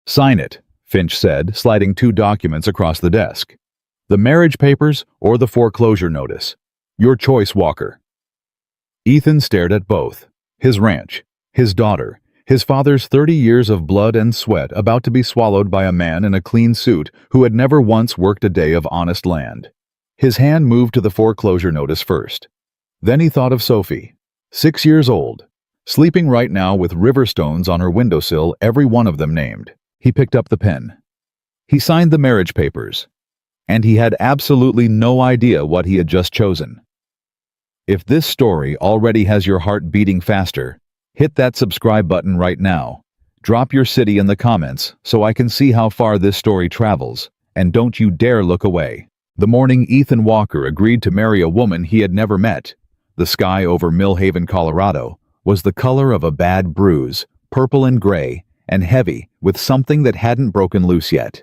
"Sign it," Finch said, sliding 2 documents across the desk. "The marriage papers or the foreclosure notice. Your choice, Walker." Ethan stared at both. His ranch, his daughter, his father's 30 years of blood and sweat about to be swallowed by a man in a clean suit who had never once worked a day of honest land. His hand moved to the foreclosure notice first. Then he thought of Sophie, 6 years old, sleeping right now with river stones on her windowsill, every one of them named. He picked up the pen. He signed the marriage papers. And he had absolutely no idea what he had just chosen. If this story already has your heart beating faster, hit that subscribe button right now. Drop your city in the comments so I can see how far this story travels, and don't you dare look away. The morning Ethan Walker agreed to marry a woman he had never met, the sky over Millhaven, Colorado, was the color of a bad bruise, purple and gray, and heavy with something that hadn't broken loose yet.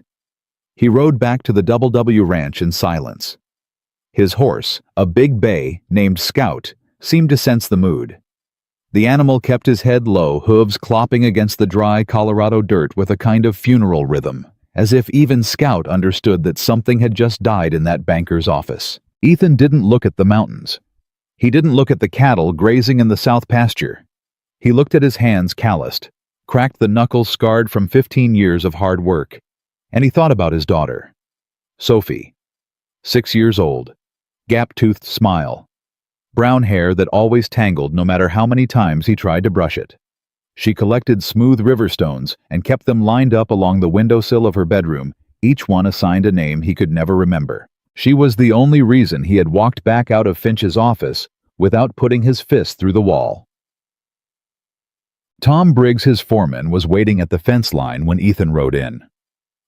He rode back to the W Ranch in silence. His horse, a big bay named Scout, seemed to sense the mood. The animal kept his head low, hooves clopping against the dry Colorado dirt with a kind of funeral rhythm, as if even Scout understood that something had just died in that banker's office. Ethan didn't look at the mountains. He didn't look at the cattle grazing in the south pasture. He looked at his hands calloused, cracked the knuckles scarred from 15 years of hard work, and he thought about his daughter, Sophie, 6 years old, gap-toothed smile, brown hair that always tangled no matter how many times he tried to brush it. She collected smooth river stones and kept them lined up along the windowsill of her bedroom, each one assigned a name he could never remember. She was the only reason he had walked back out of Finch's office without putting his fist through the wall. Tom Briggs, his foreman, was waiting at the fence line when Ethan rode in.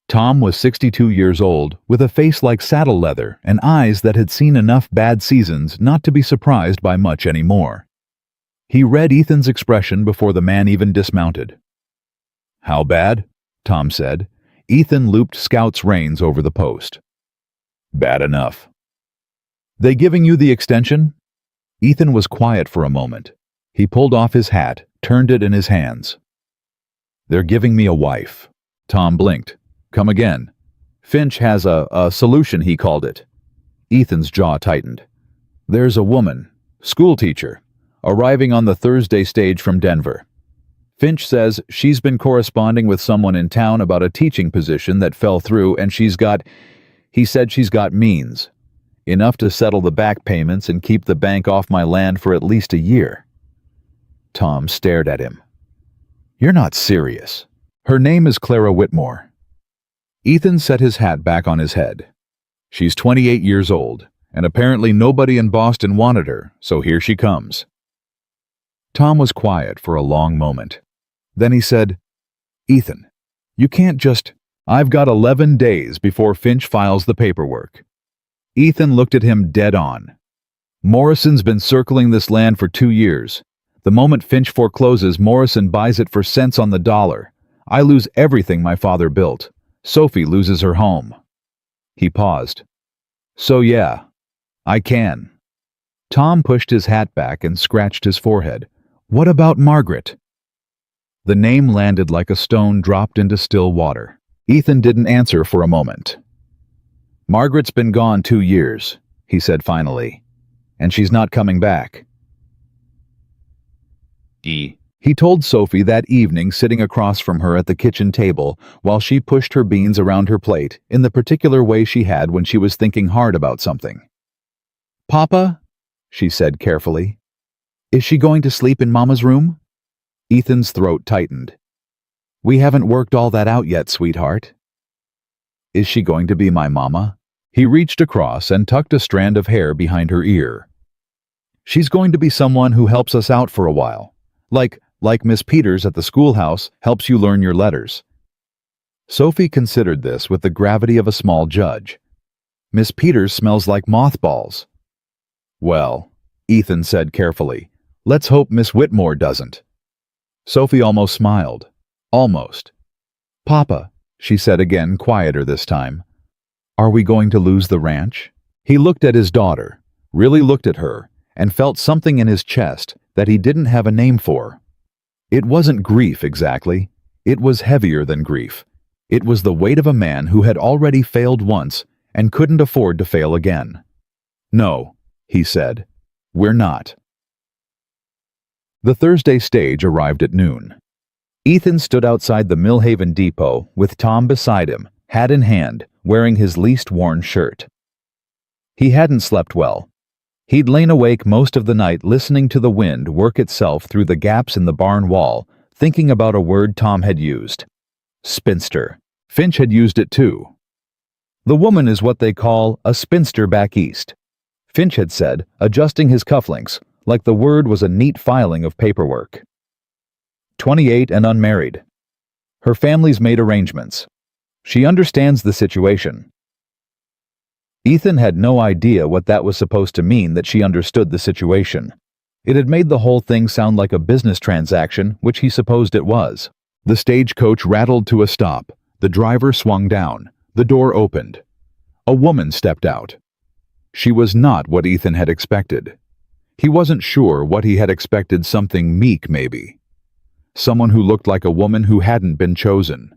Tom was 62 years old, with a face like saddle leather and eyes that had seen enough bad seasons not to be surprised by much anymore. He read Ethan's expression before the man even dismounted. "How bad?" Tom said. Ethan looped Scout's reins over the post. "Bad enough." "They giving you the extension?" Ethan was quiet for a moment. He pulled off his hat, turned it in his hands. "They're giving me a wife." Tom blinked. "Come again." "Finch has a solution, he called it." Ethan's jaw tightened. "There's a woman, schoolteacher, arriving on the Thursday stage from Denver. Finch says she's been corresponding with someone in town about a teaching position that fell through, and he said she's got means. Enough to settle the back payments and keep the bank off my land for at least a year." Tom stared at him. "You're not serious." "Her name is Clara Whitmore." Ethan set his hat back on his head. "She's 28 years old, and apparently nobody in Boston wanted her, so here she comes." Tom was quiet for a long moment. Then he said, "Ethan, you can't just... I've got 11 days before Finch files the paperwork." Ethan looked at him dead on. "Morrison's been circling this land for 2 years. The moment Finch forecloses, Morrison buys it for cents on the dollar. I lose everything my father built. Sophie loses her home." He paused. "So yeah, I can." Tom pushed his hat back and scratched his forehead. "What about Margaret?" The name landed like a stone dropped into still water. Ethan didn't answer for a moment. "Margaret's been gone 2 years," he said finally, "and she's not coming back." He told Sophie that evening, sitting across from her at the kitchen table while she pushed her beans around her plate in the particular way she had when she was thinking hard about something. "Papa," she said carefully, "is she going to sleep in Mama's room?" Ethan's throat tightened. "We haven't worked all that out yet, sweetheart." "Is she going to be my mama?" He reached across and tucked a strand of hair behind her ear. "She's going to be someone who helps us out for a while. Like Miss Peters at the schoolhouse helps you learn your letters." Sophie considered this with the gravity of a small judge. "Miss Peters smells like mothballs." "Well," Ethan said carefully, "let's hope Miss Whitmore doesn't." Sophie almost smiled. Almost. "Papa," she said again, quieter this time, "are we going to lose the ranch?" He looked at his daughter, really looked at her, and felt something in his chest that he didn't have a name for. It wasn't grief exactly. It was heavier than grief. It was the weight of a man who had already failed once and couldn't afford to fail again. "No," he said. "We're not." The Thursday stage arrived at noon. Ethan stood outside the Millhaven depot with Tom beside him, hat in hand, wearing his least worn shirt. He hadn't slept well. He'd lain awake most of the night listening to the wind work itself through the gaps in the barn wall, thinking about a word Tom had used. Spinster. Finch had used it too. The woman is what they call a spinster back east, Finch had said, adjusting his cufflinks, like the word was a neat filing of paperwork. 28 and unmarried. Her family's made arrangements. She understands the situation. Ethan had no idea what that was supposed to mean, that she understood the situation. It had made the whole thing sound like a business transaction, which he supposed it was. The stagecoach rattled to a stop. The driver swung down. The door opened. A woman stepped out. She was not what Ethan had expected. He wasn't sure what he had expected, something meek maybe. Someone who looked like a woman who hadn't been chosen.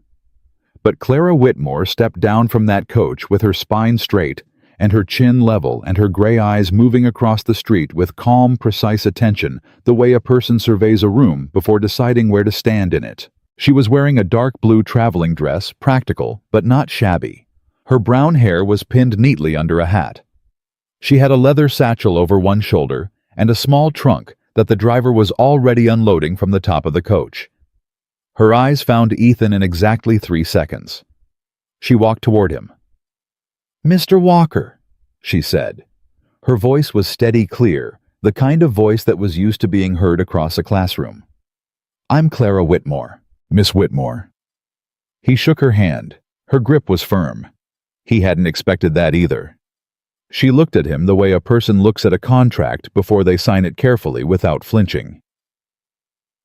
But Clara Whitmore stepped down from that coach with her spine straight and her chin level and her gray eyes moving across the street with calm, precise attention, the way a person surveys a room before deciding where to stand in it. She was wearing a dark blue traveling dress, practical, but not shabby. Her brown hair was pinned neatly under a hat. She had a leather satchel over one shoulder and a small trunk that the driver was already unloading from the top of the coach. Her eyes found Ethan in exactly 3 seconds. She walked toward him. "Mr. Walker," she said. Her voice was steady, clear, the kind of voice that was used to being heard across a classroom. "I'm Clara Whitmore, Miss Whitmore." He shook her hand. Her grip was firm. He hadn't expected that either. She looked at him the way a person looks at a contract before they sign it carefully without flinching.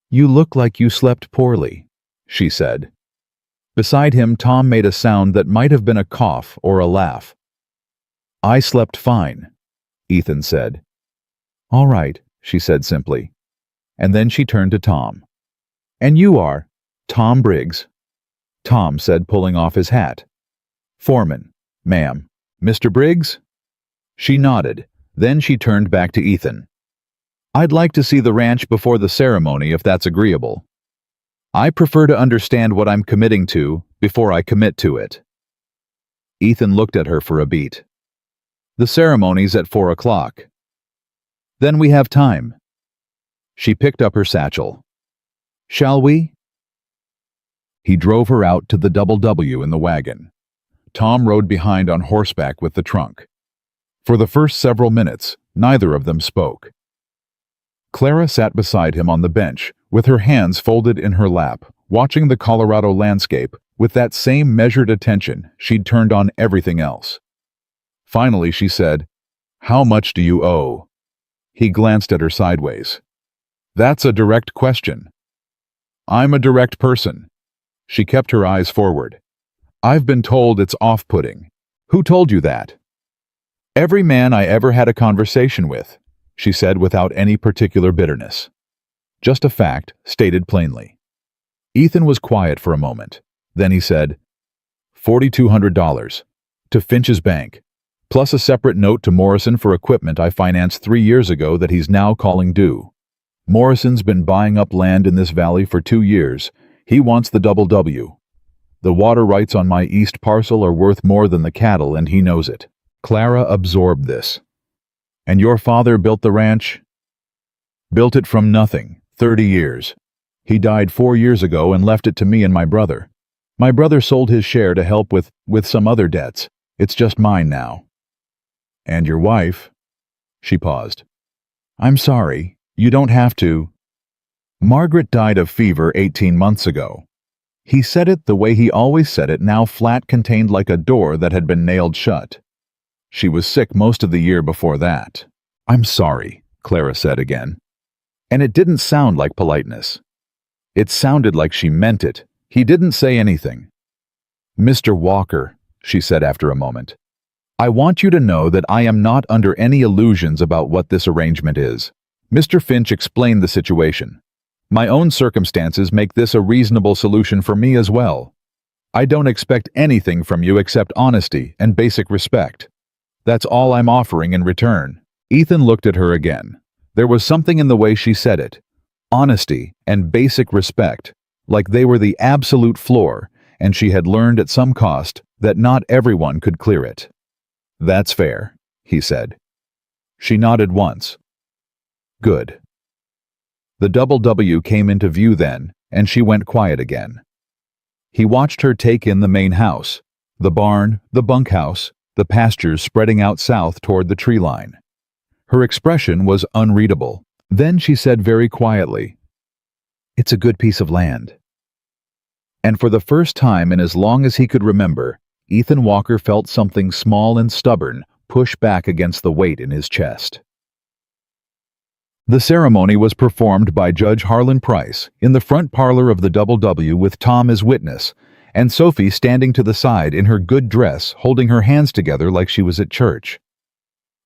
"You look like you slept poorly," she said. Beside him, Tom made a sound that might have been a cough or a laugh. "I slept fine," Ethan said. "All right," she said simply. And then she turned to Tom. "And you are Tom Briggs," Tom said, pulling off his hat. "Foreman, ma'am. Mr. Briggs?" She nodded. Then she turned back to Ethan. "I'd like to see the ranch before the ceremony, if that's agreeable. I prefer to understand what I'm committing to before I commit to it." Ethan looked at her for a beat. "The ceremony's at 4 o'clock. Then we have time." She picked up her satchel. "Shall we?" He drove her out to the Double W in the wagon. Tom rode behind on horseback with the trunk. For the first several minutes, neither of them spoke. Clara sat beside him on the bench, with her hands folded in her lap, watching the Colorado landscape with that same measured attention she'd turned on everything else. Finally, she said, "How much do you owe?" He glanced at her sideways. "That's a direct question." "I'm a direct person." She kept her eyes forward. "I've been told it's off-putting." "Who told you that?" "Every man I ever had a conversation with," she said without any particular bitterness. Just a fact, stated plainly. Ethan was quiet for a moment. Then he said, $4,200 to Finch's bank, plus a separate note to Morrison for equipment I financed 3 years ago that he's now calling due. Morrison's been buying up land in this valley for 2 years. He wants the Double W. The water rights on my east parcel are worth more than the cattle, and he knows it. Clara absorbed this. "And your father built the ranch?" "Built it from nothing, 30 years. He died 4 years ago and left it to me and my brother. My brother sold his share to help with some other debts. It's just mine now." "And your wife?" She paused. "I'm sorry, you don't have to." "Margaret died of fever 18 months ago." He said it the way he always said it, now flat, contained like a door that had been nailed shut. "She was sick most of the year before that." "I'm sorry," Clara said again. And it didn't sound like politeness. It sounded like she meant it. He didn't say anything. "Mr. Walker," she said after a moment, "I want you to know that I am not under any illusions about what this arrangement is." Mr. Finch explained the situation. "My own circumstances make this a reasonable solution for me as well. I don't expect anything from you except honesty and basic respect. That's all I'm offering in return." Ethan looked at her again. There was something in the way she said it. Honesty and basic respect, like they were the absolute floor, and she had learned at some cost that not everyone could clear it. "That's fair," he said. She nodded once. "Good." The double W came into view then, and she went quiet again. He watched her take in the main house, the barn, the bunkhouse, the pastures spreading out south toward the tree line. Her expression was unreadable. Then she said very quietly, "It's a good piece of land." And for the first time in as long as he could remember, Ethan Walker felt something small and stubborn push back against the weight in his chest. The ceremony was performed by Judge Harlan Price in the front parlor of the Double W with Tom as witness, and Sophie standing to the side in her good dress holding her hands together like she was at church.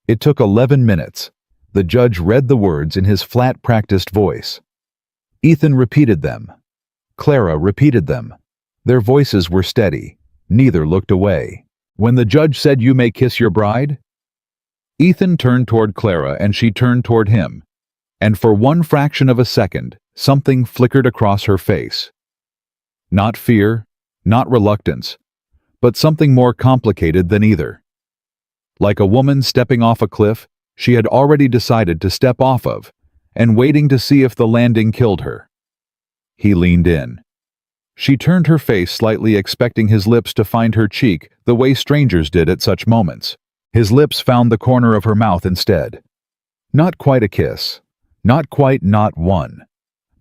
It took 11 minutes. The judge read the words in his flat, practiced voice. Ethan repeated them. Clara repeated them. Their voices were steady. Neither looked away. When the judge said, "You may kiss your bride," Ethan turned toward Clara and she turned toward him. And for one fraction of a second, something flickered across her face. Not fear, not reluctance, but something more complicated than either. Like a woman stepping off a cliff, she had already decided to step off of, and waiting to see if the landing killed her. He leaned in. She turned her face slightly, expecting his lips to find her cheek the way strangers did at such moments. His lips found the corner of her mouth instead. Not quite a kiss. Not quite, not one.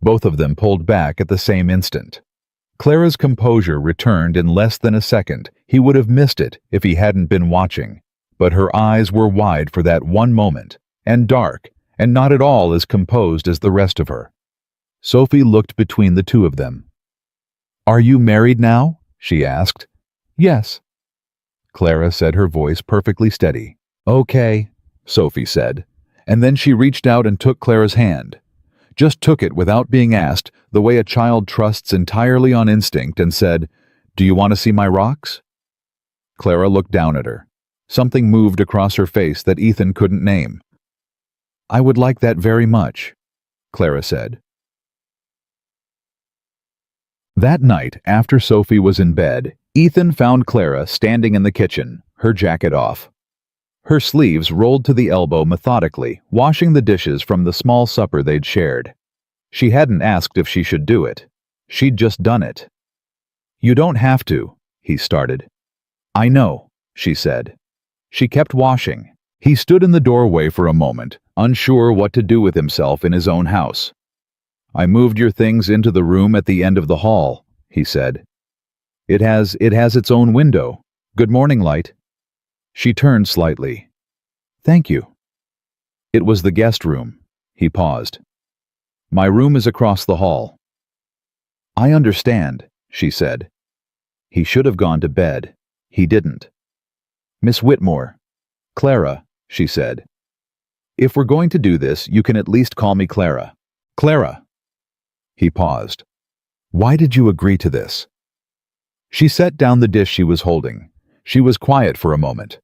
Both of them pulled back at the same instant. Clara's composure returned in less than a second. He would have missed it if he hadn't been watching. But her eyes were wide for that one moment, and dark, and not at all as composed as the rest of her. Sophie looked between the two of them. "Are you married now?" she asked. "Yes." Clara said, her voice perfectly steady. "Okay," Sophie said. And then she reached out and took Clara's hand. Just took it without being asked, the way a child trusts entirely on instinct, and said, "Do you want to see my rocks?" Clara looked down at her. Something moved across her face that Ethan couldn't name. "I would like that very much," Clara said. That night, after Sophie was in bed, Ethan found Clara standing in the kitchen, her jacket off. Her sleeves rolled to the elbow methodically, washing the dishes from the small supper they'd shared. She hadn't asked if she should do it. She'd just done it. "You don't have to," he started. "I know," she said. She kept washing. He stood in the doorway for a moment, unsure what to do with himself in his own house. "I moved your things into the room at the end of the hall," he said. It has its own window. Good morning, light." She turned slightly. "Thank you." It was the guest room. He paused. "My room is across the hall." "I understand," she said. He should have gone to bed. He didn't. "Miss Whitmore." "Clara," she said. "If we're going to do this, you can at least call me Clara." "Clara." He paused. "Why did you agree to this?" She set down the dish she was holding. She was quiet for a moment.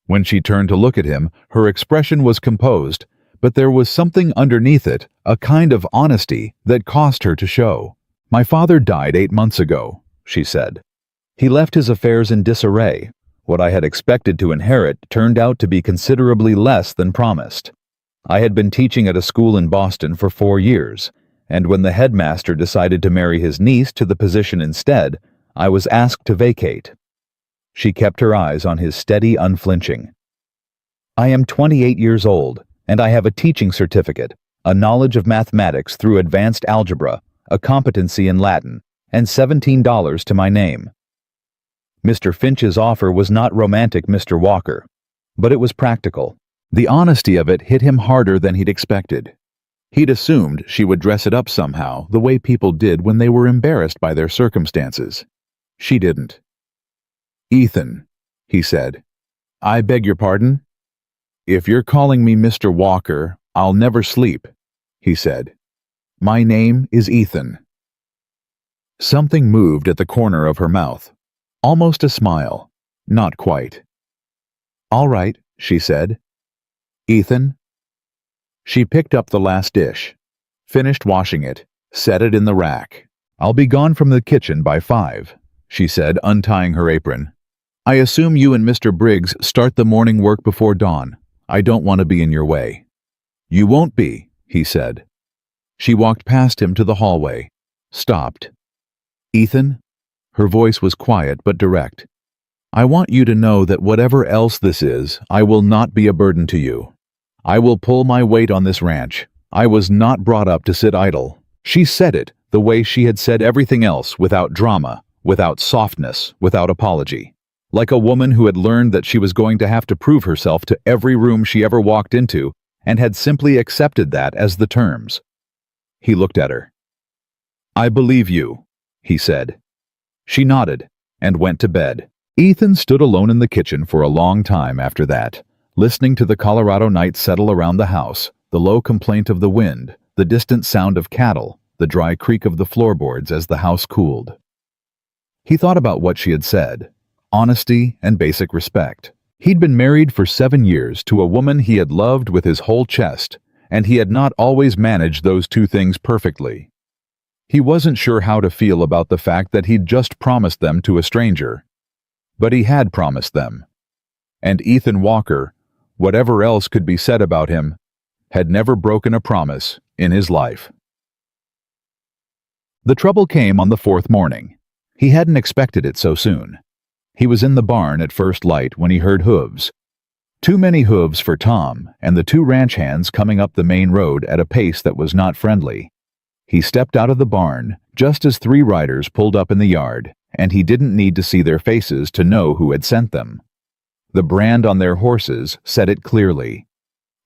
When she turned to look at him, her expression was composed, but there was something underneath it, a kind of honesty that caused her to show. "My father died 8 months ago," she said. "He left his affairs in disarray. What I had expected to inherit turned out to be considerably less than promised. I had been teaching at a school in Boston for 4 years, and when the headmaster decided to marry his niece to the position instead, I was asked to vacate." She kept her eyes on his steady, unflinching. "I am 28 years old, and I have a teaching certificate, a knowledge of mathematics through advanced algebra, a competency in Latin, and $17 to my name." Mr. Finch's offer was not romantic, Mr. Walker, but it was practical. The honesty of it hit him harder than he'd expected. He'd assumed she would dress it up somehow, the way people did when they were embarrassed by their circumstances. She didn't. "Ethan," he said. "I beg your pardon?" "If you're calling me Mr. Walker, I'll never sleep," he said. "My name is Ethan." Something moved at the corner of her mouth. Almost a smile. Not quite. "All right," she said. "Ethan?" She picked up the last dish, finished washing it, set it in the rack. "I'll be gone from the kitchen by 5, she said, untying her apron. "I assume you and Mr. Briggs start the morning work before dawn. I don't want to be in your way." "You won't be," he said. She walked past him to the hallway, stopped. "Ethan?" Her voice was quiet but direct. "I want you to know that whatever else this is, I will not be a burden to you. I will pull my weight on this ranch. I was not brought up to sit idle." She said it the way she had said everything else, without drama, without softness, without apology. Like a woman who had learned that she was going to have to prove herself to every room she ever walked into, and had simply accepted that as the terms. He looked at her. "I believe you," he said. She nodded and went to bed. Ethan stood alone in the kitchen for a long time after that, listening to the Colorado night settle around the house, the low complaint of the wind, the distant sound of cattle, the dry creak of the floorboards as the house cooled. He thought about what she had said, honesty and basic respect. He'd been married for 7 years to a woman he had loved with his whole chest, and he had not always managed those two things perfectly. He wasn't sure how to feel about the fact that he'd just promised them to a stranger. But he had promised them. And Ethan Walker, whatever else could be said about him, had never broken a promise in his life. The trouble came on the 4th morning. He hadn't expected it so soon. He was in the barn at first light when he heard hooves. Too many hooves for Tom and the 2 ranch hands coming up the main road at a pace that was not friendly. He stepped out of the barn just as 3 riders pulled up in the yard, and he didn't need to see their faces to know who had sent them. The brand on their horses said it clearly.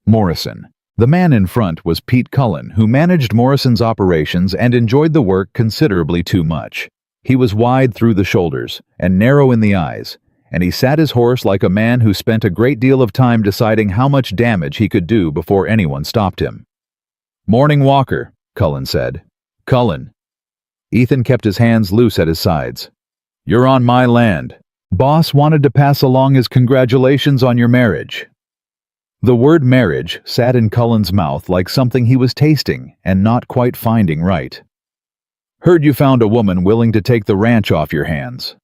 Morrison. The man in front was Pete Cullen, who managed Morrison's operations and enjoyed the work considerably too much. He was wide through the shoulders and narrow in the eyes, and he sat his horse like a man who spent a great deal of time deciding how much damage he could do before anyone stopped him. "Morning, Walker," Cullen said. "Cullen." Ethan kept his hands loose at his sides. "You're on my land. Boss wanted to pass along his congratulations on your marriage." The word marriage sat in Cullen's mouth like something he was tasting and not quite finding right. "Heard you found a woman willing to take the ranch off your hands."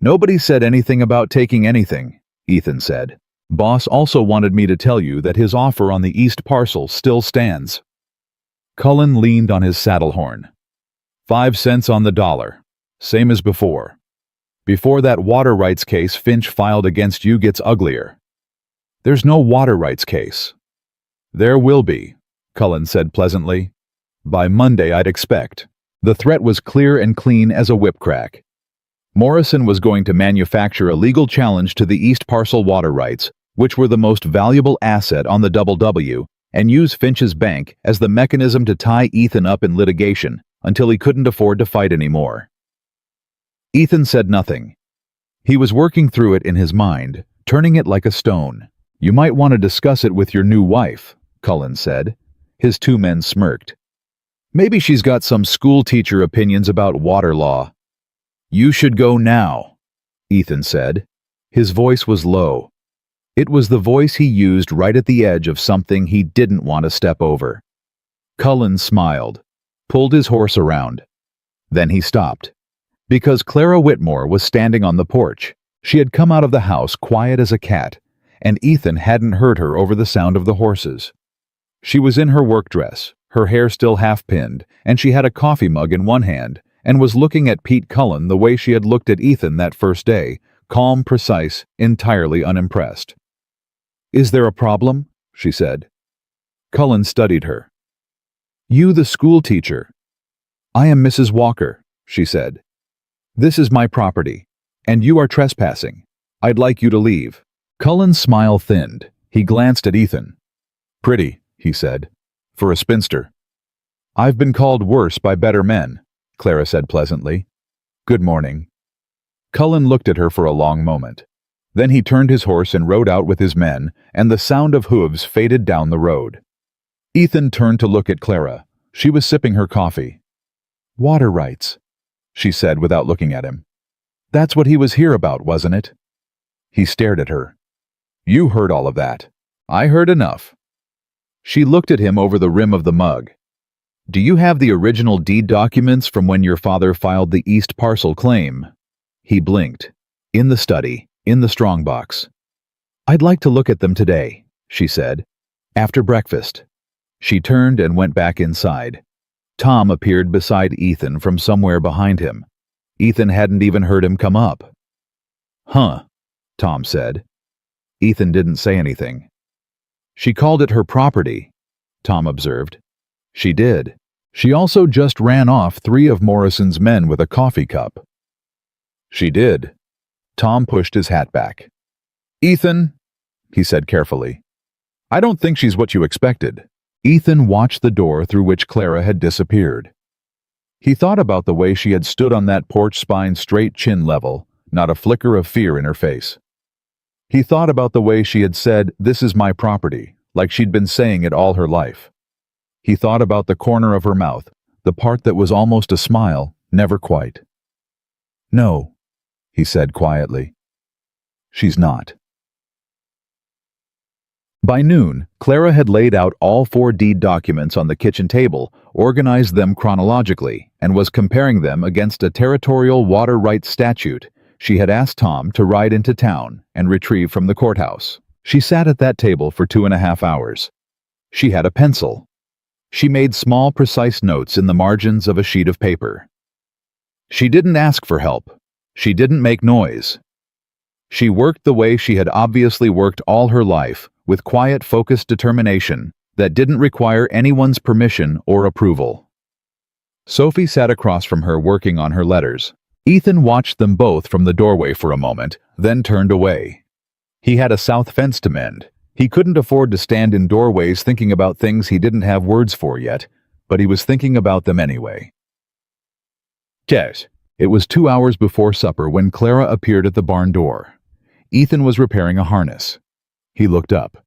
"Nobody said anything about taking anything," Ethan said. "Boss also wanted me to tell you that his offer on the east parcel still stands." Cullen leaned on his saddle horn. 5 cents on the dollar. Same as before. Before that water rights case Finch filed against you gets uglier. "There's no water rights case." "There will be," Cullen said pleasantly. "By Monday, I'd expect." The threat was clear and clean as a whip crack. Morrison was going to manufacture a legal challenge to the East Parcel water rights, which were the most valuable asset on the W, and use Finch's bank as the mechanism to tie Ethan up in litigation until he couldn't afford to fight anymore. Ethan said nothing. He was working through it in his mind, turning it like a stone. "You might want to discuss it with your new wife," Cullen said. His 2 men smirked. "Maybe she's got some schoolteacher opinions about water law." "You should go now," Ethan said. His voice was low. It was the voice he used right at the edge of something he didn't want to step over. Cullen smiled, pulled his horse around. Then he stopped. Because Clara Whitmore was standing on the porch. She had come out of the house quiet as a cat, and Ethan hadn't heard her over the sound of the horses. She was in her work dress, her hair still half-pinned, and she had a coffee mug in one hand, and was looking at Pete Cullen the way she had looked at Ethan that first day, calm, precise, entirely unimpressed. "Is there a problem?" she said. Cullen studied her. "You the school teacher." "I am Mrs. Walker," she said. "This is my property, and you are trespassing. I'd like you to leave." Cullen's smile thinned. He glanced at Ethan. "Pretty," he said, "for a spinster." "I've been called worse by better men," Clara said pleasantly. "Good morning." Cullen looked at her for a long moment. Then he turned his horse and rode out with his men, and the sound of hooves faded down the road. Ethan turned to look at Clara. She was sipping her coffee. "Water rights," she said without looking at him. That's what he was here about, wasn't it? He stared at her. You heard all of that. I heard enough. She looked at him over the rim of the mug. Do you have the original deed documents from when your father filed the East Parcel claim? He blinked. In the study, in the strongbox. I'd like to look at them today, she said. After breakfast. She turned and went back inside. Tom appeared beside Ethan from somewhere behind him. Ethan hadn't even heard him come up. Huh, Tom said. Ethan didn't say anything. She called it her property, Tom observed. She did. She also just ran off 3 of Morrison's men with a coffee cup. She did. Tom pushed his hat back. Ethan, he said carefully. I don't think she's what you expected. Ethan watched the door through which Clara had disappeared. He thought about the way she had stood on that porch, spine straight, chin level, not a flicker of fear in her face. He thought about the way she had said, "This is my property," like she'd been saying it all her life. He thought about the corner of her mouth, the part that was almost a smile, never quite. No, he said quietly. She's not. By noon, Clara had laid out all 4 deed documents on the kitchen table, organized them chronologically, and was comparing them against a territorial water rights statute she had asked Tom to ride into town and retrieve from the courthouse. She sat at that table for 2.5 hours. She had a pencil. She made small, precise notes in the margins of a sheet of paper. She didn't ask for help. She didn't make noise. She worked the way she had obviously worked all her life, with quiet, focused determination that didn't require anyone's permission or approval. Sophie sat across from her working on her letters. Ethan watched them both from the doorway for a moment, then turned away. He had a south fence to mend. He couldn't afford to stand in doorways thinking about things he didn't have words for yet, but he was thinking about them anyway. Yes. It was 2 hours before supper when Clara appeared at the barn door. Ethan was repairing a harness. He looked up.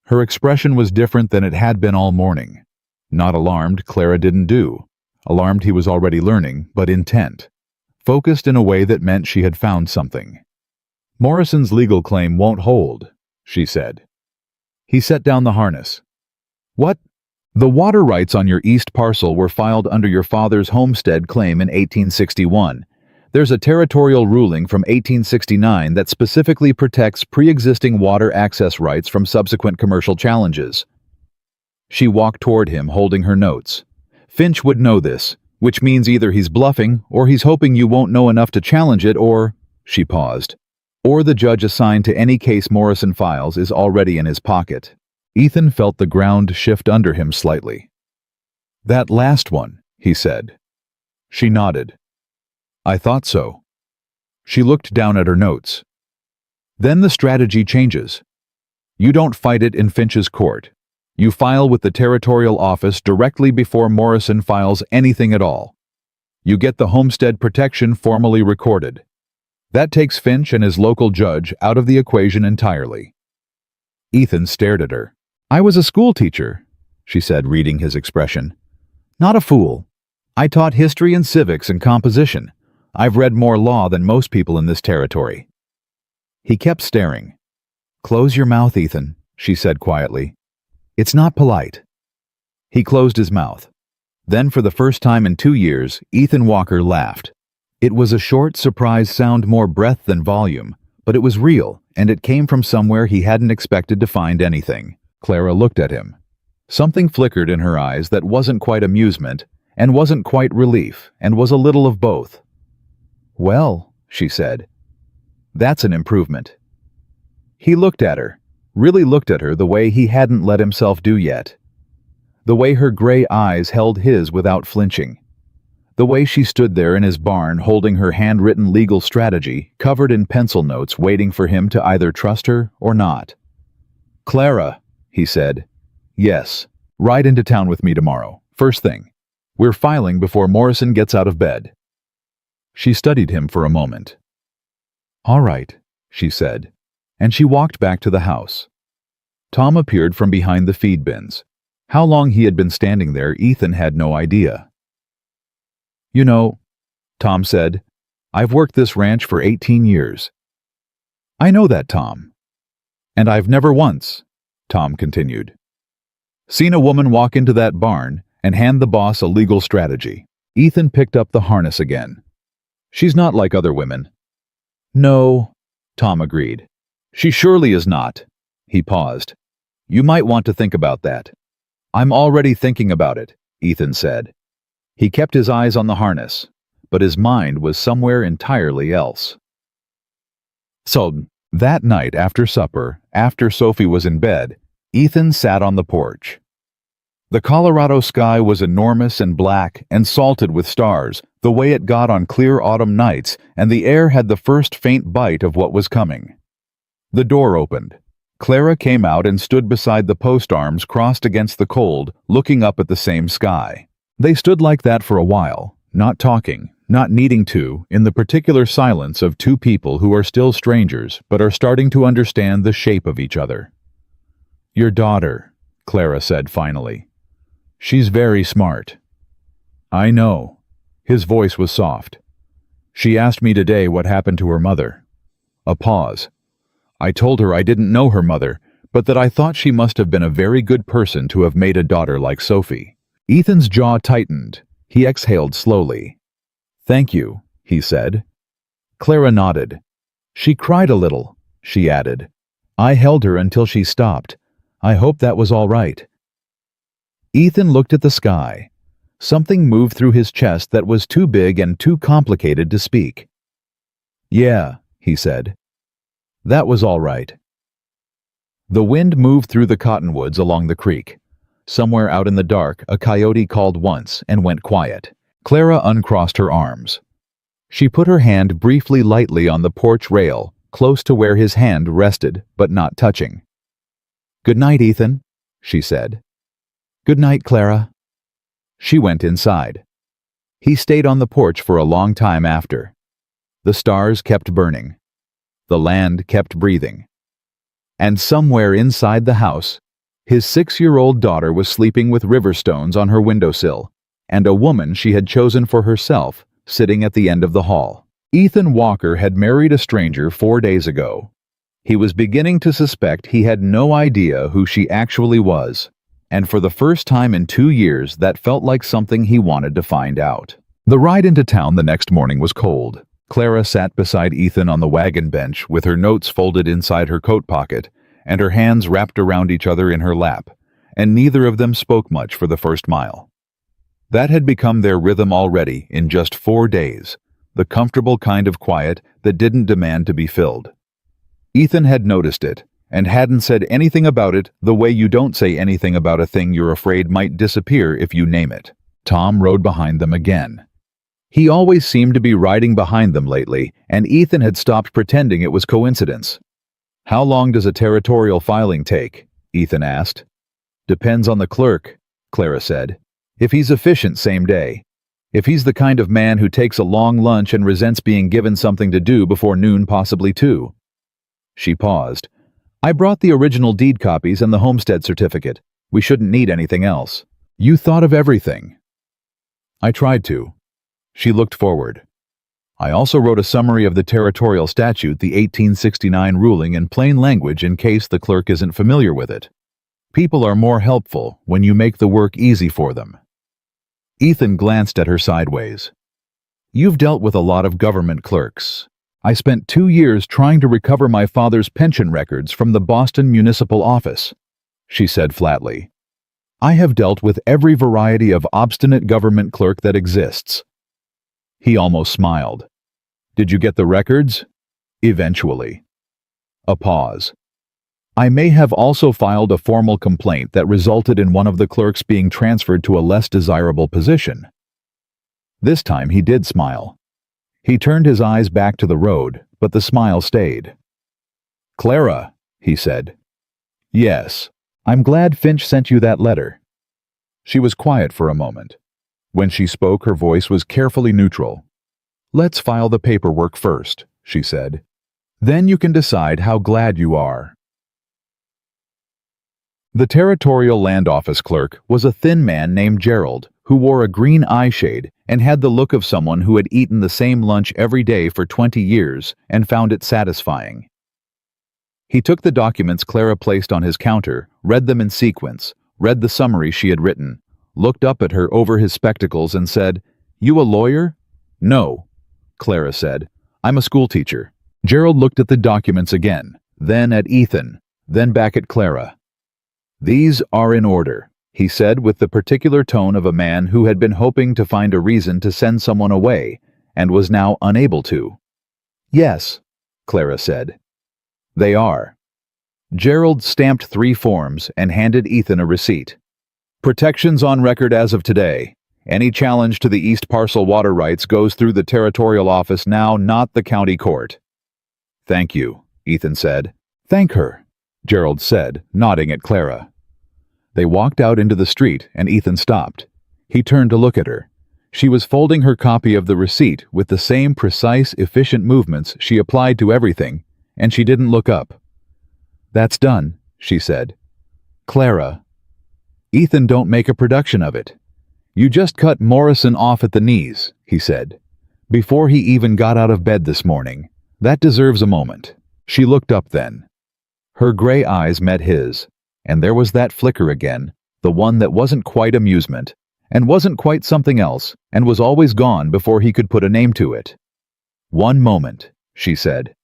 Her expression was different than it had been all morning. Not alarmed, Clara didn't do. Alarmed, he was already learning, but intent. Focused in a way that meant she had found something. Morrison's legal claim won't hold, she said. He set down the harness. What? The water rights on your East Parcel were filed under your father's homestead claim in 1861. There's a territorial ruling from 1869 that specifically protects pre-existing water access rights from subsequent commercial challenges. She walked toward him, holding her notes. Finch would know this, which means either he's bluffing, or he's hoping you won't know enough to challenge it, or, she paused, or the judge assigned to any case Morrison files is already in his pocket. Ethan felt the ground shift under him slightly. That last one, he said. She nodded. I thought so. She looked down at her notes. Then the strategy changes. You don't fight it in Finch's court. You file with the territorial office directly before Morrison files anything at all. You get the homestead protection formally recorded. That takes Finch and his local judge out of the equation entirely. Ethan stared at her. I was a school teacher, she said, reading his expression. Not a fool. I taught history and civics and composition. I've read more law than most people in this territory. He kept staring. Close your mouth, Ethan, she said quietly. It's not polite. He closed his mouth. Then, for the first time in 2 years, Ethan Walker laughed. It was a short, surprised sound, more breath than volume, but it was real, and it came from somewhere he hadn't expected to find anything. Clara looked at him. Something flickered in her eyes that wasn't quite amusement, and wasn't quite relief, and was a little of both. Well, she said, that's an improvement. He looked at her, really looked at her the way he hadn't let himself do yet. The way her gray eyes held his without flinching. The way she stood there in his barn holding her handwritten legal strategy, covered in pencil notes, waiting for him to either trust her or not. Clara, he said. Yes, ride into town with me tomorrow, first thing. We're filing before Morrison gets out of bed. She studied him for a moment. All right, she said, and she walked back to the house. Tom appeared from behind the feed bins. How long he had been standing there, Ethan had no idea. You know, Tom said. "I've worked this ranch for 18 years." "I know that, Tom." "And I've never once," Tom continued, "seen a woman walk into that barn and hand the boss a legal strategy." Ethan picked up the harness again. "She's not like other women." "No," Tom agreed. "She surely is not." He paused. "You might want to think about that." "I'm already thinking about it," Ethan said. He kept his eyes on the harness, but his mind was somewhere entirely else. So, that night after supper, after Sophie was in bed, Ethan sat on the porch. The Colorado sky was enormous and black and salted with stars, the way it got on clear autumn nights, and the air had the first faint bite of what was coming. The door opened. Clara came out and stood beside the post arms crossed against the cold, looking up at the same sky. They stood like that for a while, not talking, not needing to, in the particular silence of two people who are still strangers but are starting to understand the shape of each other. "Your daughter," Clara said finally. "She's very smart." "I know." His voice was soft. "She asked me today what happened to her mother." A pause. "I told her I didn't know her mother, but that I thought she must have been a very good person to have made a daughter like Sophie." Ethan's jaw tightened. He exhaled slowly. "Thank you," he said. Clara nodded. "She cried a little," she added. "I held her until she stopped. I hope that was all right." Ethan looked at the sky. Something moved through his chest that was too big and too complicated to speak. "Yeah," he said. "That was all right." The wind moved through the cottonwoods along the creek. Somewhere out in the dark, a coyote called once and went quiet. Clara uncrossed her arms. She put her hand briefly lightly on the porch rail, close to where his hand rested, but not touching. "Good night, Ethan," she said. "Good night, Clara." She went inside. He stayed on the porch for a long time after. The stars kept burning. The land kept breathing. And somewhere inside the house, his 6-year-old daughter was sleeping with river stones on her windowsill, and a woman she had chosen for herself sitting at the end of the hall. Ethan Walker had married a stranger 4 days ago. He was beginning to suspect he had no idea who she actually was, and for the first time in 2 years that felt like something he wanted to find out. The ride into town the next morning was cold. Clara sat beside Ethan on the wagon bench with her notes folded inside her coat pocket and her hands wrapped around each other in her lap, and neither of them spoke much for the first mile. That had become their rhythm already in just 4 days, the comfortable kind of quiet that didn't demand to be filled. Ethan had noticed it, and hadn't said anything about it the way you don't say anything about a thing you're afraid might disappear if you name it. Tom rode behind them again. He always seemed to be riding behind them lately, and Ethan had stopped pretending it was coincidence. "How long does a territorial filing take?" Ethan asked. "Depends on the clerk," Clara said. "If he's efficient, same day. If he's the kind of man who takes a long lunch and resents being given something to do before noon, possibly 2. She paused. "I brought the original deed copies and the homestead certificate. We shouldn't need anything else." "You thought of everything." "I tried to." She looked forward. "I also wrote a summary of the territorial statute, the 1869 ruling, in plain language in case the clerk isn't familiar with it. People are more helpful when you make the work easy for them." Ethan glanced at her sideways. "You've dealt with a lot of government clerks. I spent 2 years trying to recover my father's pension records from the Boston Municipal Office," she said flatly. "I have dealt with every variety of obstinate government clerk that exists." He almost smiled. "Did you get the records?" "Eventually." A pause. "I may have also filed a formal complaint that resulted in one of the clerks being transferred to a less desirable position." This time he did smile. He turned his eyes back to the road, but the smile stayed. "Clara," he said. "Yes. I'm glad Finch sent you that letter." She was quiet for a moment. When she spoke, her voice was carefully neutral. "Let's file the paperwork first," she said. "Then you can decide how glad you are." The Territorial Land Office clerk was a thin man named Gerald, who wore a green eye shade and had the look of someone who had eaten the same lunch every day for 20 years and found it satisfying. He took the documents Clara placed on his counter, read them in sequence, read the summary she had written, looked up at her over his spectacles and said, "You a lawyer?" "No," Clara said. "I'm a schoolteacher." Gerald looked at the documents again, then at Ethan, then back at Clara. "These are in order," he said with the particular tone of a man who had been hoping to find a reason to send someone away and was now unable to. "Yes," Clara said. "They are." Gerald stamped 3 forms and handed Ethan a receipt. "Protections on record as of today. Any challenge to the East Parcel water rights goes through the territorial office now, not the county court." "Thank you," Ethan said. "Thank her," Gerald said, nodding at Clara. They walked out into the street and Ethan stopped. He turned to look at her. She was folding her copy of the receipt with the same precise, efficient movements she applied to everything, and she didn't look up. "That's done," she said. "Clara." "Ethan, don't make a production of it. You just cut Morrison off at the knees," he said. "Before he even got out of bed this morning. That deserves a moment." She looked up then. Her gray eyes met his, and there was that flicker again, the one that wasn't quite amusement, and wasn't quite something else, and was always gone before he could put a name to it. "One moment," she said.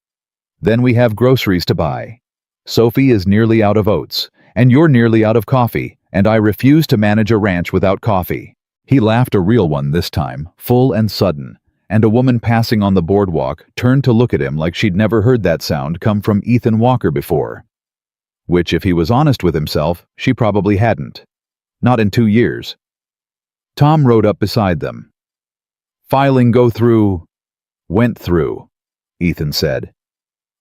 "Then we have groceries to buy. Sophie is nearly out of oats, and you're nearly out of coffee, and I refuse to manage a ranch without coffee." He laughed, a real one this time, full and sudden, and a woman passing on the boardwalk turned to look at him like she'd never heard that sound come from Ethan Walker before. Which, if he was honest with himself, she probably hadn't. Not in 2 years. Tom rode up beside them. "Filing go through?" "Went through," Ethan said.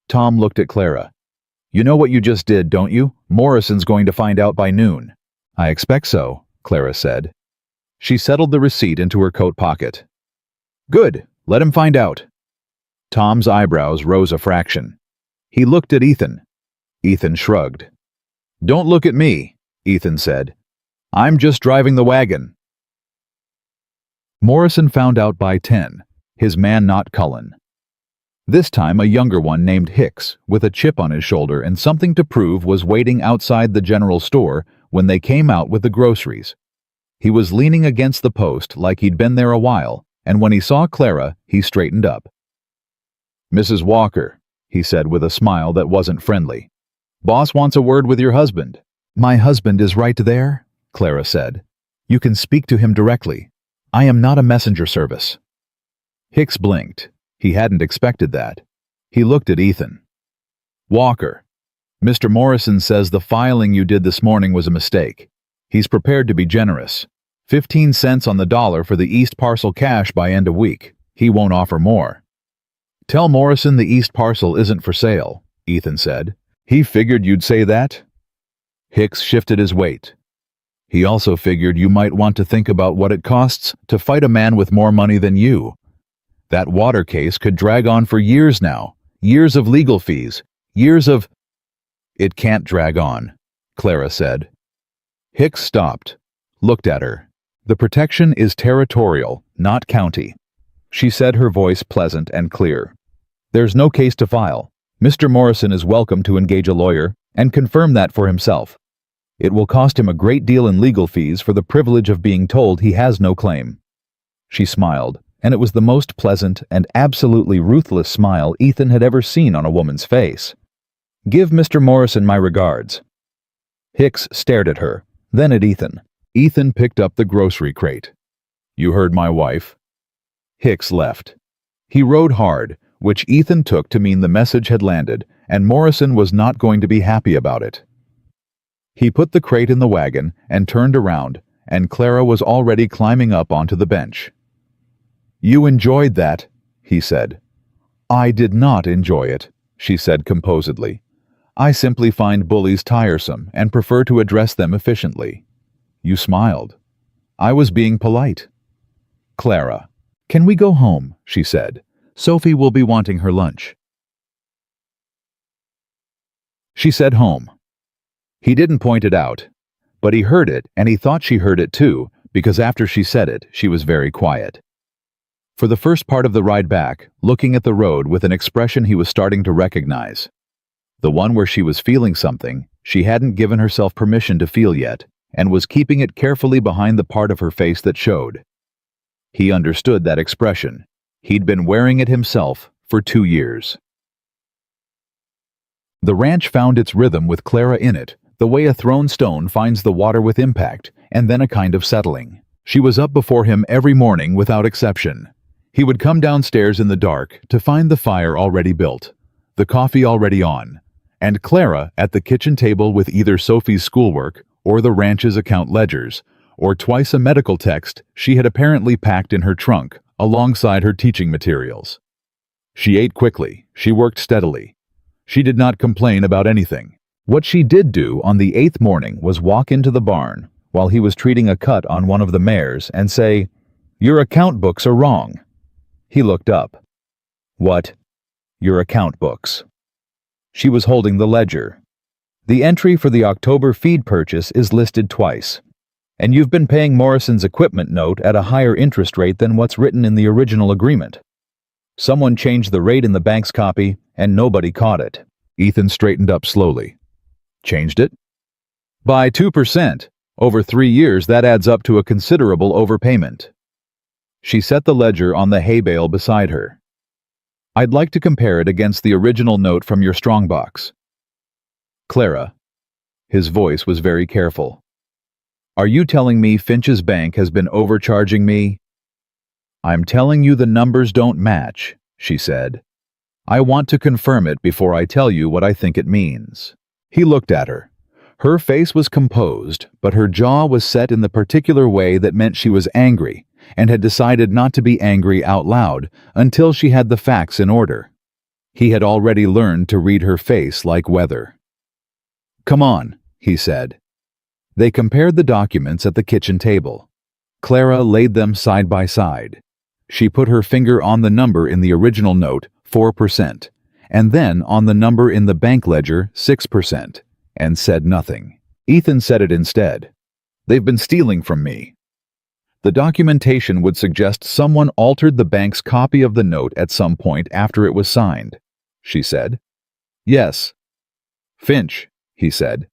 Tom looked at Clara. "You know what you just did, don't you? Morrison's going to find out by noon." "I expect so," Clara said. She settled the receipt into her coat pocket. "Good, let him find out." Tom's eyebrows rose a fraction. He looked at Ethan. Ethan shrugged. "Don't look at me," Ethan said. "I'm just driving the wagon." Morrison found out by 10, his man not Cullen. This time a younger one named Hicks, with a chip on his shoulder and something to prove, was waiting outside the general store when they came out with the groceries. He was leaning against the post like he'd been there a while, and when he saw Clara, he straightened up. "Mrs. Walker," he said with a smile that wasn't friendly. "Boss wants a word with your husband." "My husband is right there," Clara said. "You can speak to him directly. I am not a messenger service." Hicks blinked. He hadn't expected that. He looked at Ethan. "Walker, Mr. Morrison says the filing you did this morning was a mistake. He's prepared to be generous. 15 cents on the dollar for the East Parcel cash by end of week. He won't offer more." "Tell Morrison the East Parcel isn't for sale," Ethan said. "He figured you'd say that." Hicks shifted his weight. "He also figured you might want to think about what it costs to fight a man with more money than you. That water case could drag on for years now. Years of legal fees. Years of—" "It can't drag on," Clara said. Hicks stopped, looked at her. "The protection is territorial, not county," she said, her voice pleasant and clear. "There's no case to file. Mr. Morrison is welcome to engage a lawyer and confirm that for himself. It will cost him a great deal in legal fees for the privilege of being told he has no claim." She smiled, and it was the most pleasant and absolutely ruthless smile Ethan had ever seen on a woman's face. "Give Mr. Morrison my regards." Hicks stared at her, then at Ethan. Ethan picked up the grocery crate. "You heard my wife." Hicks left. He rode hard, which Ethan took to mean the message had landed, and Morrison was not going to be happy about it. He put the crate in the wagon and turned around, and Clara was already climbing up onto the bench. "You enjoyed that," he said. "I did not enjoy it," she said composedly. "I simply find bullies tiresome and prefer to address them efficiently." You smiled. "I was being polite." "Clara, can we go home?" she said. "Sophie will be wanting her lunch." She said home. He didn't point it out, but he heard it, and he thought she heard it too, because after she said it, she was very quiet. for the first part of the ride back, looking at the road with an expression he was starting to recognize. The one where she was feeling something she hadn't given herself permission to feel yet, and was keeping it carefully behind the part of her face that showed. He understood that expression. He'd been wearing it himself for 2 years. The ranch found its rhythm with Clara in it, the way a thrown stone finds the water with impact, and then a kind of settling. She was up before him every morning without exception. He would come downstairs in the dark to find the fire already built, the coffee already on, and Clara at the kitchen table with either Sophie's schoolwork or the ranch's account ledgers, or twice a medical text she had apparently packed in her trunk alongside her teaching materials. She ate quickly, she worked steadily. She did not complain about anything. What she did do on the 8th morning was walk into the barn while he was treating a cut on one of the mares and say, "Your account books are wrong." He looked up. "What?" "Your account books." She was holding the ledger. "The entry for the October feed purchase is listed twice, and you've been paying Morrison's equipment note at a higher interest rate than what's written in the original agreement. Someone changed the rate in the bank's copy, and nobody caught it." Ethan straightened up slowly. "Changed it?" "By 2%. Over 3 years, that adds up to a considerable overpayment." She set the ledger on the hay bale beside her. "I'd like to compare it against the original note from your strongbox." "Clara," his voice was very careful, "are you telling me Finch's bank has been overcharging me?" "I'm telling you the numbers don't match," she said. "I want to confirm it before I tell you what I think it means." He looked at her. Her face was composed, but her jaw was set in the particular way that meant she was angry, and had decided not to be angry out loud until she had the facts in order. He had already learned to read her face like weather. "Come on," he said. They compared the documents at the kitchen table. Clara laid them side by side. She put her finger on the number in the original note, 4%, and then on the number in the bank ledger, 6%, and said nothing. Ethan said it instead. "They've been stealing from me." The documentation would suggest someone altered the bank's copy of the note at some point after it was signed, she said. "Yes." "Finch," he said.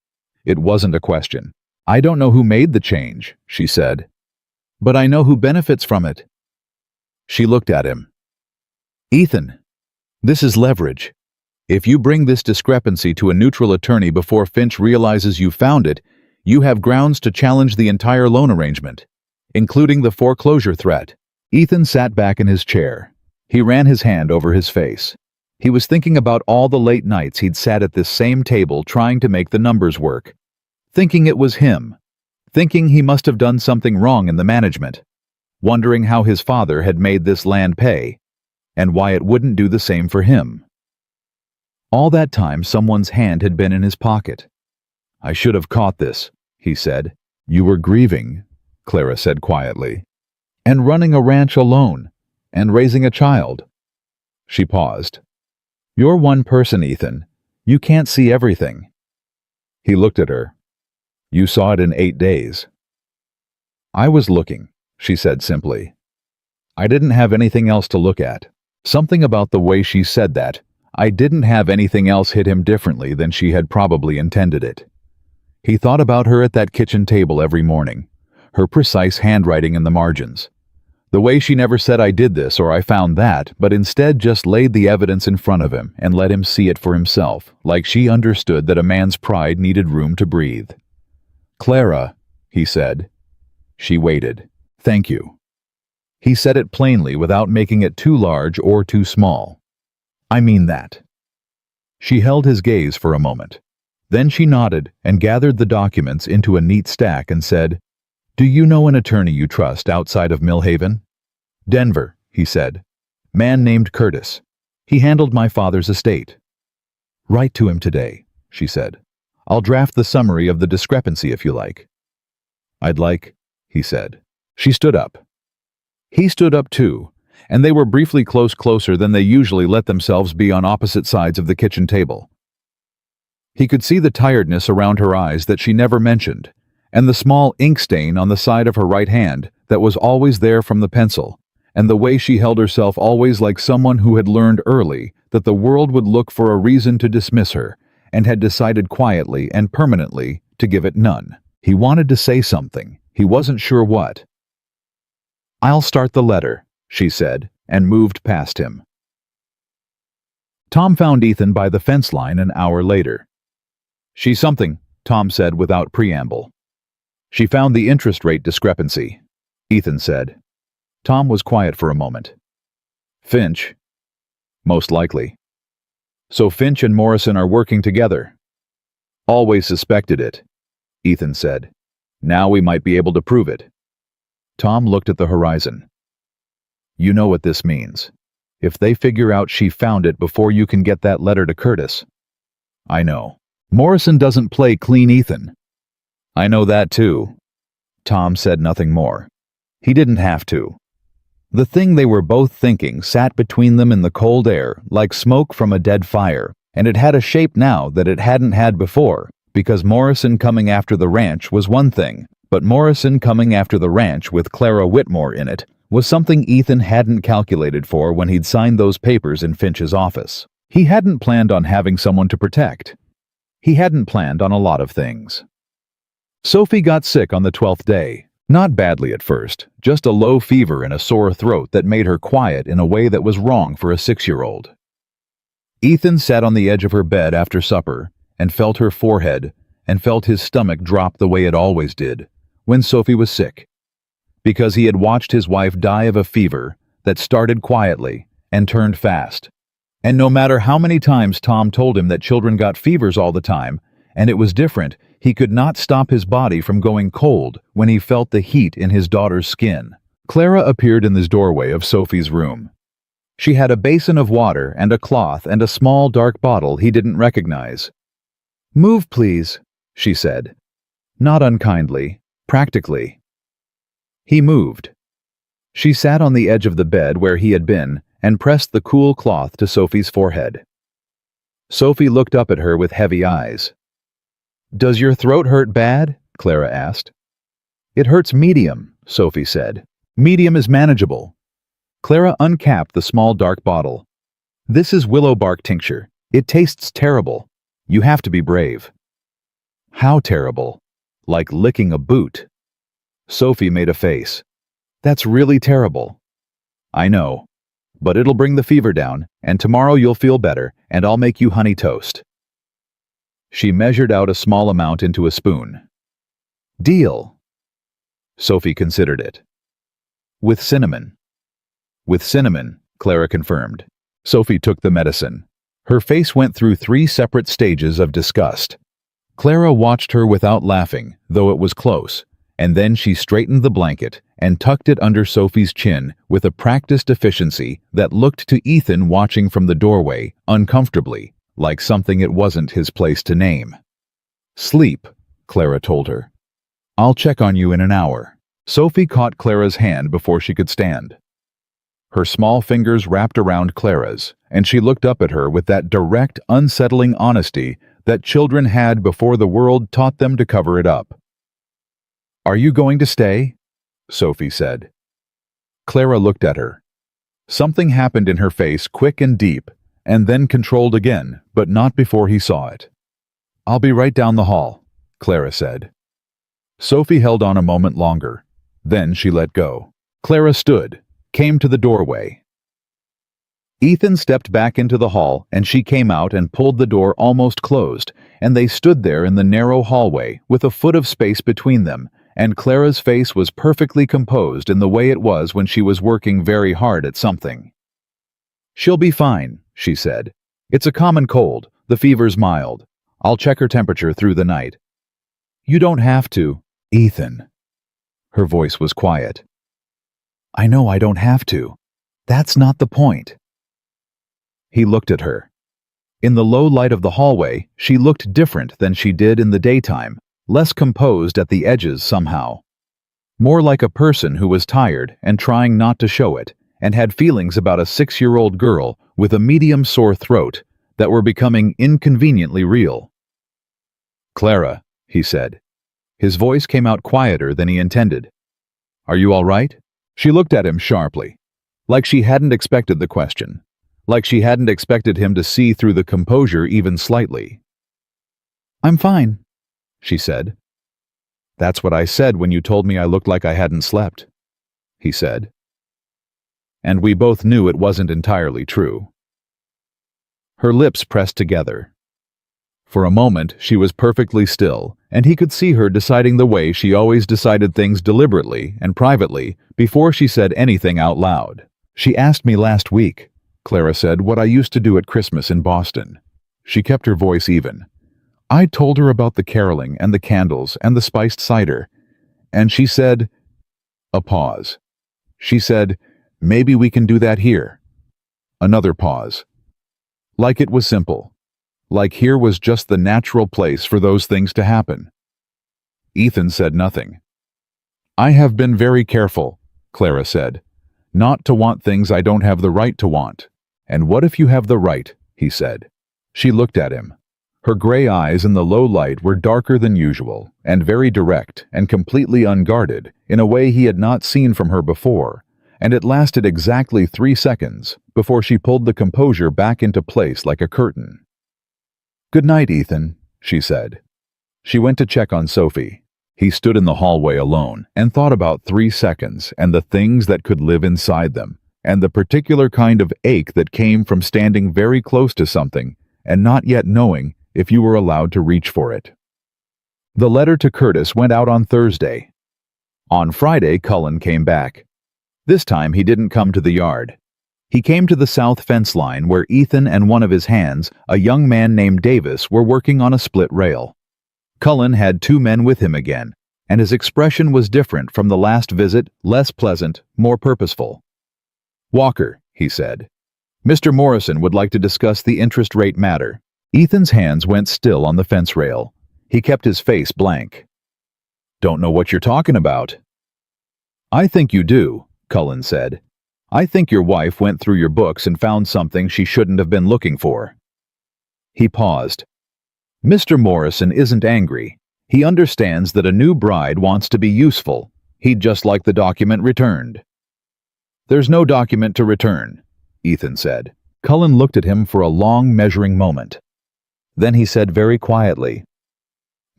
It wasn't a question. "I don't know who made the change," she said. "But I know who benefits from it." She looked at him. "Ethan, this is leverage. If you bring this discrepancy to a neutral attorney before Finch realizes you found it, you have grounds to challenge the entire loan arrangement, including the foreclosure threat." Ethan sat back in his chair. He ran his hand over his face. He was thinking about all the late nights he'd sat at this same table trying to make the numbers work. Thinking it was him. Thinking he must have done something wrong in the management. Wondering how his father had made this land pay, and why it wouldn't do the same for him. All that time someone's hand had been in his pocket. "I should have caught this," he said. "You were grieving," Clara said quietly, "and running a ranch alone, and raising a child." She paused. "You're one person, Ethan. You can't see everything." He looked at her. "You saw it in 8 days." "I was looking," she said simply. I didn't have anything else to look at. Something about the way she said that, "I didn't have anything else," hit him differently than she had probably intended it. He thought about her at that kitchen table every morning, her precise handwriting in the margins. The way she never said "I did this" or "I found that," but instead just laid the evidence in front of him and let him see it for himself, like she understood that a man's pride needed room to breathe. "Clara," he said. She waited. "Thank you." He said it plainly without making it too large or too small. "I mean that." She held his gaze for a moment. Then she nodded and gathered the documents into a neat stack and said, "Do you know an attorney you trust outside of Millhaven?" "Denver," he said. "Man named Curtis. He handled my father's estate." "Write to him today," she said. "I'll draft the summary of the discrepancy if you like." "I'd like," he said. She stood up. He stood up too, and they were briefly closer than they usually let themselves be on opposite sides of the kitchen table. He could see the tiredness around her eyes that she never mentioned, and the small ink stain on the side of her right hand that was always there from the pencil, and the way she held herself always like someone who had learned early that the world would look for a reason to dismiss her, and had decided quietly and permanently to give it none. He wanted to say something. He wasn't sure what. "I'll start the letter," she said, and moved past him. Tom found Ethan by the fence line an hour later. "She's something," Tom said without preamble. "She found the interest rate discrepancy," Ethan said. Tom was quiet for a moment. "Finch?" "Most likely." "So Finch and Morrison are working together?" "Always suspected it," Ethan said. "Now we might be able to prove it." Tom looked at the horizon. "You know what this means. If they figure out she found it before you can get that letter to Curtis." "I know. Morrison doesn't play clean, Ethan." "I know that too." Tom said nothing more. He didn't have to. The thing they were both thinking sat between them in the cold air like smoke from a dead fire, and it had a shape now that it hadn't had before, because Morrison coming after the ranch was one thing, but Morrison coming after the ranch with Clara Whitmore in it was something Ethan hadn't calculated for when he'd signed those papers in Finch's office. He hadn't planned on having someone to protect. He hadn't planned on a lot of things. Sophie got sick on the 12th day. Not badly at first, just a low fever and a sore throat that made her quiet in a way that was wrong for a 6-year-old. Ethan sat on the edge of her bed after supper and felt her forehead and felt his stomach drop the way it always did when Sophie was sick, because he had watched his wife die of a fever that started quietly and turned fast. And no matter how many times Tom told him that children got fevers all the time, and it was different, he could not stop his body from going cold when he felt the heat in his daughter's skin. Clara appeared in the doorway of Sophie's room. She had a basin of water and a cloth and a small dark bottle he didn't recognize. "Move, please," she said. Not unkindly, practically. He moved. She sat on the edge of the bed where he had been and pressed the cool cloth to Sophie's forehead. Sophie looked up at her with heavy eyes. "Does your throat hurt bad?" Clara asked. "It hurts medium," Sophie said. "Medium is manageable." Clara uncapped the small dark bottle. "This is willow bark tincture. It tastes terrible. You have to be brave." "How terrible?" "Like licking a boot." Sophie made a face. "That's really terrible." "I know. But it'll bring the fever down, and tomorrow you'll feel better, and I'll make you honey toast." She measured out a small amount into a spoon. "Deal." Sophie considered it. "With cinnamon." "With cinnamon," Clara confirmed. Sophie took the medicine. Her face went through 3 separate stages of disgust. Clara watched her without laughing, though it was close, and then she straightened the blanket and tucked it under Sophie's chin with a practiced efficiency that looked to Ethan watching from the doorway, uncomfortably, like something it wasn't his place to name. "Sleep," Clara told her. "I'll check on you in an hour." Sophie caught Clara's hand before she could stand. Her small fingers wrapped around Clara's, and she looked up at her with that direct, unsettling honesty that children had before the world taught them to cover it up. "Are you going to stay?" Sophie said. Clara looked at her. Something happened in her face, quick and deep, and then controlled again, but not before he saw it. "I'll be right down the hall," Clara said. Sophie held on a moment longer. Then she let go. Clara stood, came to the doorway. Ethan stepped back into the hall, and she came out and pulled the door almost closed, and they stood there in the narrow hallway with a foot of space between them, and Clara's face was perfectly composed in the way it was when she was working very hard at something. "She'll be fine," she said. "It's a common cold. The fever's mild. I'll check her temperature through the night." "You don't have to, Ethan." Her voice was quiet. "I know I don't have to. That's not the point." He looked at her. In the low light of the hallway, she looked different than she did in the daytime, less composed at the edges somehow. More like a person who was tired and trying not to show it, and had feelings about a 6-year-old girl with a medium sore throat that were becoming inconveniently real. "Clara," he said. His voice came out quieter than he intended. "Are you all right?" She looked at him sharply. Like she hadn't expected the question. Like she hadn't expected him to see through the composure even slightly. "I'm fine," she said. "That's what I said when you told me I looked like I hadn't slept," he said. And we both knew it wasn't entirely true. Her lips pressed together. For a moment, she was perfectly still, and he could see her deciding the way she always decided things deliberately and privately before she said anything out loud. "She asked me last week," Clara said, "what I used to do at Christmas in Boston." She kept her voice even. "I told her about the caroling and the candles and the spiced cider, and she said—" A pause. She said, "Maybe we can do that here." Another pause. Like it was simple. Like here was just the natural place for those things to happen. Ethan said nothing. "I have been very careful," Clara said, "not to want things I don't have the right to want." "And what if you have the right?" he said. She looked at him. Her gray eyes in the low light were darker than usual, and very direct and completely unguarded in a way he had not seen from her before, and it lasted exactly 3 seconds before she pulled the composure back into place like a curtain. "Good night, Ethan," she said. She went to check on Sophie. He stood in the hallway alone and thought about 3 seconds and the things that could live inside them, and the particular kind of ache that came from standing very close to something and not yet knowing if you were allowed to reach for it. The letter to Curtis went out on Thursday. On Friday, Cullen came back. This time he didn't come to the yard. He came to the south fence line where Ethan and one of his hands, a young man named Davis, were working on a split rail. Cullen had 2 men with him again, and his expression was different from the last visit, less pleasant, more purposeful. "Walker," he said, "Mr. Morrison would like to discuss the interest rate matter." Ethan's hands went still on the fence rail. He kept his face blank. "Don't know what you're talking about." "I think you do," Cullen said. "I think your wife went through your books and found something she shouldn't have been looking for." He paused. "Mr. Morrison isn't angry. He understands that a new bride wants to be useful. He'd just like the document returned." "There's no document to return," Ethan said. Cullen looked at him for a long, measuring moment. Then he said very quietly,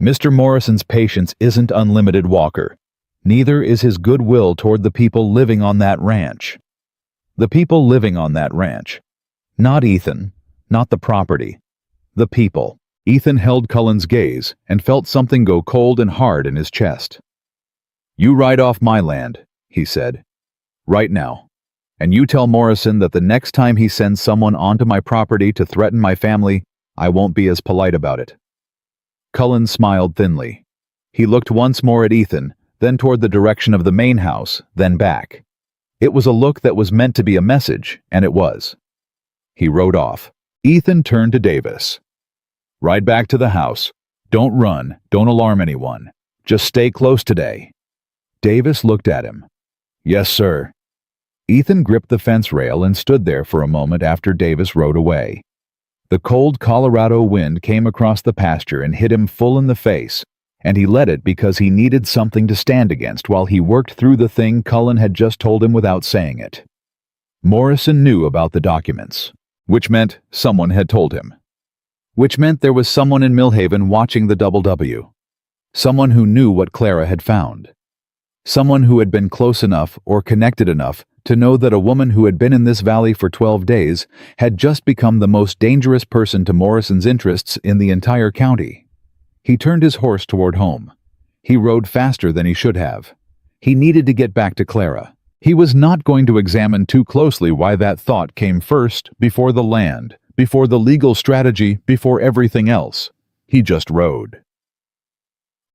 "Mr. Morrison's patience isn't unlimited, Walker. Neither is his goodwill toward the people living on that ranch. The people living on that ranch. Not Ethan, not the property. The people." Ethan held Cullen's gaze and felt something go cold and hard in his chest. "You ride off my land," he said. "Right now. And you tell Morrison that the next time he sends someone onto my property to threaten my family, I won't be as polite about it." Cullen smiled thinly. He looked once more at Ethan, then toward the direction of the main house, then back. It was a look that was meant to be a message, and it was. He rode off. Ethan turned to Davis. "Ride back to the house. Don't run, don't alarm anyone. Just stay close today." Davis looked at him. "Yes, sir." Ethan gripped the fence rail and stood there for a moment after Davis rode away. The cold Colorado wind came across the pasture and hit him full in the face, and he let it because he needed something to stand against while he worked through the thing Cullen had just told him without saying it. Morrison knew about the documents, which meant someone had told him. Which meant there was someone in Millhaven watching the W. Someone who knew what Clara had found. Someone who had been close enough or connected enough to know that a woman who had been in this valley for 12 days had just become the most dangerous person to Morrison's interests in the entire county. He turned his horse toward home. He rode faster than he should have. He needed to get back to Clara. He was not going to examine too closely why that thought came first, before the land, before the legal strategy, before everything else. He just rode.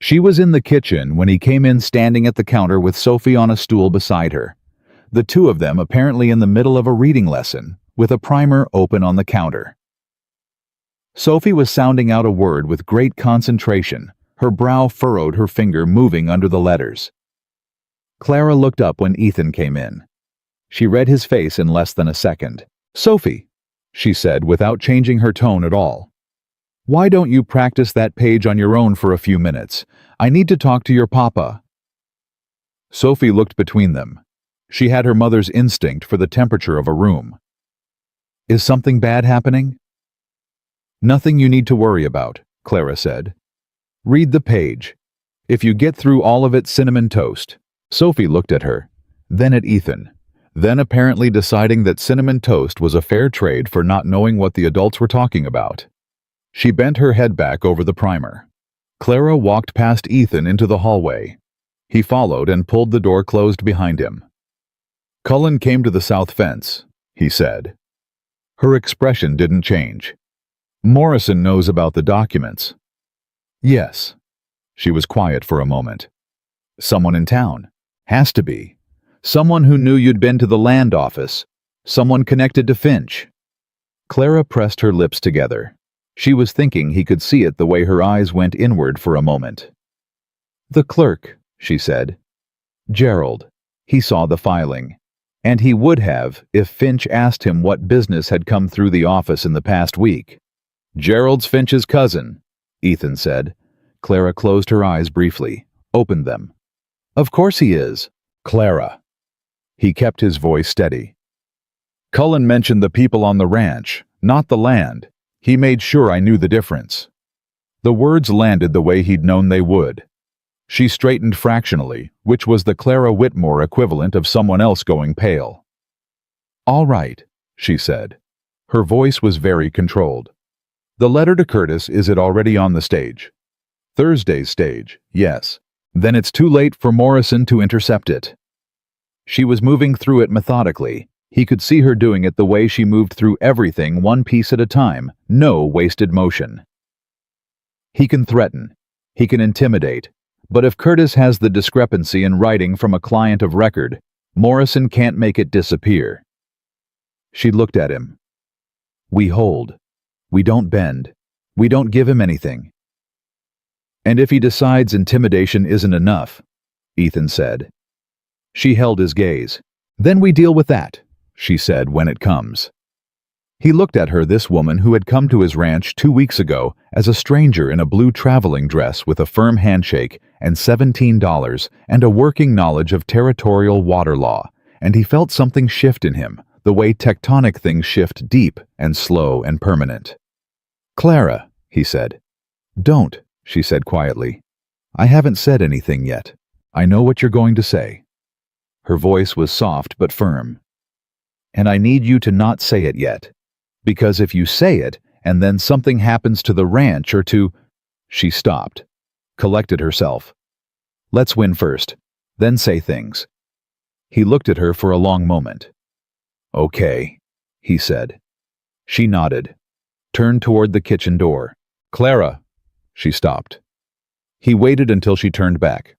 She was in the kitchen when he came in, standing at the counter with Sophie on a stool beside her. The two of them apparently in the middle of a reading lesson, with a primer open on the counter. Sophie was sounding out a word with great concentration, her brow furrowed, her finger moving under the letters. Clara looked up when Ethan came in. She read his face in less than a second. "Sophie," she said without changing her tone at all, "why don't you practice that page on your own for a few minutes? I need to talk to your papa." Sophie looked between them. She had her mother's instinct for the temperature of a room. "Is something bad happening?" "Nothing you need to worry about," Clara said. "Read the page. If you get through all of it, cinnamon toast." Sophie looked at her, then at Ethan, then apparently deciding that cinnamon toast was a fair trade for not knowing what the adults were talking about. She bent her head back over the primer. Clara walked past Ethan into the hallway. He followed and pulled the door closed behind him. "Cullen came to the south fence," he said. Her expression didn't change. "Morrison knows about the documents." "Yes." She was quiet for a moment. "Someone in town. Has to be. Someone who knew you'd been to the land office. Someone connected to Finch." Clara pressed her lips together. She was thinking he could see it the way her eyes went inward for a moment. "The clerk," she said. "Gerald. He saw the filing. And he would have if Finch asked him what business had come through the office in the past week." "Gerald's Finch's cousin," Ethan said. Clara closed her eyes briefly, opened them. "Of course he is. Clara." He kept his voice steady. "Cullen mentioned the people on the ranch, not the land. He made sure I knew the difference." The words landed the way he'd known they would. She straightened fractionally, which was the Clara Whitmore equivalent of someone else going pale. "All right," she said. Her voice was very controlled. "The letter to Curtis, is it already on the stage?" "Thursday's stage, yes. Then it's too late for Morrison to intercept it." She was moving through it methodically. He could see her doing it the way she moved through everything one piece at a time, no wasted motion. "He can threaten. He can intimidate. But if Curtis has the discrepancy in writing from a client of record, Morrison can't make it disappear." She looked at him. "We hold. We don't bend. We don't give him anything." "And if he decides intimidation isn't enough," Ethan said. She held his gaze. "Then we deal with that," she said, "when it comes." He looked at her, this woman who had come to his ranch 2 weeks ago as a stranger in a blue traveling dress with a firm handshake and $17 and a working knowledge of territorial water law, and he felt something shift in him, the way tectonic things shift, deep and slow and permanent. "Clara," he said. "Don't," she said quietly. "I haven't said anything yet. I know what you're going to say." Her voice was soft but firm. "And I need you to not say it yet. Because if you say it, and then something happens to the ranch or to—" She stopped, collected herself. "Let's win first, then say things." He looked at her for a long moment. "Okay," he said. She nodded, turned toward the kitchen door. "Clara." She stopped. He waited until she turned back.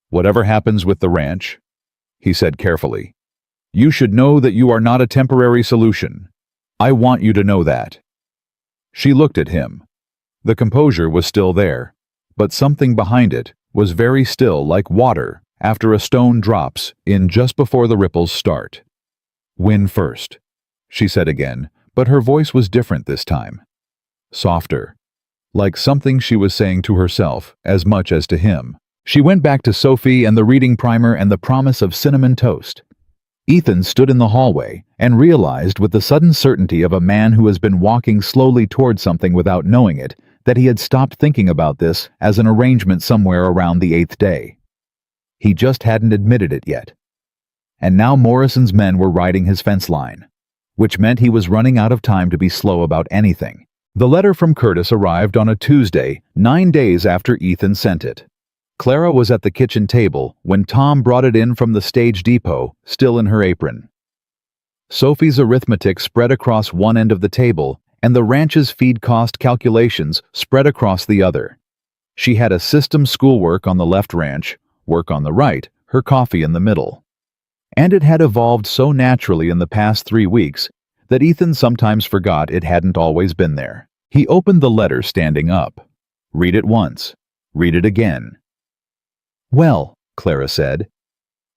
"Whatever happens with the ranch," he said carefully, "you should know that you are not a temporary solution. I want you to know that." She looked at him. The composure was still there, but something behind it was very still, like water after a stone drops in just before the ripples start. "Win first," she said again, but her voice was different this time. Softer, like something she was saying to herself as much as to him. She went back to Sophie and the reading primer and the promise of cinnamon toast. Ethan stood in the hallway and realized with the sudden certainty of a man who has been walking slowly toward something without knowing it, that he had stopped thinking about this as an arrangement somewhere around the 8th day. He just hadn't admitted it yet. And now Morrison's men were riding his fence line, which meant he was running out of time to be slow about anything. The letter from Curtis arrived on a Tuesday, 9 days after Ethan sent it. Clara was at the kitchen table when Tom brought it in from the stage depot, still in her apron. Sophie's arithmetic spread across one end of the table, and the ranch's feed cost calculations spread across the other. She had a system schoolwork on the left ranch, work on the right, her coffee in the middle. And it had evolved so naturally in the past 3 weeks that Ethan sometimes forgot it hadn't always been there. He opened the letter standing up. Read it once. Read it again. "Well," Clara said.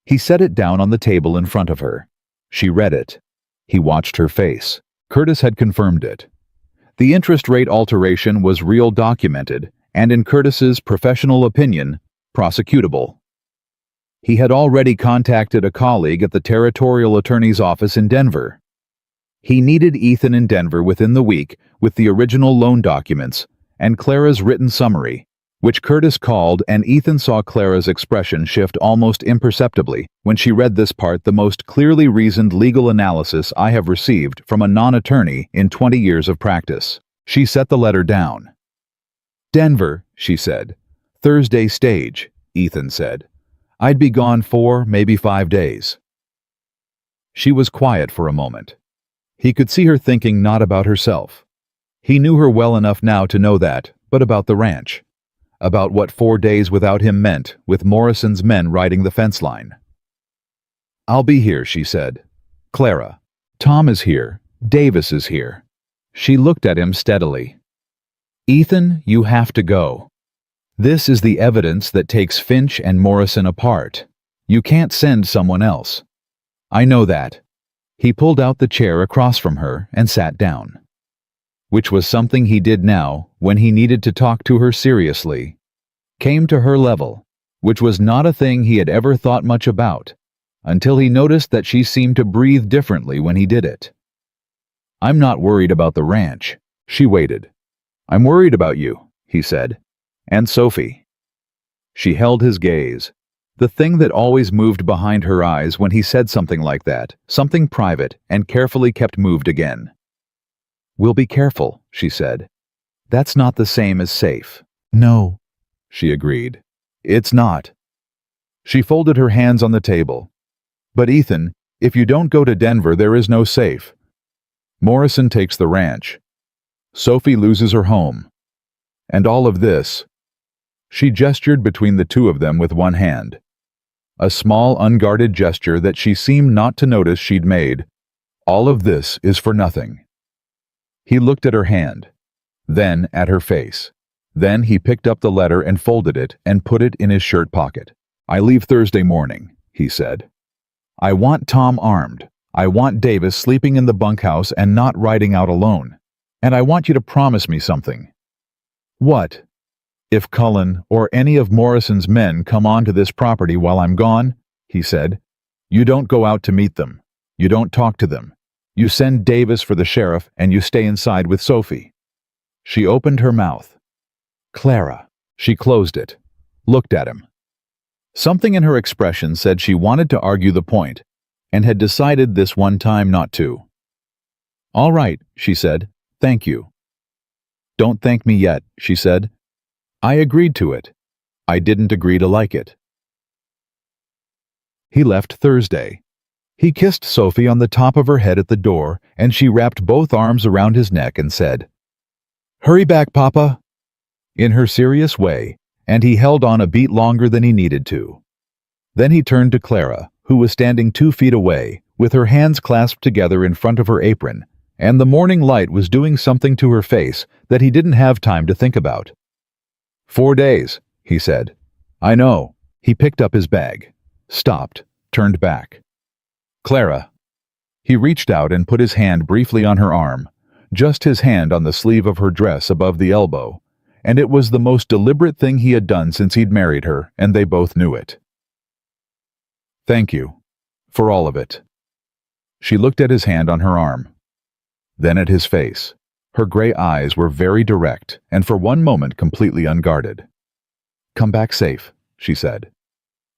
He set it down on the table in front of her. She read it. He watched her face. Curtis had confirmed it. The interest rate alteration was real, documented, and in Curtis's professional opinion, prosecutable. He had already contacted a colleague at the territorial attorney's office in Denver. He needed Ethan in Denver within the week with the original loan documents and Clara's written summary, which Curtis called, and Ethan saw Clara's expression shift almost imperceptibly when she read this part, the most clearly reasoned legal analysis I have received from a non-attorney in 20 years of practice. She set the letter down. Denver, she said. Thursday stage, Ethan said. I'd be gone 4, maybe 5 days. She was quiet for a moment. He could see her thinking not about herself. He knew her well enough now to know that, but about the ranch. About what 4 days without him meant, with Morrison's men riding the fence line. I'll be here, she said. Clara. Tom is here. Davis is here. She looked at him steadily. Ethan, you have to go. This is the evidence that takes Finch and Morrison apart. You can't send someone else. I know that. He pulled out the chair across from her and sat down. Which was something he did now when he needed to talk to her seriously. Came to her level, which was not a thing he had ever thought much about, until he noticed that she seemed to breathe differently when he did it. I'm not worried about the ranch. She waited. I'm worried about you, he said. And Sophie. She held his gaze. The thing that always moved behind her eyes when he said something like that, something private, and carefully kept moved again. We'll be careful, she said. That's not the same as safe. No, she agreed. It's not. She folded her hands on the table. But Ethan, if you don't go to Denver, there is no safe. Morrison takes the ranch. Sophie loses her home. And all of this. She gestured between the two of them with one hand. A small, unguarded gesture that she seemed not to notice she'd made. All of this is for nothing. He looked at her hand, then at her face. Then he picked up the letter and folded it and put it in his shirt pocket. I leave Thursday morning, he said. I want Tom armed. I want Davis sleeping in the bunkhouse and not riding out alone. And I want you to promise me something. What? If Cullen or any of Morrison's men come onto this property while I'm gone, he said, you don't go out to meet them. You don't talk to them. You send Davis for the sheriff and you stay inside with Sophie. She opened her mouth. Clara. She closed it, looked at him. Something in her expression said she wanted to argue the point, and had decided this one time not to. All right, she said. Thank you. Don't thank me yet, she said. I agreed to it. I didn't agree to like it. He left Thursday. He kissed Sophie on the top of her head at the door, and she wrapped both arms around his neck and said, Hurry back, Papa, in her serious way, and he held on a beat longer than he needed to. Then he turned to Clara, who was standing 2 feet away, with her hands clasped together in front of her apron, and the morning light was doing something to her face that he didn't have time to think about. 4 days, he said. I know. He picked up his bag, stopped, turned back. Clara. He reached out and put his hand briefly on her arm, just his hand on the sleeve of her dress above the elbow, and it was the most deliberate thing he had done since he'd married her, and they both knew it. Thank you. For all of it. She looked at his hand on her arm, then at his face. Her gray eyes were very direct, and for one moment completely unguarded. Come back safe, she said.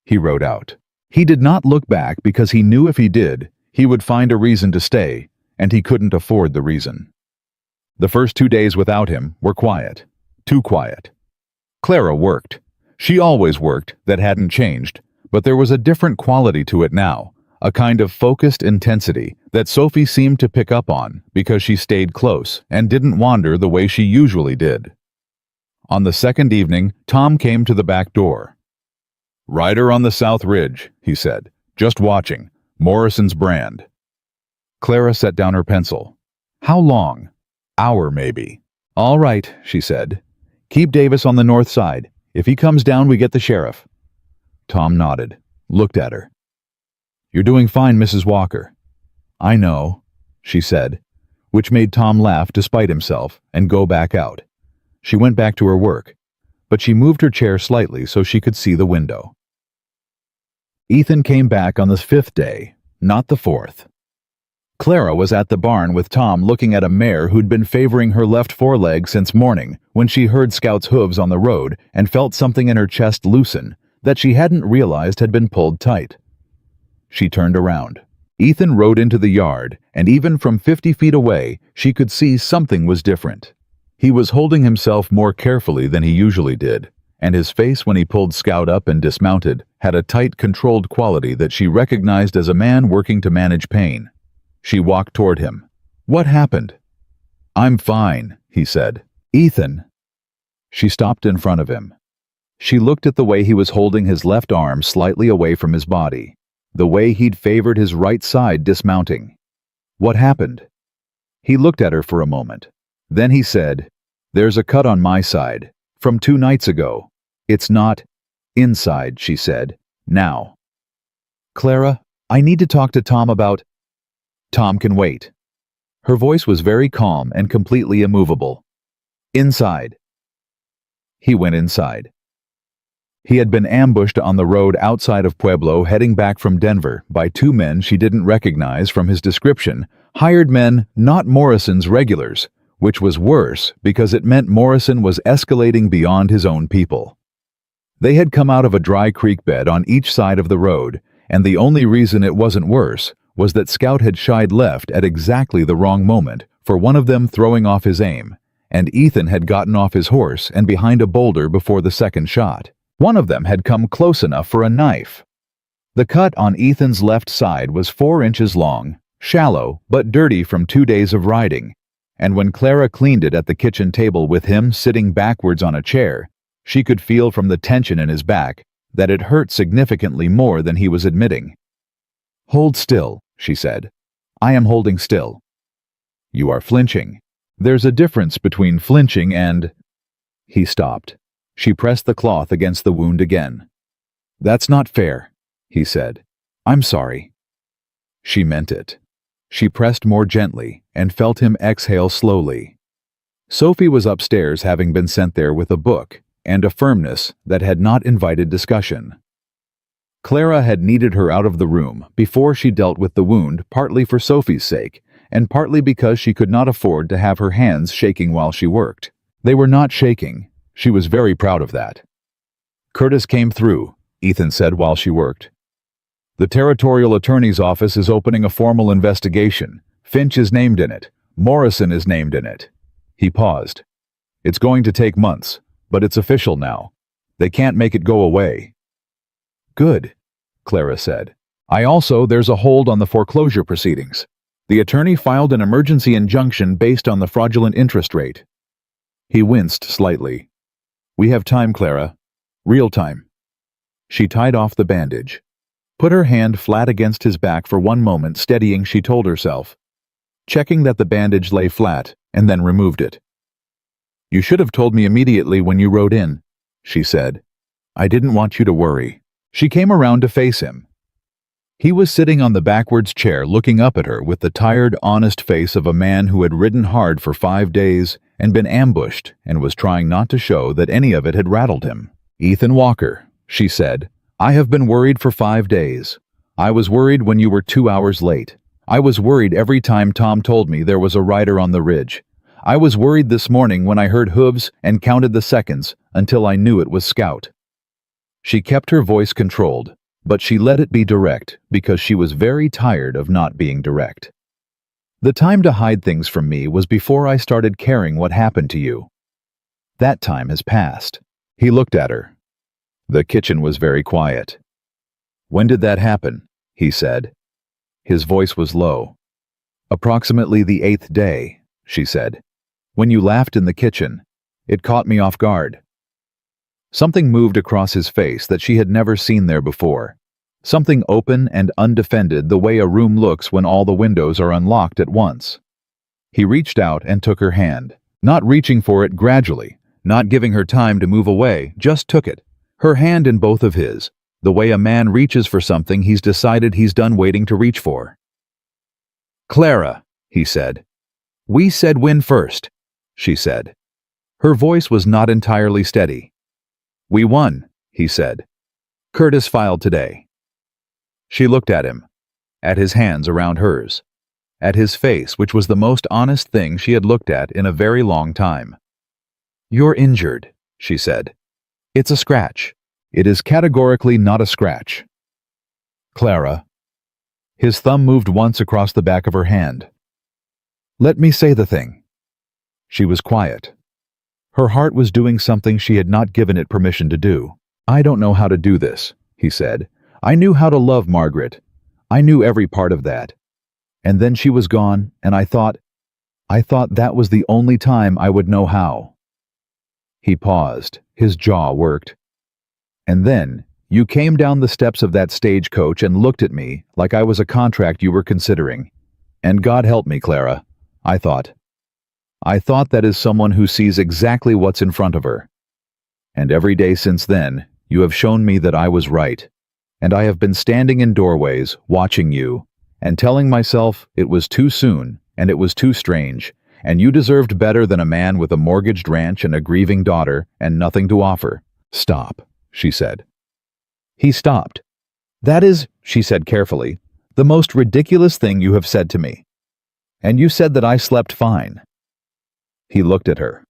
He rode out. He did not look back because he knew if he did, he would find a reason to stay, and he couldn't afford the reason. The first 2 days without him were quiet. Too quiet. Clara worked. She always worked, that hadn't changed, but there was a different quality to it now, a kind of focused intensity that Sophie seemed to pick up on because she stayed close and didn't wander the way she usually did. On the second evening, Tom came to the back door. Rider on the South Ridge, he said, just watching, Morrison's brand. Clara set down her pencil. How long? Hour, maybe. All right, she said. Keep Davis on the north side. If he comes down, we get the sheriff. Tom nodded, looked at her. You're doing fine, Mrs. Walker. I know, she said, which made Tom laugh despite himself and go back out. She went back to her work, but she moved her chair slightly so she could see the window. Ethan came back on the 5th day, not the 4th. Clara was at the barn with Tom looking at a mare who'd been favoring her left foreleg since morning when she heard Scout's hooves on the road and felt something in her chest loosen that she hadn't realized had been pulled tight. She turned around. Ethan rode into the yard, and even from 50 feet away, she could see something was different. He was holding himself more carefully than he usually did, and his face when he pulled Scout up and dismounted had a tight, controlled quality that she recognized as a man working to manage pain. She walked toward him. "What happened?" "I'm fine," he said. "Ethan." She stopped in front of him. She looked at the way he was holding his left arm slightly away from his body, the way he'd favored his right side dismounting. "What happened?" He looked at her for a moment. Then he said, "There's a cut on my side, from 2 nights ago. It's not inside," she said. "Now." "Clara, I need to talk to Tom about—" "Tom can wait." Her voice was very calm and completely immovable. "Inside." He went inside. He had been ambushed on the road outside of Pueblo heading back from Denver by 2 men she didn't recognize from his description, hired men, not Morrison's regulars, which was worse because it meant Morrison was escalating beyond his own people. They had come out of a dry creek bed on each side of the road, and the only reason it wasn't worse was that Scout had shied left at exactly the wrong moment for one of them throwing off his aim, and Ethan had gotten off his horse and behind a boulder before the second shot. One of them had come close enough for a knife. The cut on Ethan's left side was 4 inches long, shallow but dirty from 2 days of riding, and when Clara cleaned it at the kitchen table with him sitting backwards on a chair, she could feel from the tension in his back that it hurt significantly more than he was admitting. "Hold still," she said. "I am holding still." "You are flinching. There's a difference between flinching and—" He stopped. She pressed the cloth against the wound again. "That's not fair," he said. "I'm sorry." She meant it. She pressed more gently and felt him exhale slowly. Sophie was upstairs, having been sent there with a book and a firmness that had not invited discussion. Clara had needed her out of the room before she dealt with the wound, partly for Sophie's sake and partly because she could not afford to have her hands shaking while she worked. They were not shaking. She was very proud of that. "Curtis came through," Ethan said while she worked. "The territorial attorney's office is opening a formal investigation. Finch is named in it. Morrison is named in it." He paused. "It's going to take months, but it's official now. They can't make it go away." "Good," Clara said. There's a hold on the foreclosure proceedings. The attorney filed an emergency injunction based on the fraudulent interest rate." He winced slightly. "We have time, Clara. Real time." She tied off the bandage. Put her hand flat against his back for 1 moment, steadying, she told herself, checking that the bandage lay flat, and then removed it. "You should have told me immediately when you rode in," she said. "I didn't want you to worry." She came around to face him. He was sitting on the backwards chair looking up at her with the tired, honest face of a man who had ridden hard for 5 days and been ambushed and was trying not to show that any of it had rattled him. "Ethan Walker," she said, "I have been worried for 5 days. I was worried when you were 2 hours late. I was worried every time Tom told me there was a rider on the ridge. I was worried this morning when I heard hooves and counted the seconds until I knew it was Scout." She kept her voice controlled, but she let it be direct because she was very tired of not being direct. "The time to hide things from me was before I started caring what happened to you. That time has passed." He looked at her. The kitchen was very quiet. "When did that happen?" he said. His voice was low. "Approximately the 8th day," she said. "When you laughed in the kitchen. It caught me off guard." Something moved across his face that she had never seen there before. Something open and undefended, the way a room looks when all the windows are unlocked at once. He reached out and took her hand, not reaching for it gradually, not giving her time to move away, just took it, her hand in both of his, the way a man reaches for something he's decided he's done waiting to reach for. "Clara," he said. "We said win first," she said. Her voice was not entirely steady. "We won," he said. "Curtis filed today." She looked at him, at his hands around hers, at his face, which was the most honest thing she had looked at in a very long time. "You're injured," she said. "It's a scratch. It is categorically not a scratch." "Clara." His thumb moved once across the back of her hand. "Let me say the thing." She was quiet. Her heart was doing something she had not given it permission to do. "I don't know how to do this," he said. "I knew how to love Margaret. I knew every part of that. And then she was gone, and I thought that was the only time I would know how." He paused. His jaw worked. "And then you came down the steps of that stagecoach and looked at me like I was a contract you were considering. And God help me, Clara, I thought that is someone who sees exactly what's in front of her. And every day since then, you have shown me that I was right. And I have been standing in doorways, watching you, and telling myself it was too soon, and it was too strange, and you deserved better than a man with a mortgaged ranch and a grieving daughter and nothing to offer." "Stop," she said. He stopped. "That is," she said carefully, "the most ridiculous thing you have said to me. And you said that I slept fine." He looked at her.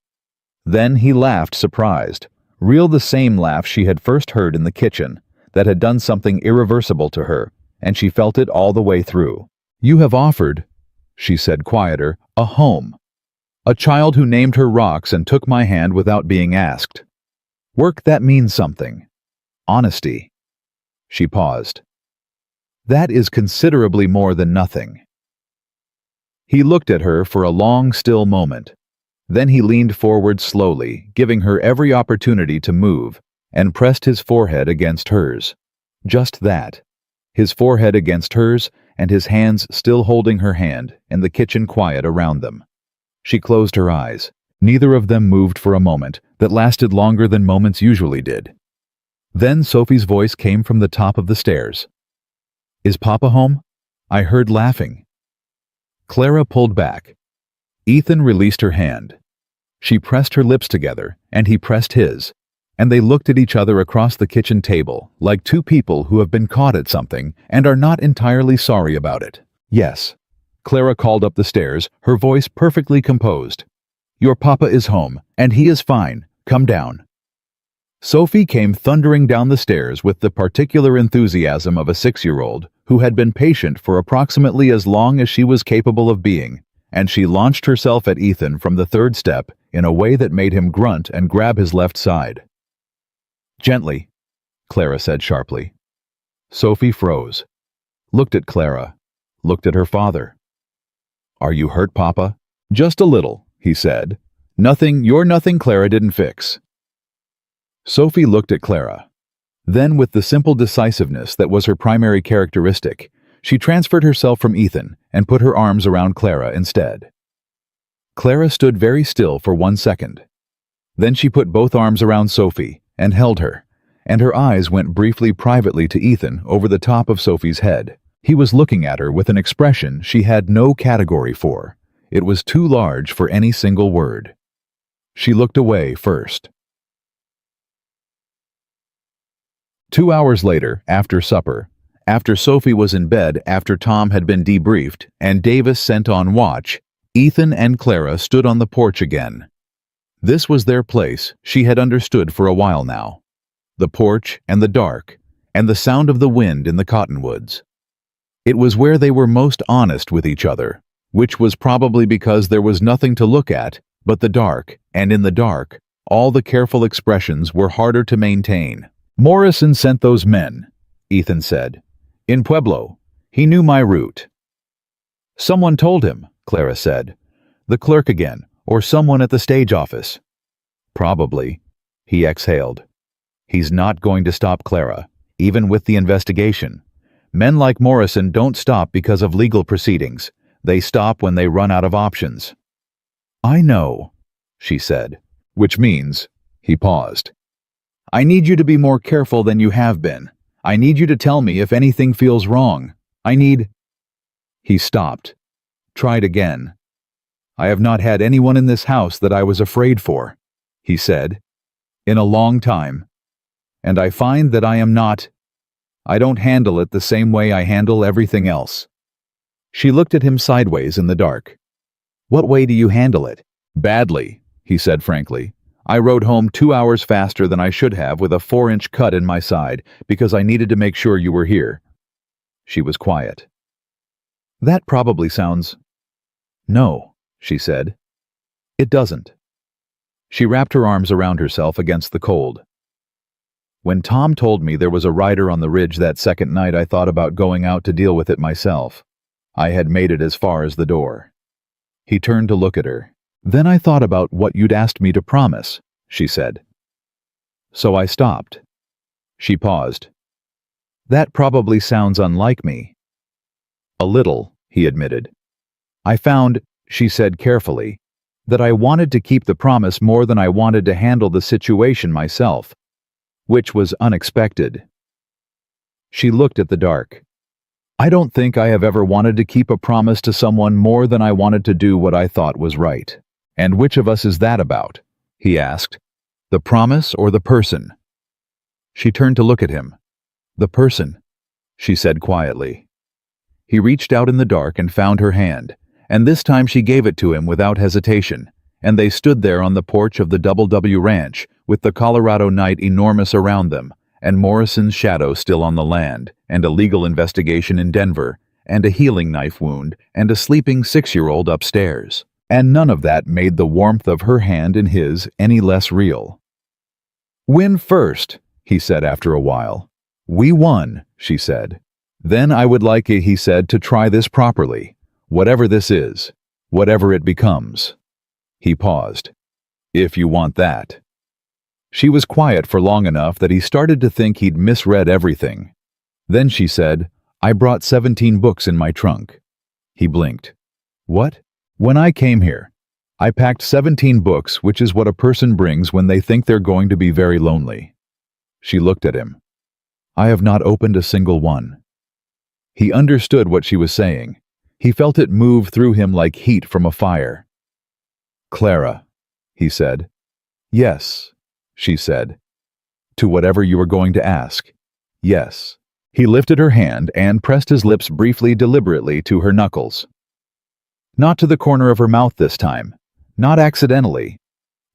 Then he laughed, surprised, the same laugh she had first heard in the kitchen, that had done something irreversible to her, and she felt it all the way through. "You have offered," she said quieter, "a home. A child who named her rocks and took my hand without being asked. Work that means something. Honesty." She paused. "That is considerably more than nothing." He looked at her for a long, still moment. Then he leaned forward slowly, giving her every opportunity to move, and pressed his forehead against hers. Just that. His forehead against hers, and his hands still holding her hand, and the kitchen quiet around them. She closed her eyes. Neither of them moved for a moment that lasted longer than moments usually did. Then Sophie's voice came from the top of the stairs. "Is Papa home? I heard laughing." Clara pulled back. Ethan released her hand. She pressed her lips together, and he pressed his, and they looked at each other across the kitchen table, like two people who have been caught at something and are not entirely sorry about it. "Yes," Clara called up the stairs, her voice perfectly composed. "Your papa is home, and he is fine. Come down." Sophie came thundering down the stairs with the particular enthusiasm of a 6-year-old who had been patient for approximately as long as she was capable of being, and she launched herself at Ethan from the 3rd step in a way that made him grunt and grab his left side. "Gently," Clara said sharply. Sophie froze, looked at Clara, looked at her father. "Are you hurt, Papa?" "Just a little," he said. You're nothing Clara didn't fix." Sophie looked at Clara. Then, with the simple decisiveness that was her primary characteristic, she transferred herself from Ethan and put her arms around Clara instead. Clara stood very still for 1 second. Then she put both arms around Sophie and held her, and her eyes went briefly privately to Ethan over the top of Sophie's head. He was looking at her with an expression she had no category for. It was too large for any single word. She looked away first. 2 hours later, after supper, after Sophie was in bed, after Tom had been debriefed and Davis sent on watch, Ethan and Clara stood on the porch again. This was their place, she had understood for a while now. The porch and the dark, and the sound of the wind in the cottonwoods. It was where they were most honest with each other, which was probably because there was nothing to look at but the dark, and in the dark, all the careful expressions were harder to maintain. "Morrison sent those men," Ethan said. "In Pueblo. He knew my route." "Someone told him," Clara said. "The clerk again, or someone at the stage office." "Probably," he exhaled. "He's not going to stop Clara, even with the investigation. Men like Morrison don't stop because of legal proceedings. They stop when they run out of options." "I know," she said, which means, he paused. "I need you to be more careful than you have been. I need you to tell me if anything feels wrong. I need—" He stopped. Tried again. "I have not had anyone in this house that I was afraid for," he said, "in a long time. And I find that I am not—" I don't handle it the same way I handle everything else." She looked at him sideways in the dark. "What way do you handle it?" "Badly," he said frankly. "I rode home 2 hours faster than I should have with a 4-inch cut in my side because I needed to make sure you were here." She was quiet. "That probably sounds—" "No," she said. "It doesn't." She wrapped her arms around herself against the cold. "When Tom told me there was a rider on the ridge that second night, I thought about going out to deal with it myself. I had made it as far as the door." He turned to look at her. "Then I thought about what you'd asked me to promise," she said. "So I stopped." She paused. "That probably sounds unlike me." "A little," he admitted. "I found," she said carefully, "that I wanted to keep the promise more than I wanted to handle the situation myself, which was unexpected." She looked at the dark. "I don't think I have ever wanted to keep a promise to someone more than I wanted to do what I thought was right." "And which of us is that about?" he asked. "The promise or the person?" She turned to look at him. "The person," she said quietly. He reached out in the dark and found her hand, and this time she gave it to him without hesitation, and they stood there on the porch of the Double W Ranch, with the Colorado night enormous around them, and Morrison's shadow still on the land, and a legal investigation in Denver, and a healing knife wound, and a sleeping 6-year-old upstairs. And none of that made the warmth of her hand in his any less real. "Win first," he said after a while. "We won," she said. "Then I would like it," he said, "to try this properly. Whatever this is, whatever it becomes." He paused. "If you want that." She was quiet for long enough that he started to think he'd misread everything. Then she said, "I brought 17 books in my trunk." He blinked. "What?" "When I came here, I packed 17 books, which is what a person brings when they think they're going to be very lonely." She looked at him. "I have not opened a single one." He understood what she was saying. He felt it move through him like heat from a fire. "Clara," he said. "Yes," she said. "To whatever you were going to ask." "Yes." He lifted her hand and pressed his lips briefly, deliberately to her knuckles. Not to the corner of her mouth this time, not accidentally.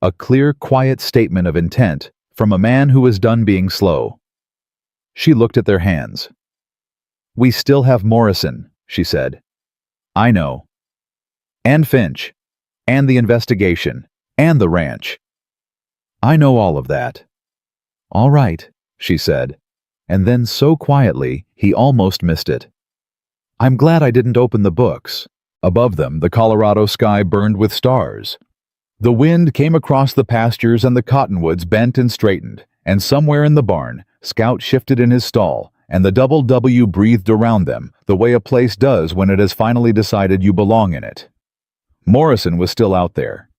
A clear, quiet statement of intent from a man who was done being slow. She looked at their hands. "We still have Morrison," she said. "I know. And Finch. And the investigation. And the ranch. I know all of that." "All right," she said. And then so quietly, he almost missed it. "I'm glad I didn't open the books." Above them, the Colorado sky burned with stars. The wind came across the pastures and the cottonwoods bent and straightened, and somewhere in the barn, Scout shifted in his stall, and the Double W breathed around them, the way a place does when it has finally decided you belong in it. Morrison was still out there.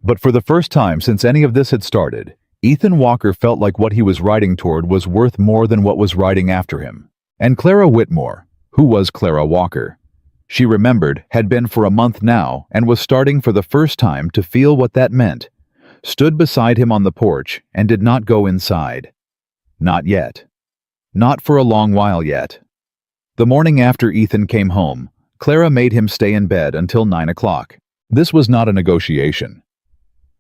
But for the first time since any of this had started, Ethan Walker felt like what he was riding toward was worth more than what was riding after him. And Clara Whitmore, who was Clara Walker, she remembered, had been for a month now and was starting for the first time to feel what that meant, stood beside him on the porch and did not go inside. Not yet. Not for a long while yet. The morning after Ethan came home, Clara made him stay in bed until 9 o'clock. This was not a negotiation.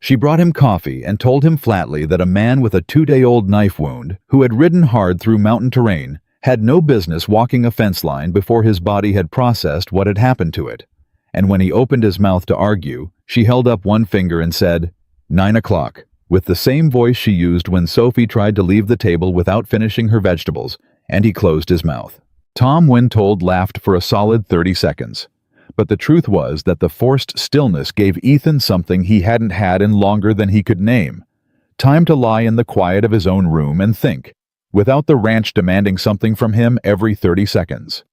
She brought him coffee and told him flatly that a man with a 2-day-old knife wound, who had ridden hard through mountain terrain, had no business walking a fence line before his body had processed what had happened to it. And when he opened his mouth to argue, she held up one finger and said, 9 o'clock, with the same voice she used when Sophie tried to leave the table without finishing her vegetables, and he closed his mouth. Tom, when told, laughed for a solid 30 seconds. But the truth was that the forced stillness gave Ethan something he hadn't had in longer than he could name. Time to lie in the quiet of his own room and think, without the ranch demanding something from him every 30 seconds.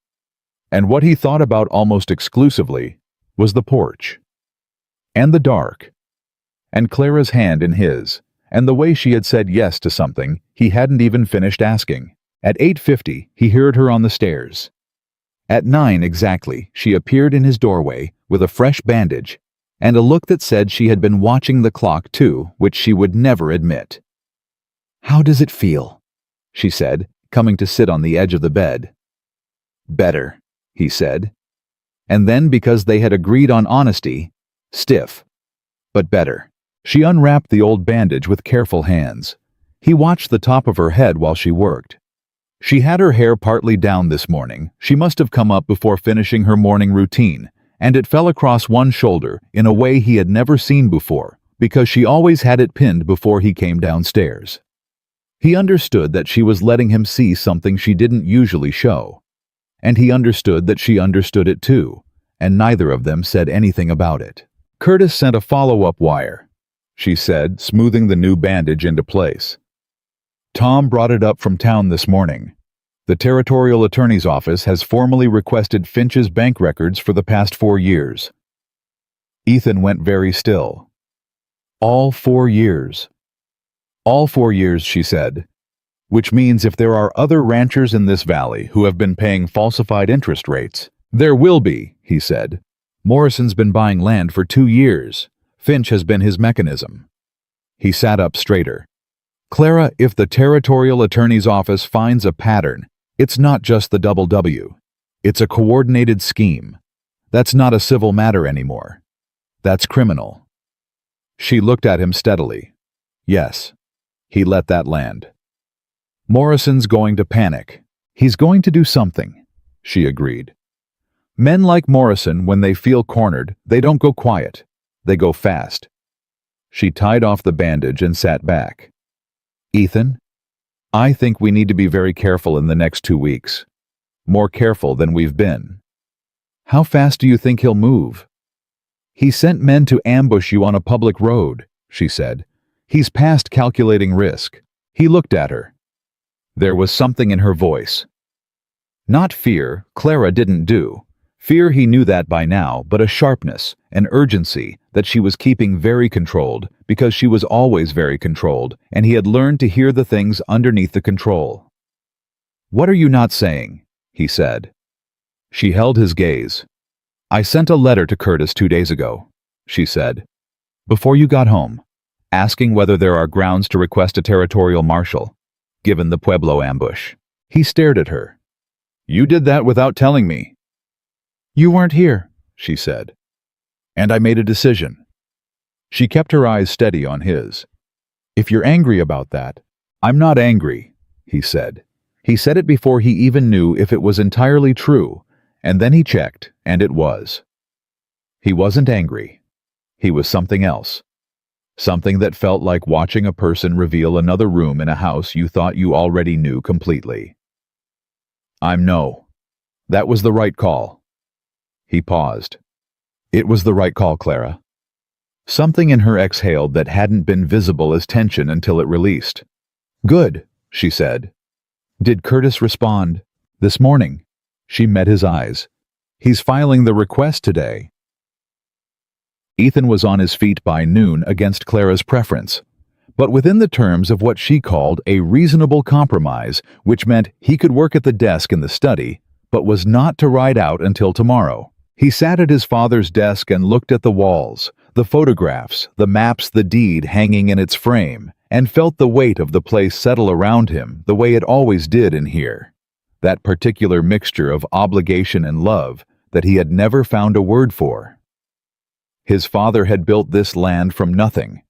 And what he thought about almost exclusively was the porch. And the dark. And Clara's hand in his, and the way she had said yes to something he hadn't even finished asking. At 8:50, he heard her on the stairs. At 9 exactly, she appeared in his doorway with a fresh bandage and a look that said she had been watching the clock too, which she would never admit. "How does it feel?" she said, coming to sit on the edge of the bed. "Better," he said. And then, because they had agreed on honesty, stiff, but better. She unwrapped the old bandage with careful hands. He watched the top of her head while she worked. She had her hair partly down this morning. She must have come up before finishing her morning routine, and it fell across one shoulder in a way he had never seen before, because she always had it pinned before he came downstairs. He understood that she was letting him see something she didn't usually show. And he understood that she understood it too, and neither of them said anything about it. "Curtis sent a follow-up wire," she said, smoothing the new bandage into place. "Tom brought it up from town this morning. The territorial attorney's office has formally requested Finch's bank records for the past 4 years. Ethan went very still. "All 4 years. "All 4 years, she said. "Which means if there are other ranchers in this valley who have been paying falsified interest rates." "There will be," he said. "Morrison's been buying land for 2 years. Finch has been his mechanism." He sat up straighter. "Clara, if the territorial attorney's office finds a pattern, it's not just the double W. It's a coordinated scheme. That's not a civil matter anymore. That's criminal." She looked at him steadily. Yes, he let that land. "Morrison's going to panic. He's going to do something," she agreed. "Men like Morrison, when they feel cornered, they don't go quiet. They go fast." She tied off the bandage and sat back. "Ethan, I think we need to be very careful in the next 2 weeks. More careful than we've been." "How fast do you think he'll move?" "He sent men to ambush you on a public road," she said. "He's past calculating risk." He looked at her. There was something in her voice. Not fear, Clara didn't do. Fear, he knew that by now, but a sharpness, an urgency that she was keeping very controlled, because she was always very controlled, and he had learned to hear the things underneath the control. "What are you not saying?" he said. She held his gaze. "I sent a letter to Curtis 2 days ago," she said. "Before you got home, asking whether there are grounds to request a territorial marshal, given the Pueblo ambush." He stared at her. "You did that without telling me." "You weren't here," she said. "And I made a decision." She kept her eyes steady on his. "If you're angry about that—" "I'm not angry," he said. He said it before he even knew if it was entirely true, and then he checked, and it was. He wasn't angry. He was something else. Something that felt like watching a person reveal another room in a house you thought you already knew completely. No. That was the right call." He paused. "It was the right call, Clara." Something in her exhaled that hadn't been visible as tension until it released. "Good," she said. "Did Curtis respond?" "This morning." She met his eyes. "He's filing the request today." Ethan was on his feet by noon against Clara's preference, but within the terms of what she called a reasonable compromise, which meant he could work at the desk in the study, but was not to ride out until tomorrow. He sat at his father's desk and looked at the walls, the photographs, the maps, the deed hanging in its frame, and felt the weight of the place settle around him the way it always did in here. That particular mixture of obligation and love that he had never found a word for. His father had built this land from nothing,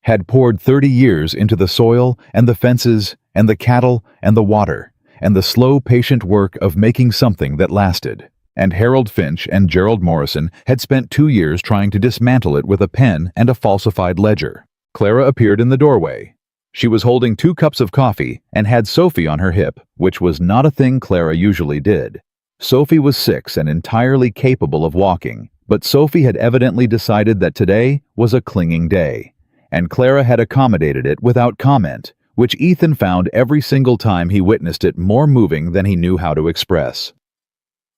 had poured 30 years into the soil and the fences and the cattle and the water and the slow, patient work of making something that lasted. And Harold Finch and Gerald Morrison had spent 2 years trying to dismantle it with a pen and a falsified ledger. Clara appeared in the doorway. She was holding 2 cups of coffee and had Sophie on her hip, which was not a thing Clara usually did. Sophie was 6 and entirely capable of walking, but Sophie had evidently decided that today was a clinging day, and Clara had accommodated it without comment, which Ethan found every single time he witnessed it more moving than he knew how to express.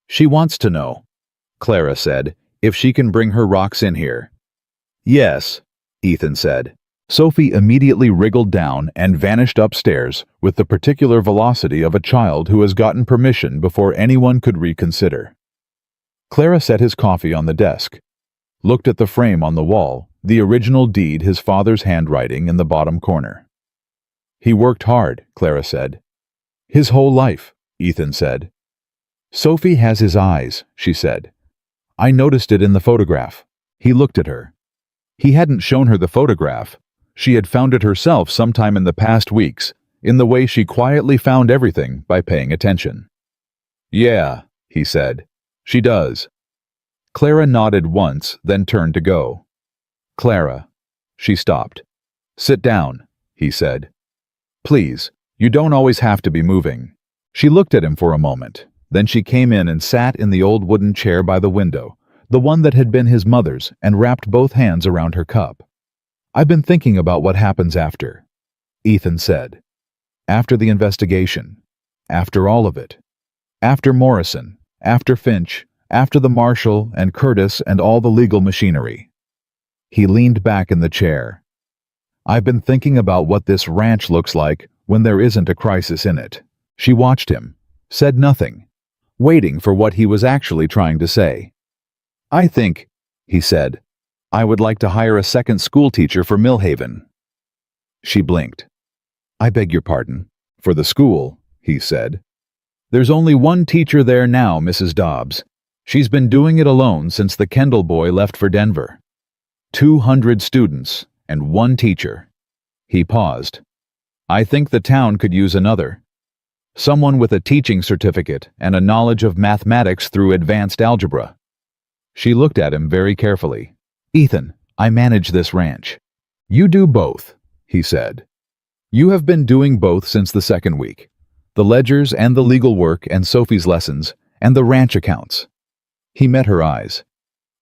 "She wants to know," Clara said, "if she can bring her rocks in here." "Yes," Ethan said. Sophie immediately wriggled down and vanished upstairs with the particular velocity of a child who has gotten permission before anyone could reconsider. Clara set his coffee on the desk, looked at the frame on the wall, the original deed, his father's handwriting in the bottom corner. "He worked hard," Clara said. His whole life, Ethan said. Sophie has his eyes, she said. I noticed it in the photograph. He looked at her. He hadn't shown her the photograph. She had found it herself sometime in the past weeks, in the way she quietly found everything by paying attention. Yeah, he said. She does. Clara nodded once, then turned to go. Clara. She stopped. Sit down, he said. Please, you don't always have to be moving. She looked at him for a moment. Then she came in and sat in the old wooden chair by the window, the one that had been his mother's, and wrapped both hands around her cup. I've been thinking about what happens after, Ethan said. After the investigation. After all of it. After Morrison. After Finch. After the marshal and Curtis and all the legal machinery. He leaned back in the chair. I've been thinking about what this ranch looks like when there isn't a crisis in it. She watched him, said nothing, waiting for what he was actually trying to say. I think, he said, I would like to hire a second school teacher for Millhaven. She blinked. I beg your pardon. For the school, he said. There's only one teacher there now, Mrs. Dobbs. She's been doing it alone since the Kendall boy left for Denver. 200 students and one teacher. He paused. I think the town could use another. Someone with a teaching certificate and a knowledge of mathematics through advanced algebra. She looked at him very carefully. Ethan, I manage this ranch. You do both, he said. You have been doing both since the second week. The ledgers and the legal work and Sophie's lessons and the ranch accounts. He met her eyes.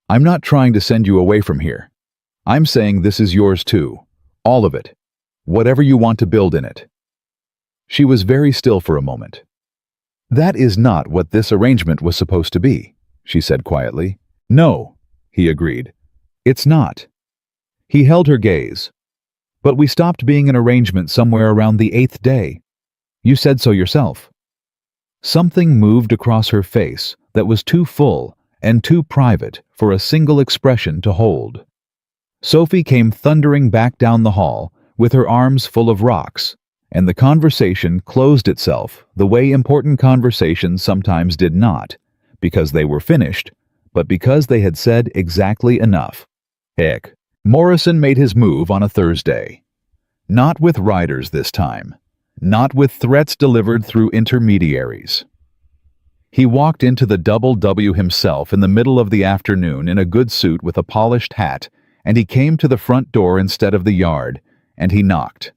I'm not trying to send you away from here. I'm saying this is yours too. All of it. Whatever you want to build in it. She was very still for a moment. That is not what this arrangement was supposed to be, she said quietly. No, he agreed. It's not. He held her gaze. But we stopped being an arrangement somewhere around the 8th day. You said so yourself. Something moved across her face that was too full and too private for a single expression to hold. Sophie came thundering back down the hall with her arms full of rocks, and the conversation closed itself the way important conversations sometimes did not, because they were finished, but because they had said exactly enough. Heck, Morrison made his move on a Thursday. Not with riders this time. Not with threats delivered through intermediaries. He walked into the Double W himself in the middle of the afternoon in a good suit with a polished hat, and he came to the front door instead of the yard, and he knocked.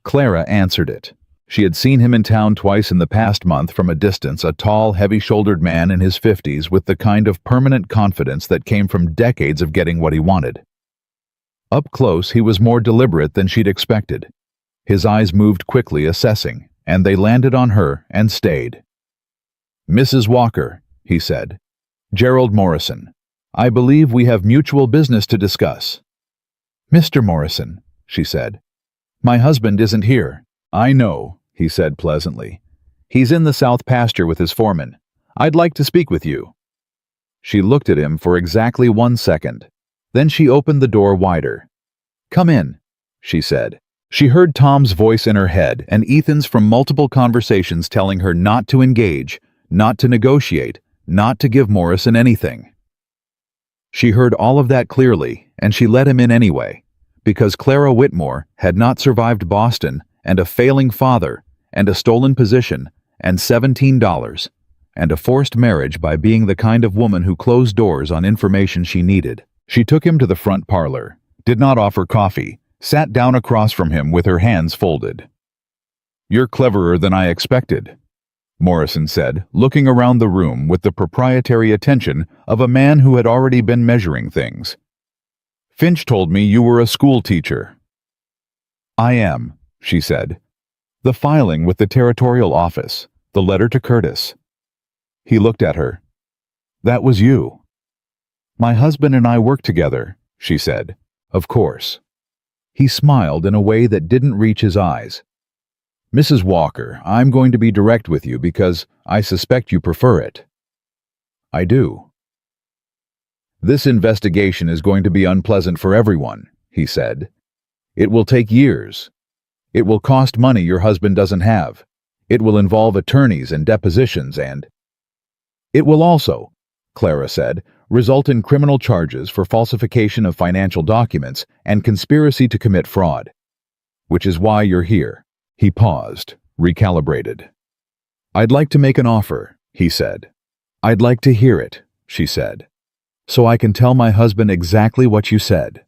Clara answered it. She had seen him in town twice in the past month from a distance, a tall, heavy-shouldered man in his 50s with the kind of permanent confidence that came from decades of getting what he wanted. Up close, he was more deliberate than she'd expected. His eyes moved quickly, assessing, and they landed on her and stayed. Mrs. Walker, he said. Gerald Morrison. I believe we have mutual business to discuss. Mr. Morrison, she said. My husband isn't here. I know, he said pleasantly. He's in the south pasture with his foreman. I'd like to speak with you. She looked at him for exactly 1 second. Then she opened the door wider. Come in, she said. She heard Tom's voice in her head and Ethan's from multiple conversations telling her not to engage, not to negotiate, not to give Morrison anything. She heard all of that clearly, and she let him in anyway, because Clara Whitmore had not survived Boston and a failing father and a stolen position and $17 and a forced marriage by being the kind of woman who closed doors on information she needed. She took him to the front parlor, did not offer coffee, sat down across from him with her hands folded. You're cleverer than I expected, Morrison said, looking around the room with the proprietary attention of a man who had already been measuring things. Finch told me you were a school teacher. I am, she said. The filing with the territorial office, the letter to Curtis. He looked at her. That was you. My husband and I work together, she said. Of course. He smiled in a way that didn't reach his eyes. Mrs. Walker, I'm going to be direct with you because I suspect you prefer it. I do. This investigation is going to be unpleasant for everyone, he said. It will take years. It will cost money your husband doesn't have. It will involve attorneys and depositions and— It will also, Clara said, result in criminal charges for falsification of financial documents and conspiracy to commit fraud. Which is why you're here. He paused, recalibrated. I'd like to make an offer, he said. I'd like to hear it, she said. So I can tell my husband exactly what you said.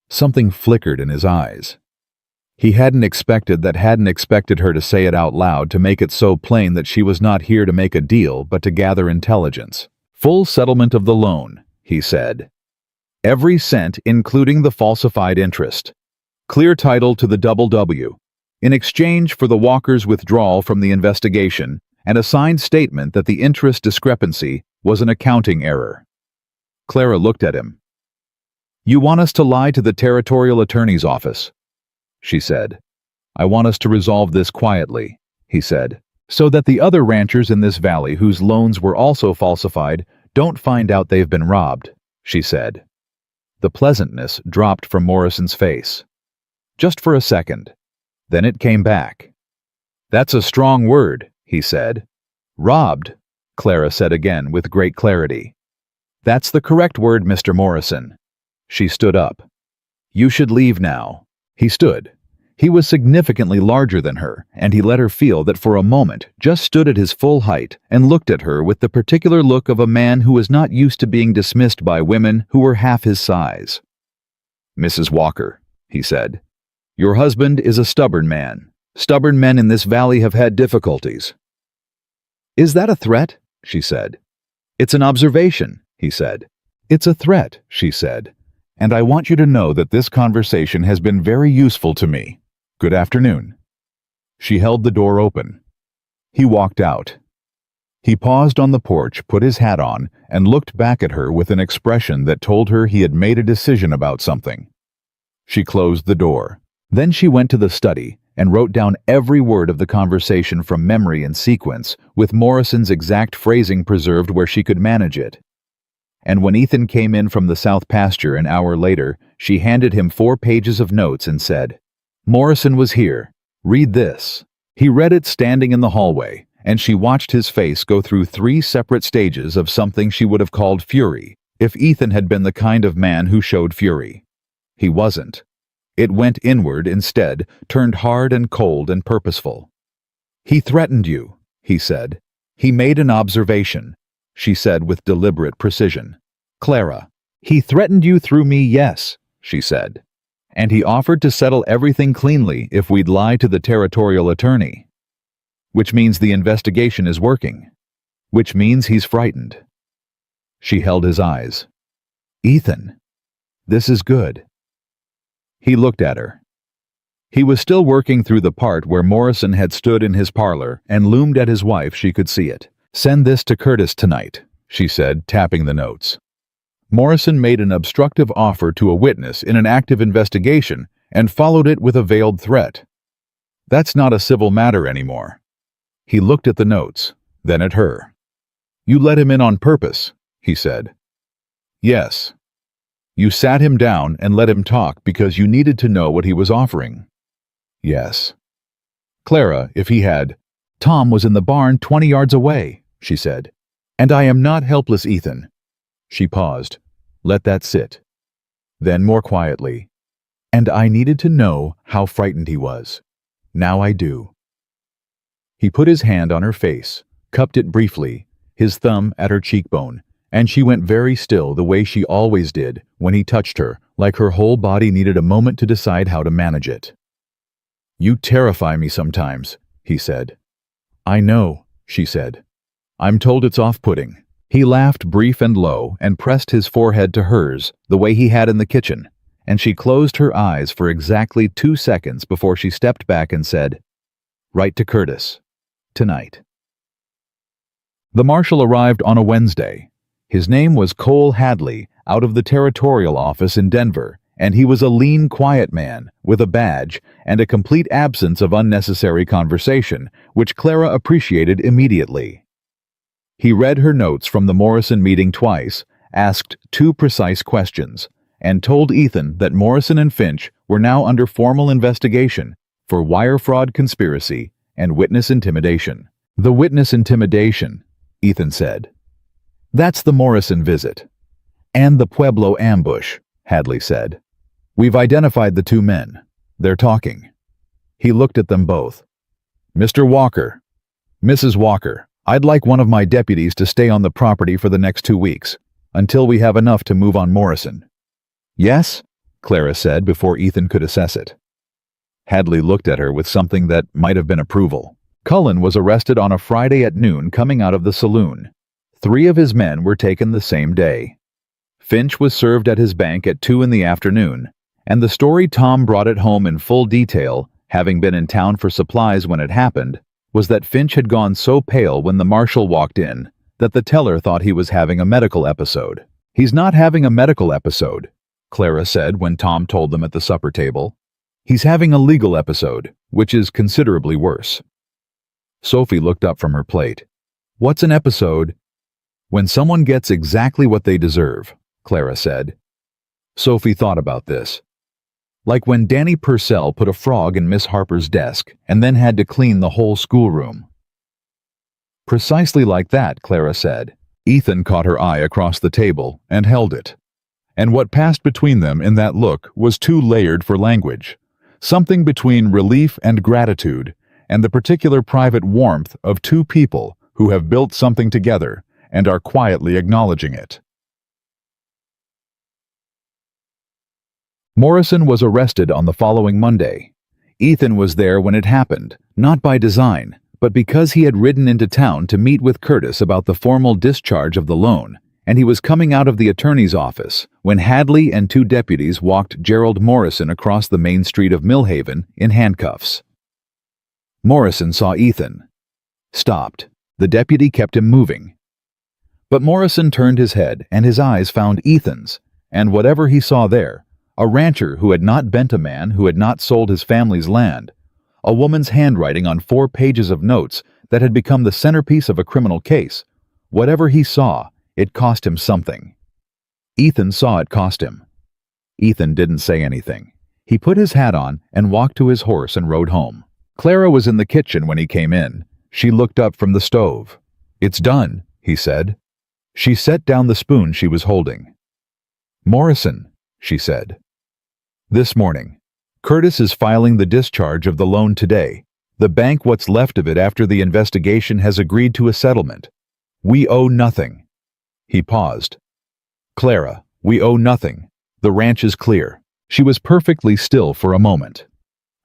Something flickered in his eyes. He hadn't expected her to say it out loud, to make it so plain that she was not here to make a deal but to gather intelligence. Full settlement of the loan, he said. Every cent, including the falsified interest. Clear title to the W, in exchange for the Walkers' withdrawal from the investigation and a signed statement that the interest discrepancy was an accounting error. Clara looked at him. You want us to lie to the territorial attorney's office, she said. I want us to resolve this quietly, he said, so that the other ranchers in this valley whose loans were also falsified don't find out they've been robbed, she said. The pleasantness dropped from Morrison's face. Just for a second. Then it came back. That's a strong word, he said. Robbed, Clara said again with great clarity. That's the correct word, Mr. Morrison. She stood up. You should leave now. He stood. He was significantly larger than her, and he let her feel that for a moment just stood at his full height and looked at her with the particular look of a man who was not used to being dismissed by women who were half his size. Mrs. Walker, he said, your husband is a stubborn man. Stubborn men in this valley have had difficulties. Is that a threat? She said. It's an observation, he said. It's a threat, she said. And I want you to know that this conversation has been very useful to me. Good afternoon. She held the door open. He walked out. He paused on the porch, put his hat on, and looked back at her with an expression that told her he had made a decision about something. She closed the door. Then she went to the study and wrote down every word of the conversation from memory in sequence, with Morrison's exact phrasing preserved where she could manage it. And when Ethan came in from the south pasture an hour later, she handed him 4 pages of notes and said, Morrison was here. Read this. He read it standing in the hallway, and she watched his face go through 3 separate stages of something she would have called fury, if Ethan had been the kind of man who showed fury. He wasn't. It went inward instead, turned hard and cold and purposeful. He threatened you, he said. He made an observation, she said with deliberate precision. Clara, he threatened you through me, yes, she said. And he offered to settle everything cleanly if we'd lie to the territorial attorney. Which means the investigation is working. Which means he's frightened. She held his eyes. Ethan, this is good. He looked at her. He was still working through the part where Morrison had stood in his parlor and loomed at his wife. She could see it. Send this to Curtis tonight, she said, tapping the notes. Morrison made an obstructive offer to a witness in an active investigation and followed it with a veiled threat. That's not a civil matter anymore. He looked at the notes, then at her. You let him in on purpose, he said. Yes. You sat him down and let him talk because you needed to know what he was offering. Yes. Clara, if he had— Tom was in the barn 20 yards away, she said. And I am not helpless, Ethan. She paused. Let that sit. Then more quietly. And I needed to know how frightened he was. Now I do. He put his hand on her face, cupped it briefly, his thumb at her cheekbone, and she went very still the way she always did when he touched her, like her whole body needed a moment to decide how to manage it. You terrify me sometimes, he said. I know, she said. I'm told it's off-putting. He laughed brief and low and pressed his forehead to hers the way he had in the kitchen, and she closed her eyes for exactly 2 seconds before she stepped back and said, Write to Curtis. Tonight. The marshal arrived on a Wednesday. His name was Cole Hadley, out of the territorial office in Denver, and he was a lean, quiet man with a badge and a complete absence of unnecessary conversation, which Clara appreciated immediately. He read her notes from the Morrison meeting twice, asked 2 precise questions, and told Ethan that Morrison and Finch were now under formal investigation for wire fraud conspiracy and witness intimidation. The witness intimidation, Ethan said. That's the Morrison visit. And the Pueblo ambush, Hadley said. We've identified the two men. They're talking. He looked at them both. Mr. Walker, Mrs. Walker, I'd like one of my deputies to stay on the property for the next 2 weeks, until we have enough to move on Morrison. Yes? Clara said before Ethan could assess it. Hadley looked at her with something that might have been approval. Cullen was arrested on a Friday at noon coming out of the saloon. 3 of his men were taken the same day. Finch was served at his bank at 2 in the afternoon, and the story Tom brought it home in full detail, having been in town for supplies when it happened, was that Finch had gone so pale when the marshal walked in that the teller thought he was having a medical episode. He's not having a medical episode, Clara said when Tom told them at the supper table. He's having a legal episode, which is considerably worse. Sophie looked up from her plate. What's an episode? When someone gets exactly what they deserve, Clara said. Sophie thought about this. Like when Danny Purcell put a frog in Miss Harper's desk and then had to clean the whole schoolroom. Precisely like that, Clara said. Ethan caught her eye across the table and held it. And what passed between them in that look was too layered for language. Something between relief and gratitude, and the particular private warmth of 2 people who have built something together and are quietly acknowledging it. Morrison was arrested on the following Monday. Ethan was there when it happened, not by design, but because he had ridden into town to meet with Curtis about the formal discharge of the loan, and he was coming out of the attorney's office when Hadley and 2 deputies walked Gerald Morrison across the main street of Millhaven in handcuffs. Morrison saw Ethan. Stopped. The deputy kept him moving. But Morrison turned his head and his eyes found Ethan's, and whatever he saw there, a rancher who had not bent a man who had not sold his family's land, a woman's handwriting on 4 pages of notes that had become the centerpiece of a criminal case, whatever he saw, it cost him something. Ethan saw it cost him. Ethan didn't say anything. He put his hat on and walked to his horse and rode home. Clara was in the kitchen when he came in. She looked up from the stove. It's done, he said. She set down the spoon she was holding. Morrison, she said. This morning. Curtis is filing the discharge of the loan today. The bank, what's left of it after the investigation, has agreed to a settlement. We owe nothing. He paused. Clara, we owe nothing. The ranch is clear. She was perfectly still for a moment.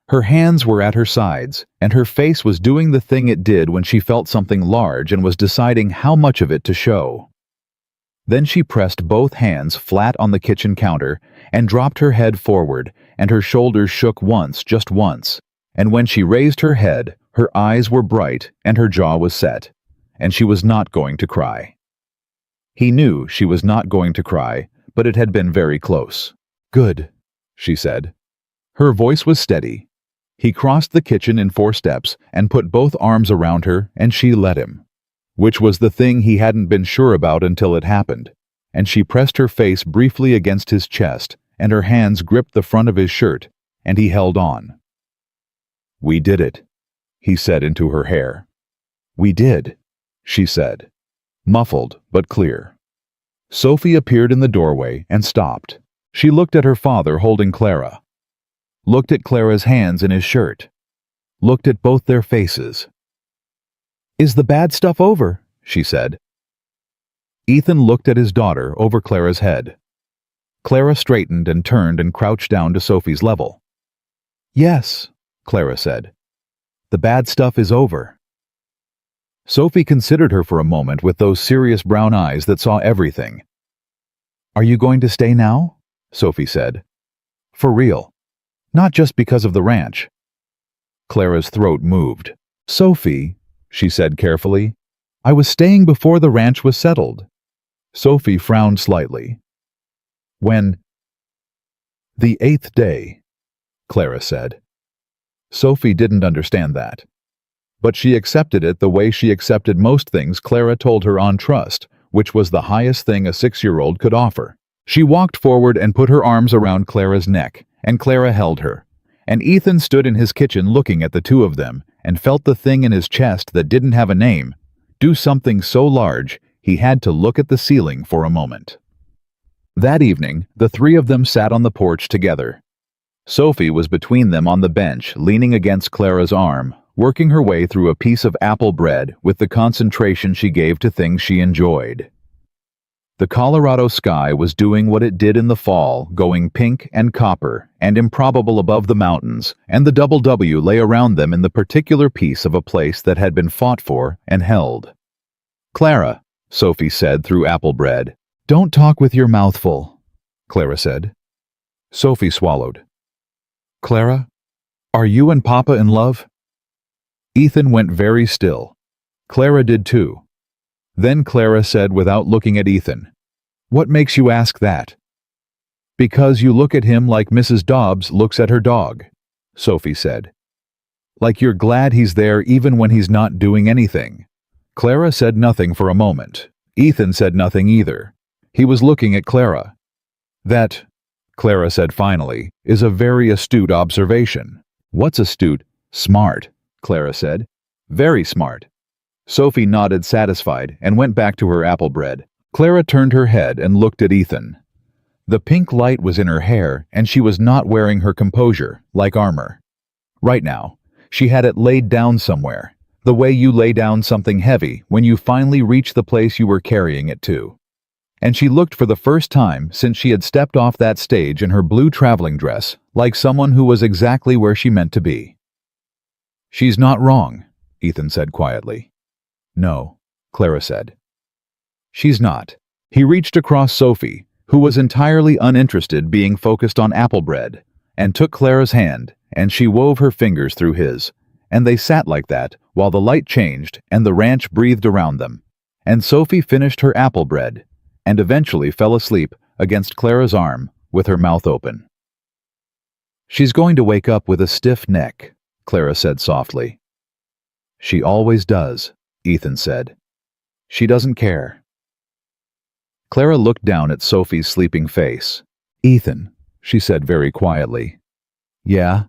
Her hands were at her sides, and her face was doing the thing it did when she felt something large and was deciding how much of it to show. Then she pressed both hands flat on the kitchen counter and dropped her head forward, and her shoulders shook once, just once, and when she raised her head, her eyes were bright and her jaw was set, and she was not going to cry. He knew she was not going to cry, but it had been very close. Good, she said. Her voice was steady. He crossed the kitchen in 4 steps and put both arms around her, and she let him. Which was the thing he hadn't been sure about until it happened, and she pressed her face briefly against his chest, and her hands gripped the front of his shirt, and he held on. We did it, he said into her hair. We did, she said, muffled but clear. Sophie appeared in the doorway and stopped. She looked at her father holding Clara. Looked at Clara's hands in his shirt. Looked at both their faces. Is the bad stuff over? She said. Ethan looked at his daughter over Clara's head. Clara straightened and turned and crouched down to Sophie's level. Yes, Clara said. The bad stuff is over. Sophie considered her for a moment with those serious brown eyes that saw everything. Are you going to stay now? Sophie said. For real. Not just because of the ranch. Clara's throat moved. Sophie, she said carefully, I was staying before the ranch was settled. Sophie frowned slightly. When? The 8th day, Clara said. Sophie didn't understand that. But she accepted it the way she accepted most things Clara told her on trust, which was the highest thing a 6-year-old could offer. She walked forward and put her arms around Clara's neck, and Clara held her. And Ethan stood in his kitchen looking at the two of them and felt the thing in his chest that didn't have a name do something so large he had to look at the ceiling for a moment. That evening, the three of them sat on the porch together. Sophie was between them on the bench, leaning against Clara's arm, working her way through a piece of apple bread with the concentration she gave to things she enjoyed. The Colorado sky was doing what it did in the fall, going pink and copper and improbable above the mountains, and the double W lay around them in the particular piece of a place that had been fought for and held. "Clara," Sophie said through apple bread. "Don't talk with your mouth full," Clara said. Sophie swallowed. "Clara, are you and Papa in love?" Ethan went very still. Clara did too. Then Clara said without looking at Ethan, "What makes you ask that?" "Because you look at him like Mrs. Dobbs looks at her dog," Sophie said. "Like you're glad he's there even when he's not doing anything." Clara said nothing for a moment. Ethan said nothing either. He was looking at Clara. "That," Clara said finally, "is a very astute observation." "What's astute?" "Smart," Clara said. "Very smart." Sophie nodded satisfied and went back to her apple bread. Clara turned her head and looked at Ethan. The pink light was in her hair and she was not wearing her composure, like armor. Right now, she had it laid down somewhere, the way you lay down something heavy when you finally reach the place you were carrying it to. And she looked for the first time since she had stepped off that stage in her blue traveling dress like someone who was exactly where she meant to be. "She's not wrong," Ethan said quietly. "No," Clara said. "She's not." He reached across Sophie, who was entirely uninterested being focused on apple bread, and took Clara's hand, and she wove her fingers through his, and they sat like that while the light changed and the ranch breathed around them, and Sophie finished her apple bread, and eventually fell asleep against Clara's arm with her mouth open. "She's going to wake up with a stiff neck," Clara said softly. "She always does," Ethan said. "She doesn't care." Clara looked down at Sophie's sleeping face. "Ethan," she said very quietly. "Yeah?"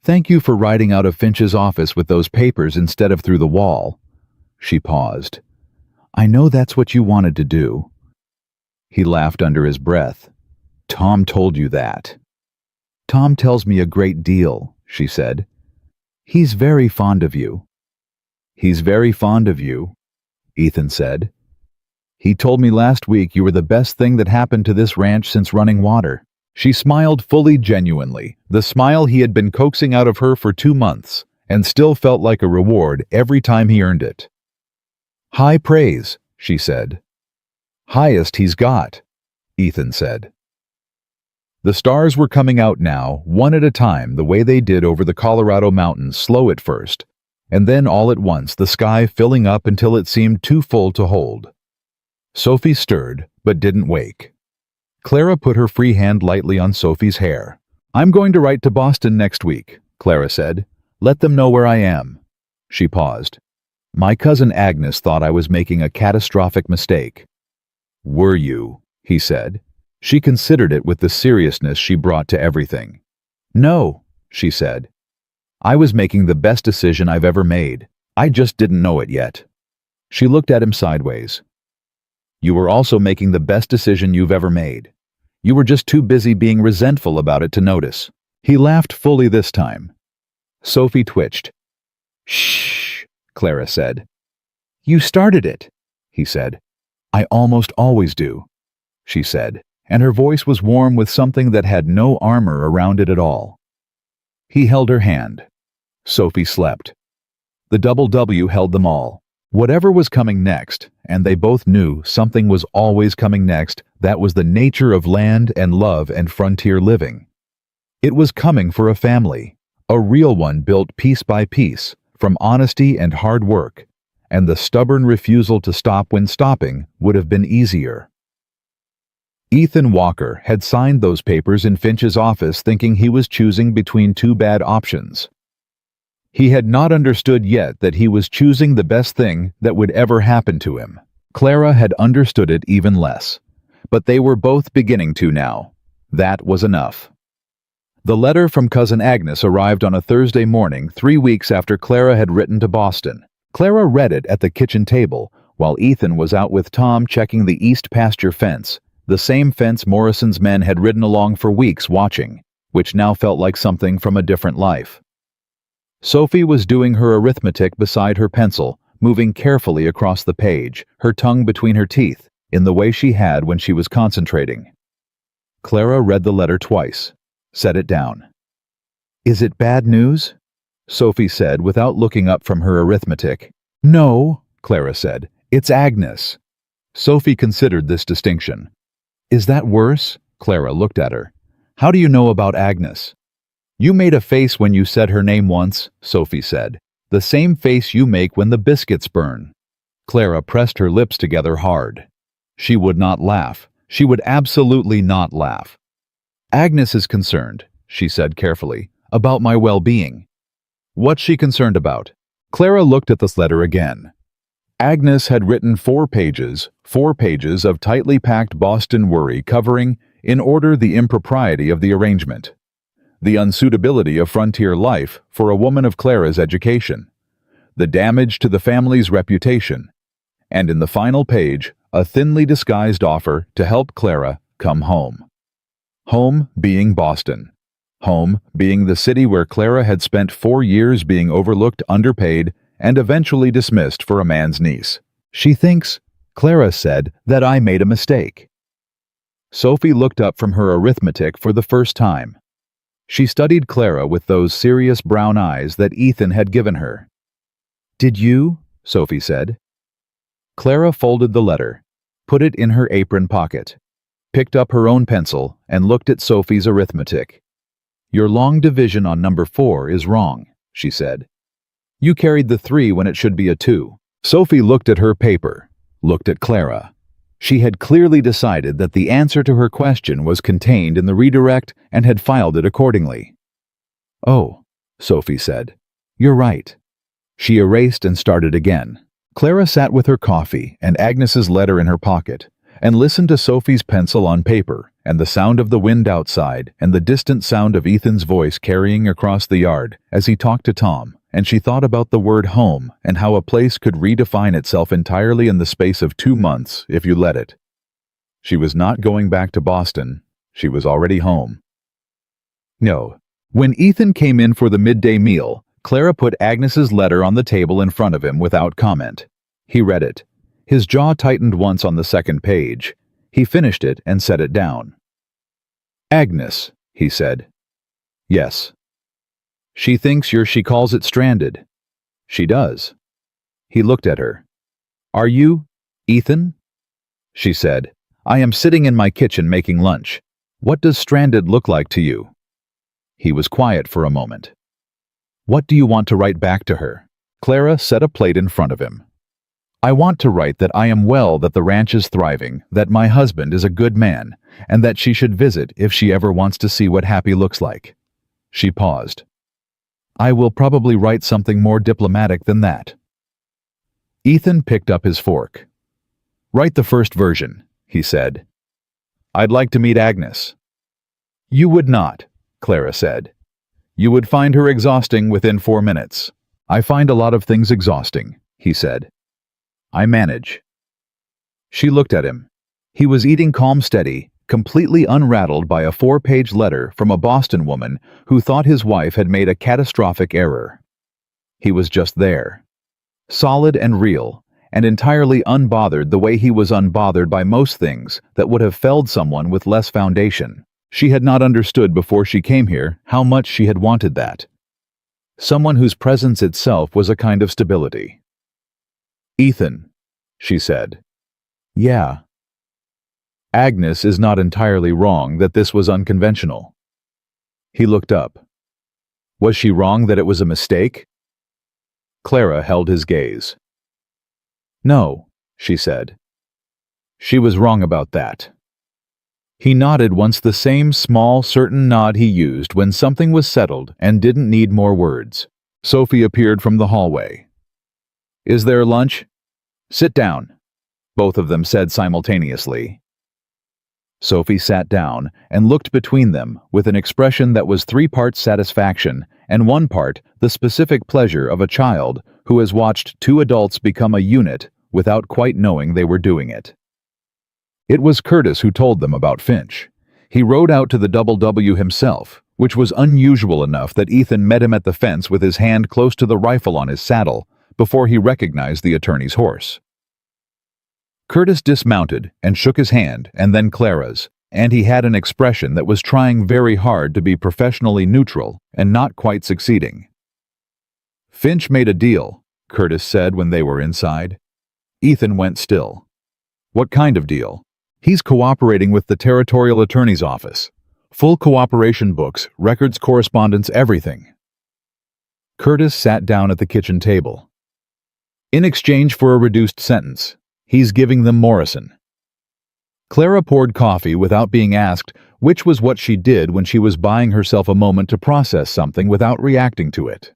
"Thank you for riding out of Finch's office with those papers instead of through the wall." She paused. "I know that's what you wanted to do." He laughed under his breath. "Tom told you that." "Tom tells me a great deal," she said. "He's very fond of you." "He's very fond of you," Ethan said. "He told me last week you were the best thing that happened to this ranch since running water." She smiled fully genuinely, the smile he had been coaxing out of her for 2 months, and still felt like a reward every time he earned it. "High praise," she said. "Highest he's got," Ethan said. The stars were coming out now, one at a time, the way they did over the Colorado mountains, slow at first, and then all at once the sky filling up until it seemed too full to hold. Sophie stirred, but didn't wake. Clara put her free hand lightly on Sophie's hair. "I'm going to write to Boston next week," Clara said. "Let them know where I am." She paused. "My cousin Agnes thought I was making a catastrophic mistake." "Were you?" he said. She considered it with the seriousness she brought to everything. "No," she said. "I was making the best decision I've ever made. I just didn't know it yet." She looked at him sideways. "You were also making the best decision you've ever made. You were just too busy being resentful about it to notice." He laughed fully this time. Sophie twitched. "Shh," Clara said. "You started it," he said. "I almost always do," she said, and her voice was warm with something that had no armor around it at all. He held her hand. Sophie slept. The double W held them all. Whatever was coming next, and they both knew something was always coming next, that was the nature of land and love and frontier living. It was coming for a family, a real one built piece by piece, from honesty and hard work, and the stubborn refusal to stop when stopping would have been easier. Ethan Walker had signed those papers in Finch's office thinking he was choosing between 2 bad options. He had not understood yet that he was choosing the best thing that would ever happen to him. Clara had understood it even less. But they were both beginning to now. That was enough. The letter from Cousin Agnes arrived on a Thursday morning, 3 weeks after Clara had written to Boston. Clara read it at the kitchen table, while Ethan was out with Tom checking the east pasture fence, the same fence Morrison's men had ridden along for weeks watching, which now felt like something from a different life. Sophie was doing her arithmetic beside her pencil, moving carefully across the page, her tongue between her teeth, in the way she had when she was concentrating. Clara read the letter twice, set it down. "Is it bad news?" Sophie said without looking up from her arithmetic. "No," Clara said, "it's Agnes." Sophie considered this distinction. "Is that worse?" Clara looked at her. "How do you know about Agnes?" "You made a face when you said her name once," Sophie said. "The same face you make when the biscuits burn." Clara pressed her lips together hard. She would not laugh. She would absolutely not laugh. "Agnes is concerned," she said carefully, "about my well-being." "What's she concerned about?" Clara looked at this letter again. Agnes had written 4 pages of tightly packed Boston worry covering, in order, the impropriety of the arrangement, the unsuitability of frontier life for a woman of Clara's education, the damage to the family's reputation, and in the final page, a thinly disguised offer to help Clara come home. Home being Boston. Home being the city where Clara had spent 4 years being overlooked, underpaid, and eventually dismissed for a man's niece. "She thinks," Clara said, "that I made a mistake." Sophie looked up from her arithmetic for the first time. She studied Clara with those serious brown eyes that Ethan had given her. "Did you?" Sophie said. Clara folded the letter, put it in her apron pocket, picked up her own pencil, and looked at Sophie's arithmetic. "Your long division on number 4 is wrong," she said. "You carried the 3 when it should be a 2. Sophie looked at her paper, looked at Clara. She had clearly decided that the answer to her question was contained in the redirect and had filed it accordingly. "Oh," Sophie said. "You're right." She erased and started again. Clara sat with her coffee and Agnes's letter in her pocket, and listened to Sophie's pencil on paper, and the sound of the wind outside, and the distant sound of Ethan's voice carrying across the yard as he talked to Tom, and she thought about the word home and how a place could redefine itself entirely in the space of 2 months if you let it. She was not going back to Boston. She was already home. No. When Ethan came in for the midday meal, Clara put Agnes's letter on the table in front of him without comment. He read it. His jaw tightened once on the second page. He finished it and set it down. "Agnes," he said. "Yes." "She thinks she calls it stranded." "She does." He looked at her. "Are you, Ethan?" She said, "I am sitting in my kitchen making lunch. What does stranded look like to you?" He was quiet for a moment. "What do you want to write back to her?" Clara set a plate in front of him. "I want to write that I am well, that the ranch is thriving, that my husband is a good man, and that she should visit if she ever wants to see what happy looks like." She paused. "I will probably write something more diplomatic than that." Ethan picked up his fork. "Write the first version," he said. "I'd like to meet Agnes." "You would not," Clara said. "You would find her exhausting within 4 minutes." "I find a lot of things exhausting," he said. "I manage." She looked at him. He was eating calm steady, completely unrattled by a 4-page letter from a Boston woman who thought his wife had made a catastrophic error. He was just there. Solid and real, and entirely unbothered the way he was unbothered by most things that would have felled someone with less foundation. She had not understood before she came here how much she had wanted that. Someone whose presence itself was a kind of stability. "Ethan," she said. "Yeah." Agnes is not entirely wrong that this was unconventional. He looked up. Was she wrong that it was a mistake? Clara held his gaze. "No," she said. "She was wrong about that." He nodded once, the same small, certain nod he used when something was settled and didn't need more words. Sophie appeared from the hallway. "Is there lunch?" "Sit down," both of them said simultaneously. Sophie sat down and looked between them with an expression that was 3 parts satisfaction and 1 part the specific pleasure of a child who has watched 2 adults become a unit without quite knowing they were doing it. It was Curtis who told them about Finch. He rode out to the W himself, which was unusual enough that Ethan met him at the fence with his hand close to the rifle on his saddle before he recognized the attorney's horse. Curtis dismounted and shook his hand and then Clara's, and he had an expression that was trying very hard to be professionally neutral and not quite succeeding. "Finch made a deal," Curtis said when they were inside. Ethan went still. "What kind of deal?" "He's cooperating with the territorial attorney's office. Full cooperation books, records, correspondence, everything." Curtis sat down at the kitchen table. "In exchange for a reduced sentence, he's giving them Morrison." Clara poured coffee without being asked, which was what she did when she was buying herself a moment to process something without reacting to it.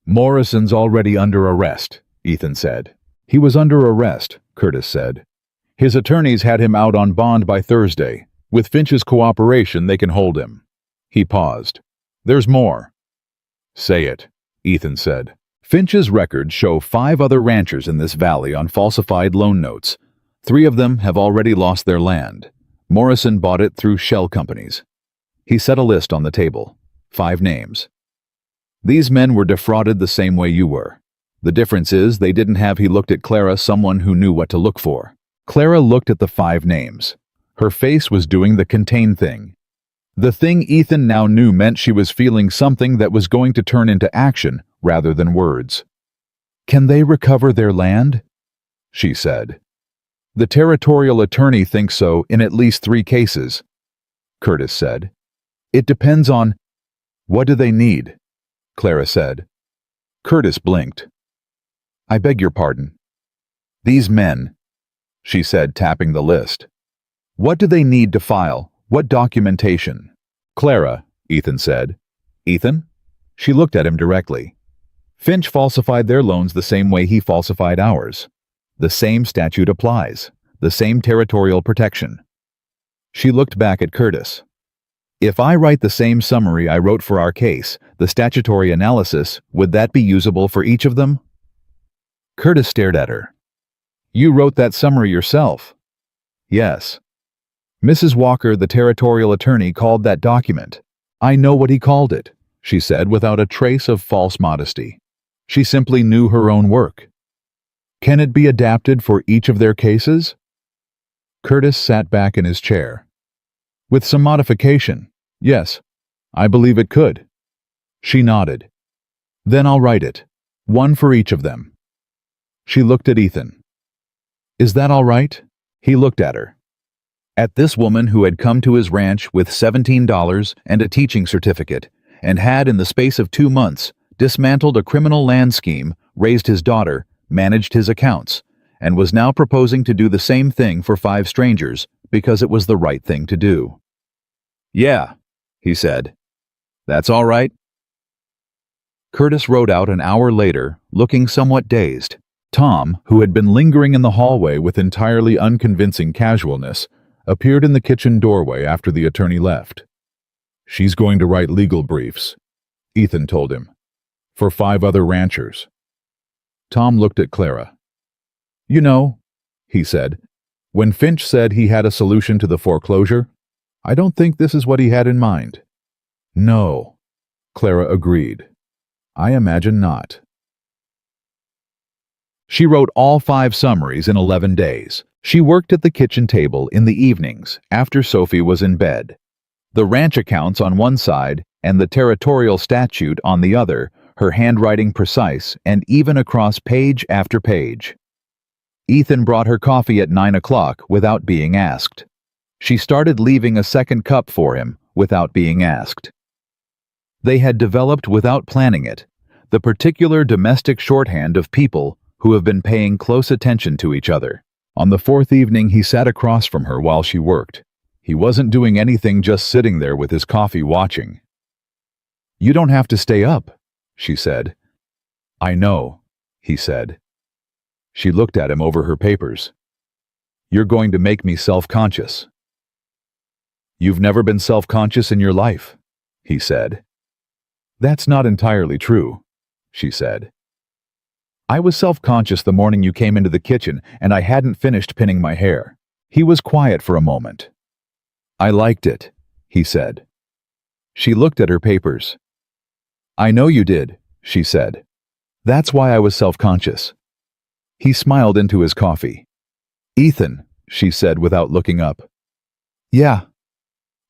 "Morrison's already under arrest," Ethan said. "He was under arrest," Curtis said. "His attorneys had him out on bond by Thursday. With Finch's cooperation, they can hold him." He paused. "There's more." "Say it," Ethan said. "Finch's records show 5 other ranchers in this valley on falsified loan notes. 3 of them have already lost their land. Morrison bought it through shell companies." He set a list on the table. 5 names. "These men were defrauded the same way you were. The difference is they didn't have," he looked at Clara, "someone who knew what to look for." Clara looked at the 5 names. Her face was doing the contain thing. The thing Ethan now knew meant she was feeling something that was going to turn into action rather than words. "Can they recover their land?" she said. "The territorial attorney thinks so in at least 3 cases," Curtis said. "It depends on—" "What do they need?" Clara said. Curtis blinked. "I beg your pardon." "These men," she said, tapping the list. "What do they need to file? What documentation?" "Clara," Ethan said. "Ethan?" She looked at him directly. "Finch falsified their loans the same way he falsified ours. The same statute applies. The same territorial protection." She looked back at Curtis. "If I write the same summary I wrote for our case, the statutory analysis, would that be usable for each of them?" Curtis stared at her. "You wrote that summary yourself?" "Yes." "Mrs. Walker, the territorial attorney, called that document." "I know what he called it," she said without a trace of false modesty. She simply knew her own work. "Can it be adapted for each of their cases?" Curtis sat back in his chair. "With some modification, yes, I believe it could." She nodded. "Then I'll write it. 1 for each of them." She looked at Ethan. "Is that all right?" He looked at her. At this woman who had come to his ranch with $17 and a teaching certificate, and had in the space of 2 months dismantled a criminal land scheme, raised his daughter, managed his accounts, and was now proposing to do the same thing for 5 strangers because it was the right thing to do. "Yeah," he said. "That's all right." Curtis rode out an hour later, looking somewhat dazed. Tom, who had been lingering in the hallway with entirely unconvincing casualness, appeared in the kitchen doorway after the attorney left. "She's going to write legal briefs," Ethan told him, "for 5 other ranchers." Tom looked at Clara. "You know," he said, "when Finch said he had a solution to the foreclosure, I don't think this is what he had in mind." "No," Clara agreed. "I imagine not." She wrote all 5 summaries in 11 days. She worked at the kitchen table in the evenings after Sophie was in bed. The ranch accounts on one side and the territorial statute on the other, her handwriting precise and even across page after page. Ethan brought her coffee at 9 o'clock without being asked. She started leaving a second cup for him without being asked. They had developed without planning it, the particular domestic shorthand of people who have been paying close attention to each other. On the 4th evening, he sat across from her while she worked. He wasn't doing anything, just sitting there with his coffee watching. "You don't have to stay up," she said. "I know," he said. She looked at him over her papers. "You're going to make me self-conscious." "You've never been self-conscious in your life," he said. "That's not entirely true," she said. "I was self-conscious the morning you came into the kitchen and I hadn't finished pinning my hair." He was quiet for a moment. "I liked it," he said. She looked at her papers. "I know you did," she said. "That's why I was self-conscious." He smiled into his coffee. "Ethan," she said without looking up. "Yeah.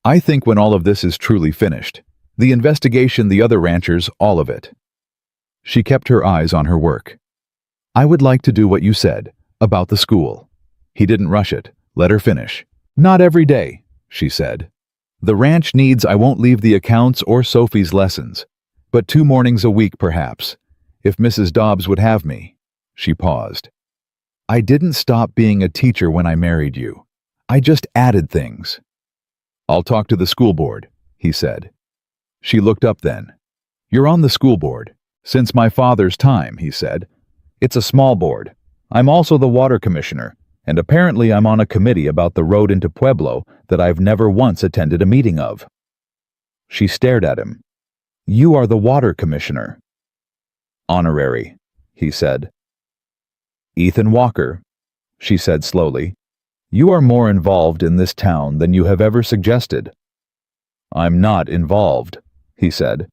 I think when all of this is truly finished, the investigation, the other ranchers, all of it." She kept her eyes on her work. "I would like to do what you said, about the school." He didn't rush it. Let her finish. "Not every day," she said. "The ranch needs I won't leave the accounts or Sophie's lessons, but 2 mornings a week perhaps, if Mrs. Dobbs would have me." She paused. "I didn't stop being a teacher when I married you. I just added things." "I'll talk to the school board," he said. She looked up then. "You're on the school board." "Since my father's time," he said. "It's a small board. I'm also the water commissioner, and apparently I'm on a committee about the road into Pueblo that I've never once attended a meeting of." She stared at him. "You are the water commissioner." "Honorary," he said. "Ethan Walker," she said slowly, "you are more involved in this town than you have ever suggested." "I'm not involved," he said.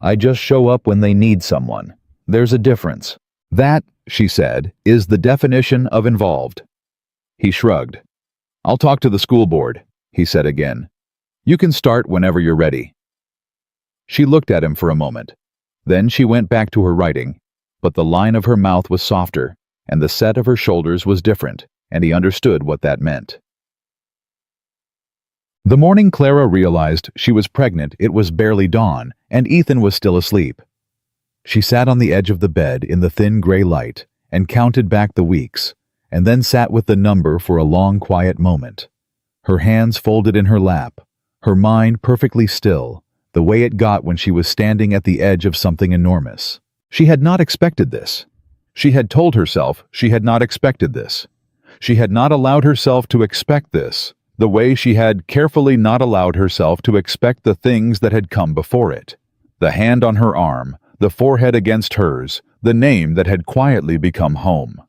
"I just show up when they need someone. There's a difference." "That," she said, "is the definition of involved." He shrugged. "I'll talk to the school board," he said again. "You can start whenever you're ready." She looked at him for a moment. Then she went back to her writing, but the line of her mouth was softer, and the set of her shoulders was different, and he understood what that meant. The morning Clara realized she was pregnant, it was barely dawn, and Ethan was still asleep. She sat on the edge of the bed in the thin gray light and counted back the weeks, and then sat with the number for a long, quiet moment. Her hands folded in her lap, her mind perfectly still, the way it got when she was standing at the edge of something enormous. She had not expected this. She had told herself she had not expected this. She had not allowed herself to expect this, the way she had carefully not allowed herself to expect the things that had come before it. The hand on her arm, the forehead against hers, the name that had quietly become home.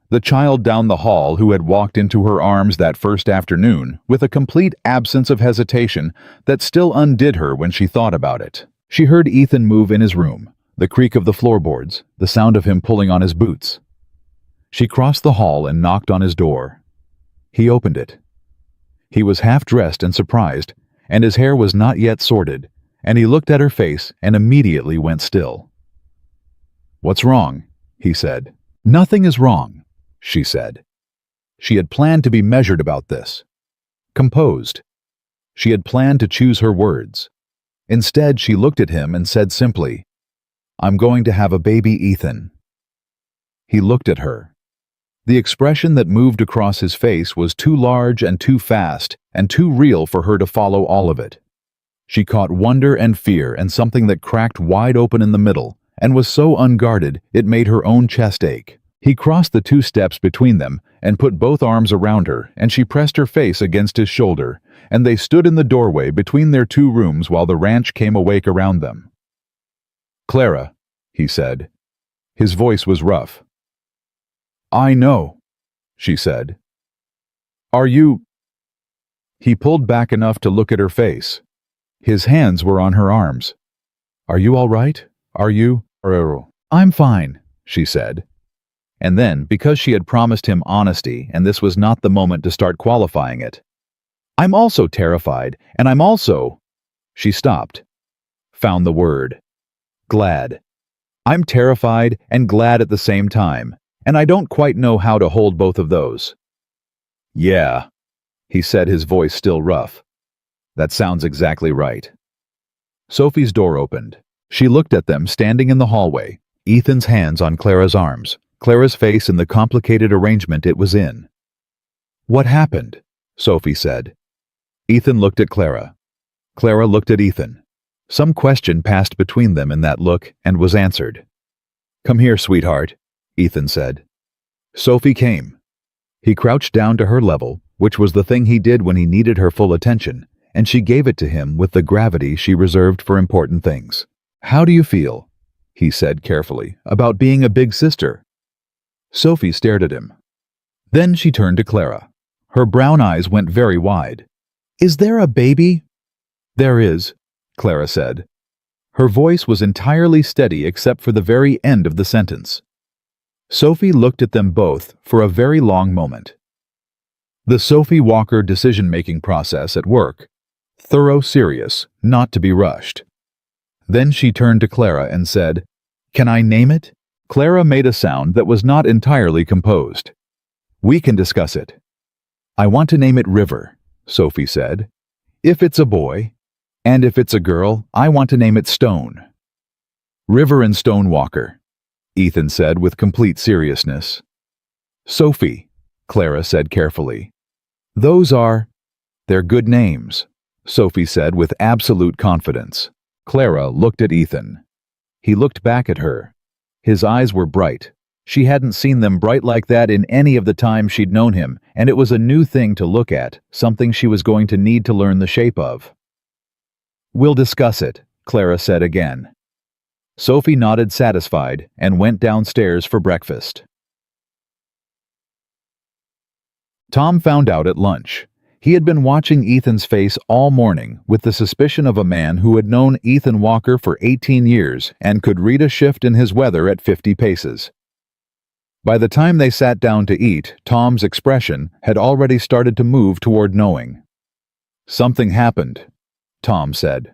The child down the hall who had walked into her arms that first afternoon with a complete absence of hesitation that still undid her when she thought about it. She heard Ethan move in his room, the creak of the floorboards, the sound of him pulling on his boots. She crossed the hall and knocked on his door. He opened it. He was half-dressed and surprised, and his hair was not yet sorted, and he looked at her face and immediately went still. "What's wrong?" he said. "Nothing is wrong," she said. She had planned to be measured about this. Composed. She had planned to choose her words. Instead, she looked at him and said simply, "I'm going to have a baby, Ethan." He looked at her. The expression that moved across his face was too large and too fast and too real for her to follow all of it. She caught wonder and fear and something that cracked wide open in the middle and was so unguarded it made her own chest ache. He crossed the 2 steps between them and put both arms around her, and she pressed her face against his shoulder, and they stood in the doorway between their 2 rooms while the ranch came awake around them. "Clara," he said. His voice was rough. "I know," she said. "Are you—" He pulled back enough to look at her face. His hands were on her arms. "Are you all right? Are you—" "I'm fine," she said. And then, because she had promised him honesty and this was not the moment to start qualifying it, "I'm also terrified, and I'm also—" She stopped. Found the word. "Glad. I'm terrified and glad at the same time, and I don't quite know how to hold both of those." "Yeah," he said, his voice still rough. "That sounds exactly right." Sophie's door opened. She looked at them standing in the hallway, Ethan's hands on Clara's arms, Clara's face in the complicated arrangement it was in. "What happened?" Sophie said. Ethan looked at Clara. Clara looked at Ethan. Some question passed between them in that look and was answered. "Come here, sweetheart," Ethan said. Sophie came. He crouched down to her level, which was the thing he did when he needed her full attention, and she gave it to him with the gravity she reserved for important things. "How do you feel," he said carefully, "about being a big sister?" Sophie stared at him. Then she turned to Clara. Her brown eyes went very wide. "Is there a baby?" "There is," Clara said. Her voice was entirely steady except for the very end of the sentence. Sophie looked at them both for a very long moment. The Sophie Walker decision-making process at work. Thorough, serious, not to be rushed. Then she turned to Clara and said, "Can I name it?" Clara made a sound that was not entirely composed. "We can discuss it." "I want to name it River," Sophie said. "If it's a boy, and if it's a girl, I want to name it Stone." "River and Stone Walker," Ethan said with complete seriousness. "Sophie," Clara said carefully. "They're good names," Sophie said with absolute confidence. Clara looked at Ethan. He looked back at her. His eyes were bright. She hadn't seen them bright like that in any of the time she'd known him, and it was a new thing to look at, something she was going to need to learn the shape of. "We'll discuss it," Clara said again. Sophie nodded satisfied and went downstairs for breakfast. Tom found out at lunch. He had been watching Ethan's face all morning with the suspicion of a man who had known Ethan Walker for 18 years and could read a shift in his weather at 50 paces. By the time they sat down to eat, Tom's expression had already started to move toward knowing. "Something happened," Tom said.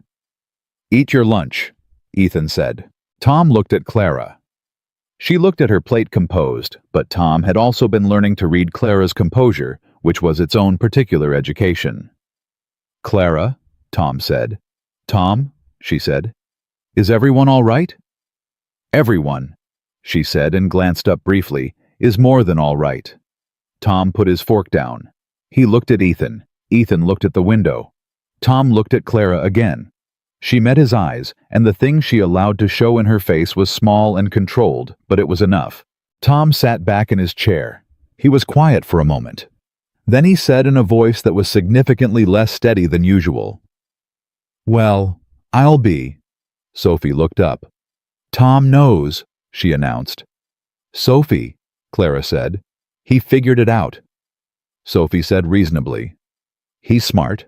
"Eat your lunch," Ethan said. Tom looked at Clara. She looked at her plate composed, but Tom had also been learning to read Clara's composure, which was its own particular education. "Clara," Tom said. "Tom," she said. "Is everyone all right?" "Everyone," she said and glanced up briefly, "is more than all right." Tom put his fork down. He looked at Ethan. Ethan looked at the window. Tom looked at Clara again. She met his eyes, and the thing she allowed to show in her face was small and controlled, but it was enough. Tom sat back in his chair. He was quiet for a moment. Then he said in a voice that was significantly less steady than usual, "Well, I'll be." Sophie looked up. "Tom knows," she announced. "Sophie," Clara said. "He figured it out." Sophie said reasonably, "He's smart."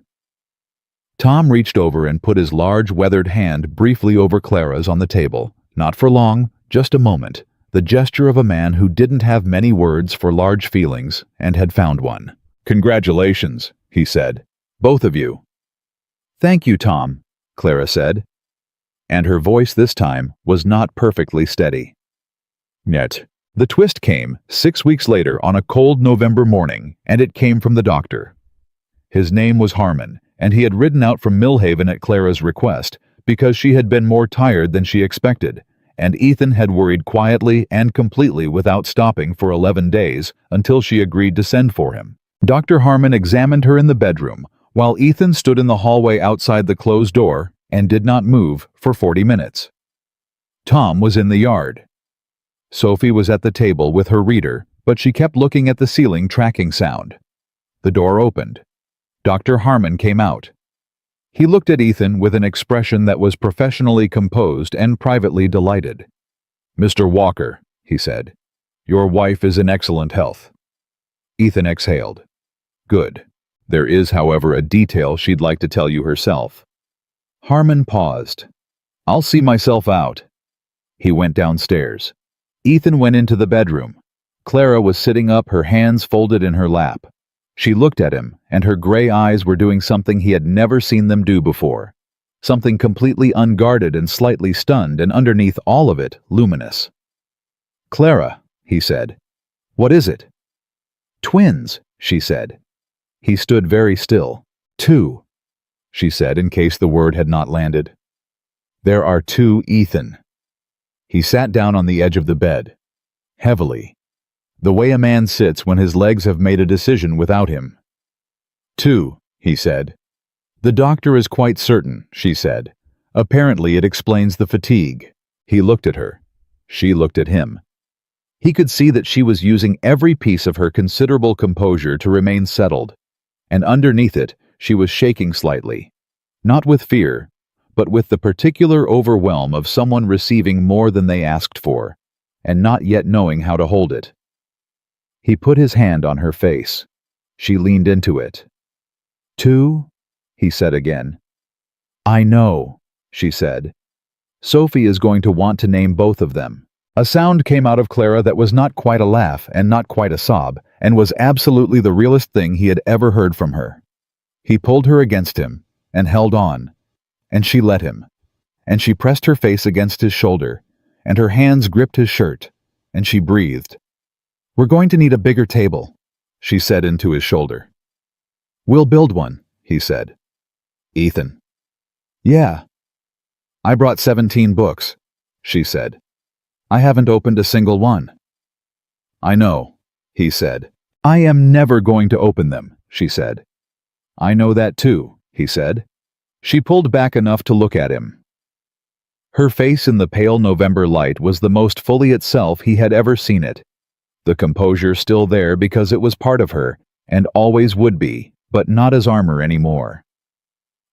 Tom reached over and put his large weathered hand briefly over Clara's on the table. Not for long, just a moment, the gesture of a man who didn't have many words for large feelings and had found one. "Congratulations," he said. "Both of you." "Thank you, Tom," Clara said. And her voice this time was not perfectly steady. Yet, the twist came 6 weeks later on a cold November morning, and it came from the doctor. His name was Harmon, and he had ridden out from Millhaven at Clara's request because she had been more tired than she expected, and Ethan had worried quietly and completely without stopping for 11 days until she agreed to send for him. Dr. Harmon examined her in the bedroom, while Ethan stood in the hallway outside the closed door and did not move for 40 minutes. Tom was in the yard. Sophie was at the table with her reader, but she kept looking at the ceiling tracking sound. The door opened. Dr. Harmon came out. He looked at Ethan with an expression that was professionally composed and privately delighted. "Mr. Walker," he said, "your wife is in excellent health." Ethan exhaled. "Good. There is, however, a detail she'd like to tell you herself." Harmon paused. "I'll see myself out." He went downstairs. Ethan went into the bedroom. Clara was sitting up, her hands folded in her lap. She looked at him, and her gray eyes were doing something he had never seen them do before. Something completely unguarded and slightly stunned, and underneath all of it, luminous. "Clara," he said. "What is it?" "Twins," she said. He stood very still. "Two," she said in case the word had not landed. "There are two Ethan." He sat down on the edge of the bed. Heavily. The way a man sits when his legs have made a decision without him. "Two," he said. "The doctor is quite certain," she said. "Apparently it explains the fatigue." He looked at her. She looked at him. He could see that she was using every piece of her considerable composure to remain settled, and underneath it, she was shaking slightly. Not with fear, but with the particular overwhelm of someone receiving more than they asked for, and not yet knowing how to hold it. He put his hand on her face. She leaned into it. "Two?" he said again. "I know," she said. "Sophie is going to want to name both of them." A sound came out of Clara that was not quite a laugh and not quite a sob, and was absolutely the realest thing he had ever heard from her. He pulled her against him, and held on, and she let him, and she pressed her face against his shoulder, and her hands gripped his shirt, and she breathed. "We're going to need a bigger table," she said into his shoulder. "We'll build one," he said. "Ethan." "Yeah." "I brought 17 books," she said. "I haven't opened a single one." "I know," he said. "I am never going to open them," she said. "I know that too," he said. She pulled back enough to look at him. Her face in the pale November light was the most fully itself he had ever seen it. The composure still there because it was part of her, and always would be, but not as armor anymore.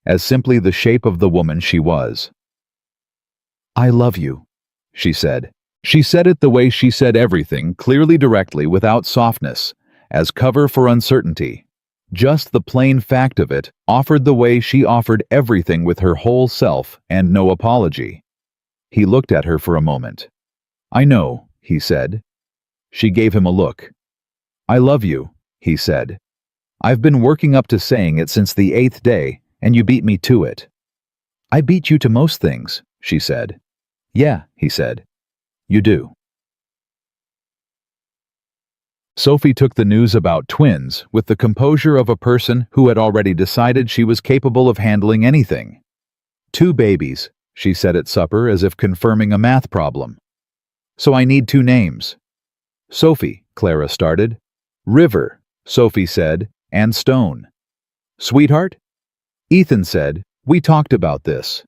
As simply the shape of the woman she was. "I love you," she said. She said it the way she said everything, clearly, directly, without softness, as cover for uncertainty. Just the plain fact of it, offered the way she offered everything with her whole self, and no apology. He looked at her for a moment. "I know," he said. She gave him a look. "I love you," he said. "I've been working up to saying it since the 8th day, and you beat me to it." "I beat you to most things," she said. "Yeah," he said. "You do." Sophie took the news about twins with the composure of a person who had already decided she was capable of handling anything. "2 babies," she said at supper as if confirming a math problem. "So I need 2 names." "Sophie," Clara started. "River," Sophie said, "and Stone." "Sweetheart?" Ethan said, "We talked about this."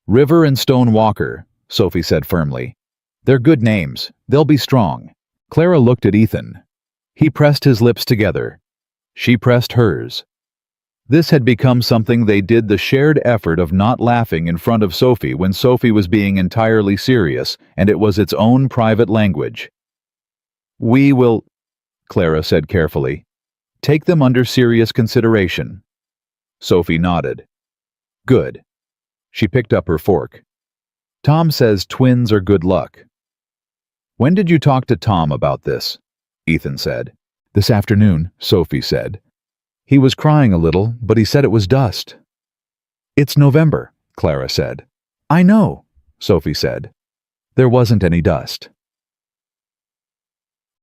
"River and Stone Walker," Sophie said firmly. "They're good names. They'll be strong." Clara looked at Ethan. He pressed his lips together. She pressed hers. This had become something they did, the shared effort of not laughing in front of Sophie when Sophie was being entirely serious, and it was its own private language. "We will," Clara said carefully, "take them under serious consideration." Sophie nodded. "Good." She picked up her fork. "Tom says twins are good luck." "When did you talk to Tom about this?" Ethan said. "This afternoon," Sophie said. "He was crying a little, but he said it was dust." "It's November," Clara said. "I know," Sophie said. "There wasn't any dust."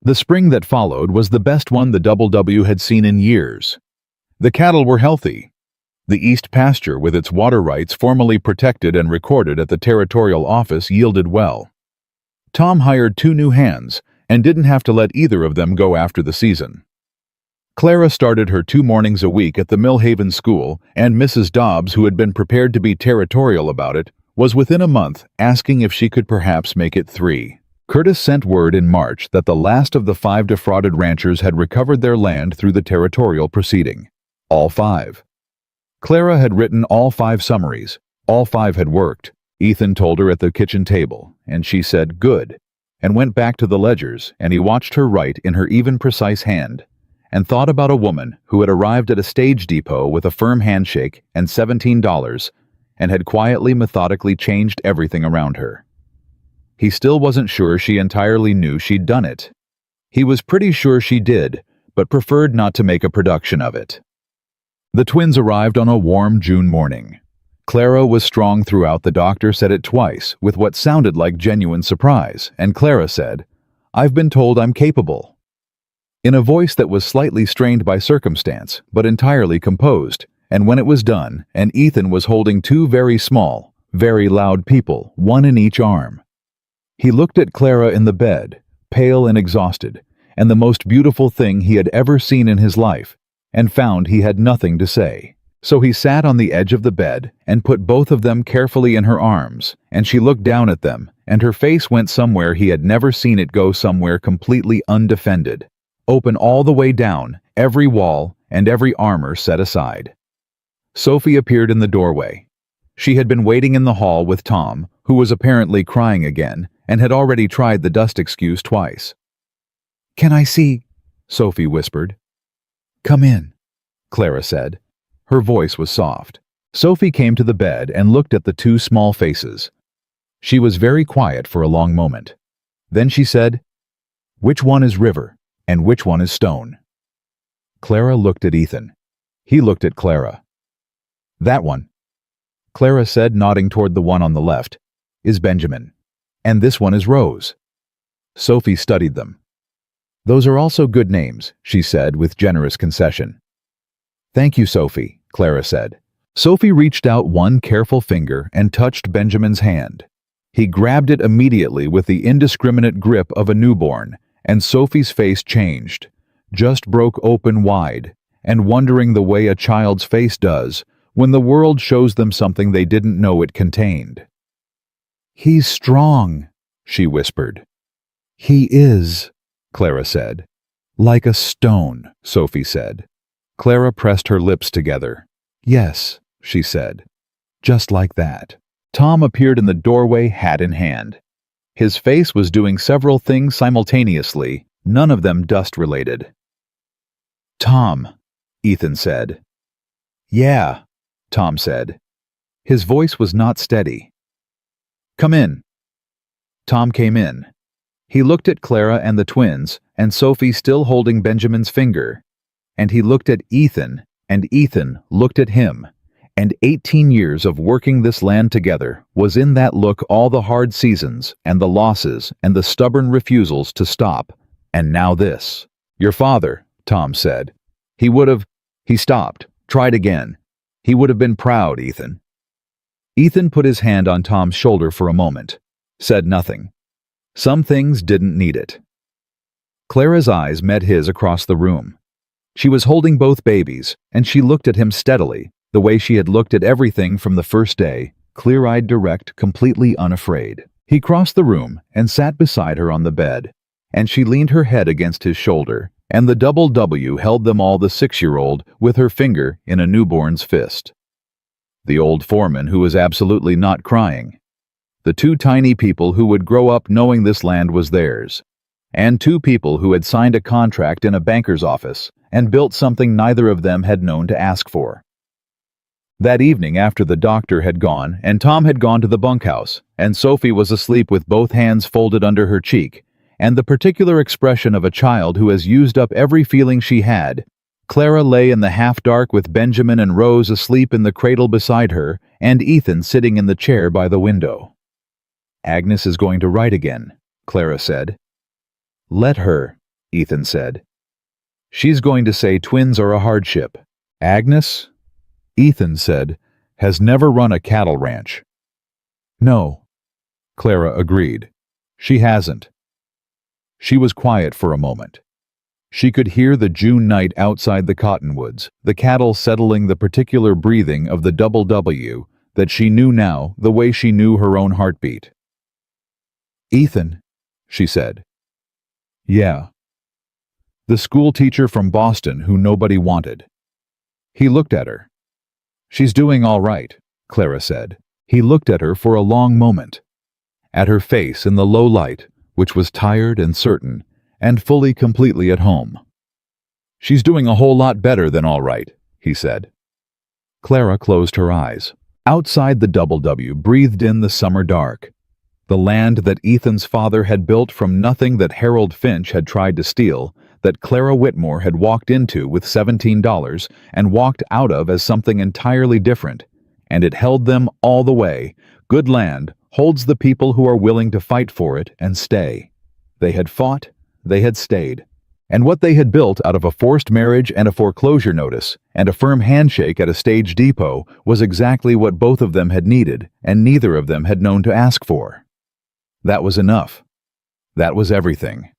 The spring that followed was the best one the WW had seen in years. The cattle were healthy. The east pasture, with its water rights formally protected and recorded at the territorial office, yielded well. Tom hired 2 new hands, and didn't have to let either of them go after the season. Clara started her 2 mornings a week at the Millhaven school, and Mrs. Dobbs, who had been prepared to be territorial about it, was within a month asking if she could perhaps make it 3. Curtis sent word in March that the last of the 5 defrauded ranchers had recovered their land through the territorial proceeding. All 5. Clara had written all 5 summaries. All 5 had worked. Ethan told her at the kitchen table, and she said, "Good," and went back to the ledgers, and he watched her write in her even, precise hand, and thought about a woman who had arrived at a stage depot with a firm handshake and $17, and had quietly, methodically changed everything around her. He still wasn't sure she entirely knew she'd done it. He was pretty sure she did, but preferred not to make a production of it. The twins arrived on a warm June morning. Clara was strong throughout. The doctor said it twice, with what sounded like genuine surprise, and Clara said, "I've been told I'm capable," in a voice that was slightly strained by circumstance, but entirely composed. And when it was done, and Ethan was holding 2 very small, very loud people, 1 in each arm, he looked at Clara in the bed, pale and exhausted, and the most beautiful thing he had ever seen in his life, and found he had nothing to say. So he sat on the edge of the bed and put both of them carefully in her arms, and she looked down at them, and her face went somewhere he had never seen it go, somewhere completely undefended, open all the way down, every wall and every armor set aside. Sophie appeared in the doorway. She had been waiting in the hall with Tom, who was apparently crying again, and had already tried the dust excuse twice. "Can I see?" Sophie whispered. "Come in," Clara said. Her voice was soft. Sophie came to the bed and looked at the two small faces. She was very quiet for a long moment. Then she said, "Which one is River, and which one is Stone?" Clara looked at Ethan. He looked at Clara. "That one," Clara said, nodding toward the one on the left, "is Benjamin. And this one is Rose." Sophie studied them. "Those are also good names," she said with generous concession. "Thank you, Sophie," Clara said. Sophie reached out one careful finger and touched Benjamin's hand. He grabbed it immediately with the indiscriminate grip of a newborn, and Sophie's face changed, just broke open wide, and wondering the way a child's face does when the world shows them something they didn't know it contained. "He's strong," she whispered. "He is," Clara said. "Like a stone," Sophie said. Clara pressed her lips together. "Yes," she said. "Just like that." Tom appeared in the doorway, hat in hand. His face was doing several things simultaneously, none of them dust-related. "Tom," Ethan said. "Yeah," Tom said. His voice was not steady. "Come in." Tom came in. He looked at Clara and the twins, and Sophie still holding Benjamin's finger. And he looked at Ethan, and Ethan looked at him. And 18 years of working this land together was in that look, all the hard seasons and the losses and the stubborn refusals to stop. And now this. "Your father," Tom said. He stopped, tried again. "He would have been proud, Ethan." Ethan put his hand on Tom's shoulder for a moment, said nothing. Some things didn't need it. Clara's eyes met his across the room. She was holding both babies, and she looked at him steadily, the way she had looked at everything from the first day, clear-eyed, direct, completely unafraid. He crossed the room and sat beside her on the bed, and she leaned her head against his shoulder, and the double W held them all, the 6-year-old with her finger in a newborn's fist. The old foreman who was absolutely not crying. The two tiny people who would grow up knowing this land was theirs. And two people who had signed a contract in a banker's office and built something neither of them had known to ask for. That evening, after the doctor had gone and Tom had gone to the bunkhouse, and Sophie was asleep with both hands folded under her cheek, and the particular expression of a child who has used up every feeling she had, Clara lay in the half-dark with Benjamin and Rose asleep in the cradle beside her, and Ethan sitting in the chair by the window. "Agnes is going to write again," Clara said. "Let her," Ethan said. "She's going to say twins are a hardship. Agnes," Ethan said, "has never run a cattle ranch." "No," Clara agreed. "She hasn't." She was quiet for a moment. She could hear the June night outside the cottonwoods, the cattle settling, the particular breathing of the double W that she knew now the way she knew her own heartbeat. "Ethan," she said. "Yeah." "The school teacher from Boston who nobody wanted." He looked at her. "She's doing all right," Clara said. He looked at her for a long moment. At her face in the low light, which was tired and certain, and fully completely at home. "She's doing a whole lot better than all right," he said. Clara closed her eyes. Outside, the double W breathed in the summer dark. The land that Ethan's father had built from nothing, that Harold Finch had tried to steal, that Clara Whitmore had walked into with $17 and walked out of as something entirely different, and it held them all the way. Good land holds the people who are willing to fight for it and stay. They had fought, they had stayed. And what they had built out of a forced marriage and a foreclosure notice and a firm handshake at a stage depot was exactly what both of them had needed, and neither of them had known to ask for. That was enough. That was everything.